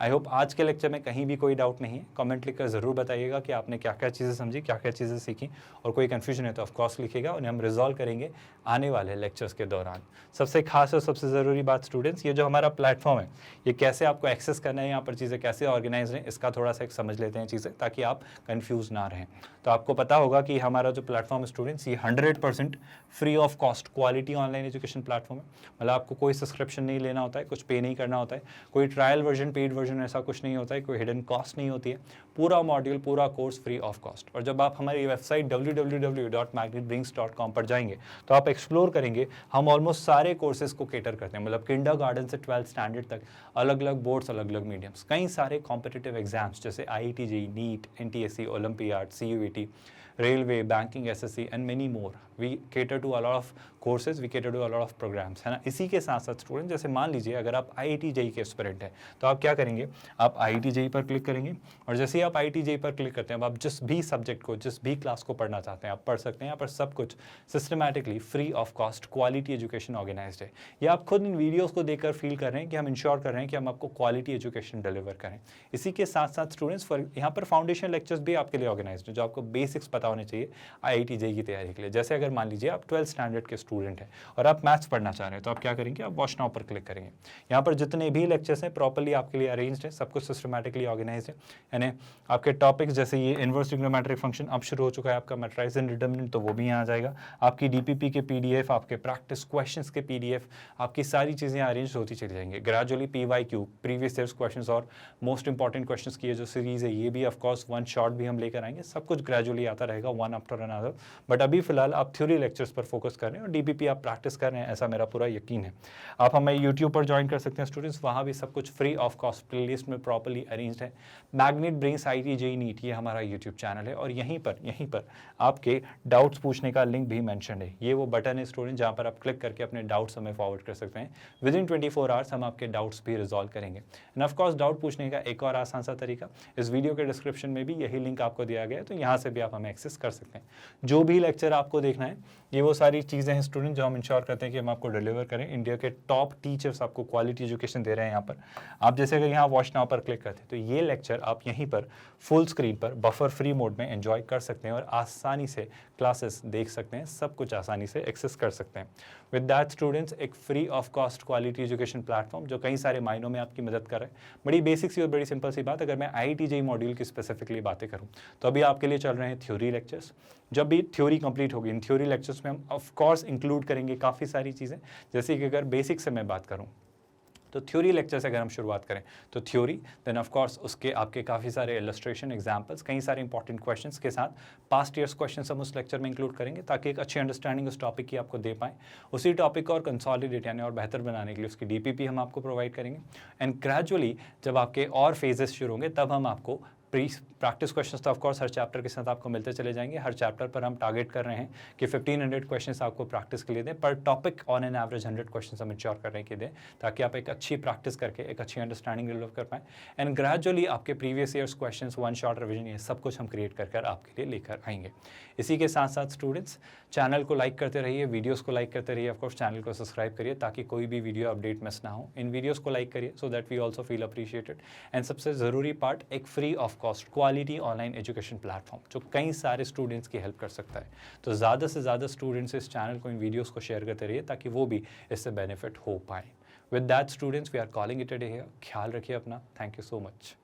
[SPEAKER 1] आई होप आज के लेक्चर में कहीं भी कोई डाउट नहीं है। कमेंट लिखकर ज़रूर बताइएगा कि आपने क्या क्या चीज़ें समझी, क्या क्या चीज़ें सीखी, और कोई कन्फ्यूजन है तो ऑफकोर्स लिखिएगा और हम रिजॉल्व करेंगे आने वाले लेक्चर्स के दौरान। सबसे खास और सबसे ज़रूरी बात स्टूडेंट्स, ये जो हमारा प्लेटफॉर्म है ये कैसे आपको एक्सेस करना है, यहाँ पर चीज़ें कैसे ऑर्गेनाइज हैं, इसका थोड़ा सा एक समझ लेते हैं चीज़ें ताकि आप कन्फ्यूज ना रहें। तो आपको पता होगा कि हमारा जो प्लेटफॉर्म स्टूडेंट्स ये 100% free of cost quality online education platform है। मतलब आपको कोई सब्सक्रिप्शन नहीं लेना होता है, कुछ पे नहीं करना होता है, कोई ट्रायल वर्जन, पेड वर्जन ऐसा कुछ नहीं होता है, कोई हिडन कॉस्ट नहीं होती है। पूरा मॉड्यूल, पूरा कोर्स फ्री ऑफ कॉस्ट। और जब आप हमारी वेबसाइट www.magnetbrings.com पर जाएंगे तो आप एक्सप्लोर करेंगे, हम ऑलमोस्ट सारे कोर्सेज को केटर करते हैं, मतलब किंडरगार्टन से 12th स्टैंडर्ड तक, अलग अलग बोर्ड्स, अलग अलग मीडियम्स, कई सारे कॉम्पिटिटिव एग्जाम्स जैसे IIT JEE, NEET, NTSC, olympiad, CUET, railway, banking, SSC and many more. We cater to a lot of courses, we cater to a lot of programmes, है ना। इसी के साथ साथ स्टूडेंट जैसे मान लीजिए अगर आप IIT JEE के एस्पिरेंट हैं तो आप क्या करेंगे, आप IIT JEE पर क्लिक करेंगे और जैसे ही आप IIT JEE पर क्लिक करते हैं अब आप जिस भी सब्जेक्ट को, जिस भी क्लास को पढ़ना चाहते हैं आप पढ़ सकते हैं। यहाँ पर सब कुछ systematically free of cost quality education organised है। ये आप खुद इन वीडियोज़ को देखकर फील कर रहे हैं कि हम इंश्योर कर रहे हैं कि हम आपको क्वालिटी एजुकेशन डिलीवर करें। इसी के साथ साथ स्टूडेंट्स यहाँ पर फाउंडेशन लेक्चर्स भी आपके लिए ऑर्गेनाइज्ड है जो आपको बेसिक्स पता होने चाहिए IIT JEE की तैयारी के लिए। जैसे अगर मान लीजिए आप 12th स्टैंडर्ड के स्टूडेंट हैं और आप मैथ्स पढ़ना चाह रहे हैं, तो आप क्या करेंगे, आप वॉच नाउ पर क्लिक करेंगे। यहाँ पर जितने भी लेक्चर्स हैं प्रॉपर्ली आपके लिए अरेंज्ड है, सब कुछ सिस्टमैटिकली ऑर्गेनाइज है। यानी आपके टॉपिक्स जैसे ये इनवर्स ट्रिग्नोमेट्रिक फंक्शन अब शुरू हो चुका है आपका मैट्रिसेस एंड डिटरमिनेंट, तो वो भी यहाँ आ जाएगा। आपकी DPP के PDF, आपके प्रैक्टिस क्वेश्चंस के PDF, आपकी सारी चीज़ें अरेंज होती चली जाएंगी gradually. PYQ previous years questions और मोस्ट इंपॉर्टेंट क्वेश्चंस की ये जो सीरीज है ये भी ऑफ कोर्स वन शॉट भी हम लेकर आएंगे। सब कुछ ग्रेजुअली आता रहेगा वन आफ्टर अनदर। बट अभी फिलहाल आप थ्योरी लेक्चर्स पर फोकस कर रहे हैं और DPP आप प्रैक्टिस कर रहे हैं, ऐसा मेरा पूरा यकीन है। आप हमें यूट्यूब पर ज्वाइन कर सकते हैं स्टूडेंट्स, वहाँ भी सब कुछ फ्री ऑफ कॉस्ट प्लेलिस्ट में प्रॉपर्ली अरेंज्ड है। Magnet brains IIT JEE NEET ये हमारा यूट्यूब चैनल है और यहीं पर आपके डाउट्स पूछने का लिंक भी मेंशन है। ये वो बटन है स्टूडेंट जहाँ पर आप क्लिक करके अपने डाउट्स हमें फॉरवर्ड कर सकते हैं। विदिन 24 आवर्स हम आपके डाउट्स भी रिजॉल्व करेंगे। एंड ऑफ कोर्स डाउट पूछने का एक और आसान सा तरीका, इस वीडियो के डिस्क्रिप्शन में भी यही लिंक आपको दिया गया है, तो यहाँ से भी आप हमें एक्सेस कर सकते हैं। जो भी लेक्चर आपको देखना है, ये वो सारी चीज़ें हैं स्टूडेंट जो हम इंश्योर करते हैं कि हम आपको डिलीवर करें। इंडिया के टॉप टीचर्स आपको क्वालिटी एजुकेशन दे रहे हैं यहाँ पर। आप जैसे अगर यहाँ वॉच नाउ पर क्लिक करते हैं तो ये लेक्चर आप यहीं पर फुल स्क्रीन पर बफर फ्री मोड में एंजॉय कर सकते हैं और आसानी से क्लासेस देख सकते हैं, सब कुछ आसानी से एक्सेस कर सकते हैं। विद दैट स्टूडेंट्स, एक free of cost quality education platform जो कई सारे मायनों में आपकी मदद कर रहा है। बड़ी बेसिक सी और बड़ी सिंपल सी बात, अगर मैं IIT JEE मॉड्यूल की स्पेसिफिकली बातें करूं तो अभी आपके लिए चल रहे हैं थ्योरी लेक्चर्स। जब भी थ्योरी कंप्लीट होगी, इन थ्योरी लेक्चर्स में हम ऑफ कोर्स इंक्लूड करेंगे काफ़ी सारी चीज़ें। जैसे कि अगर बेसिक से मैं बात करूँ तो थ्योरी लेक्चर से अगर हम शुरुआत करें तो थ्योरी, देन ऑफ कोर्स उसके आपके काफ़ी सारे इलस्ट्रेशन एग्जांपल्स, कई सारे इंपॉर्टेंट क्वेश्चंस के साथ पास्ट ईयर्स क्वेश्चंस हम उस लेक्चर में इंक्लूड करेंगे ताकि एक अच्छी अंडरस्टैंडिंग उस टॉपिक की आपको दे पाएँ। उसी टॉपिक को और कंसोलिडेट यानी और बेहतर बनाने के लिए उसकी DPP हम आपको प्रोवाइड करेंगे। एंड ग्रेजुअली जब आपके और फेजेस शुरू होंगे तब हम आपको प्रैक्टिस क्वेश्चंस तो ऑफ कोर्स हर चैप्टर के साथ आपको मिलते चले जाएंगे। हर चैप्टर पर हम टारगेट कर रहे हैं कि 1500 क्वेश्चंस आपको प्रैक्टिस के लिए दें, पर topic on an average 100 questions हम इंश्योर कर रहे हैं कि दें, ताकि आप एक अच्छी प्रैक्टिस करके एक अच्छी अंडरस्टैंडिंग डेवलप कर पाएँ। एंड ग्रेजुअली आपके previous years questions, one shot revision, ये सब कुछ हम क्रिएट कर आपके लिए लेकर आएंगे। इसी के साथ साथ स्टूडेंट्स, चैनल को लाइक करते रहिए, वीडियोज़ को लाइक करते रहिए, ऑफकोर्स चैनल को सब्सक्राइब करिए ताकि कोई भी वीडियो अपडेट मिस ना हो। इन वीडियोज़ को लाइक करिए so that we also feel appreciated. And सबसे ज़रूरी पार्ट, एक free of cost quality online education platform जो कई सारे स्टूडेंट्स की हेल्प कर सकता है। तो ज़्यादा से ज़्यादा स्टूडेंट्स इस चैनल को, इन वीडियोस को शेयर करते रहिए ताकि वो भी इससे बेनिफिट हो पाए। With that students, we are calling it a day here. ख्याल रखिए अपना। Thank you so much.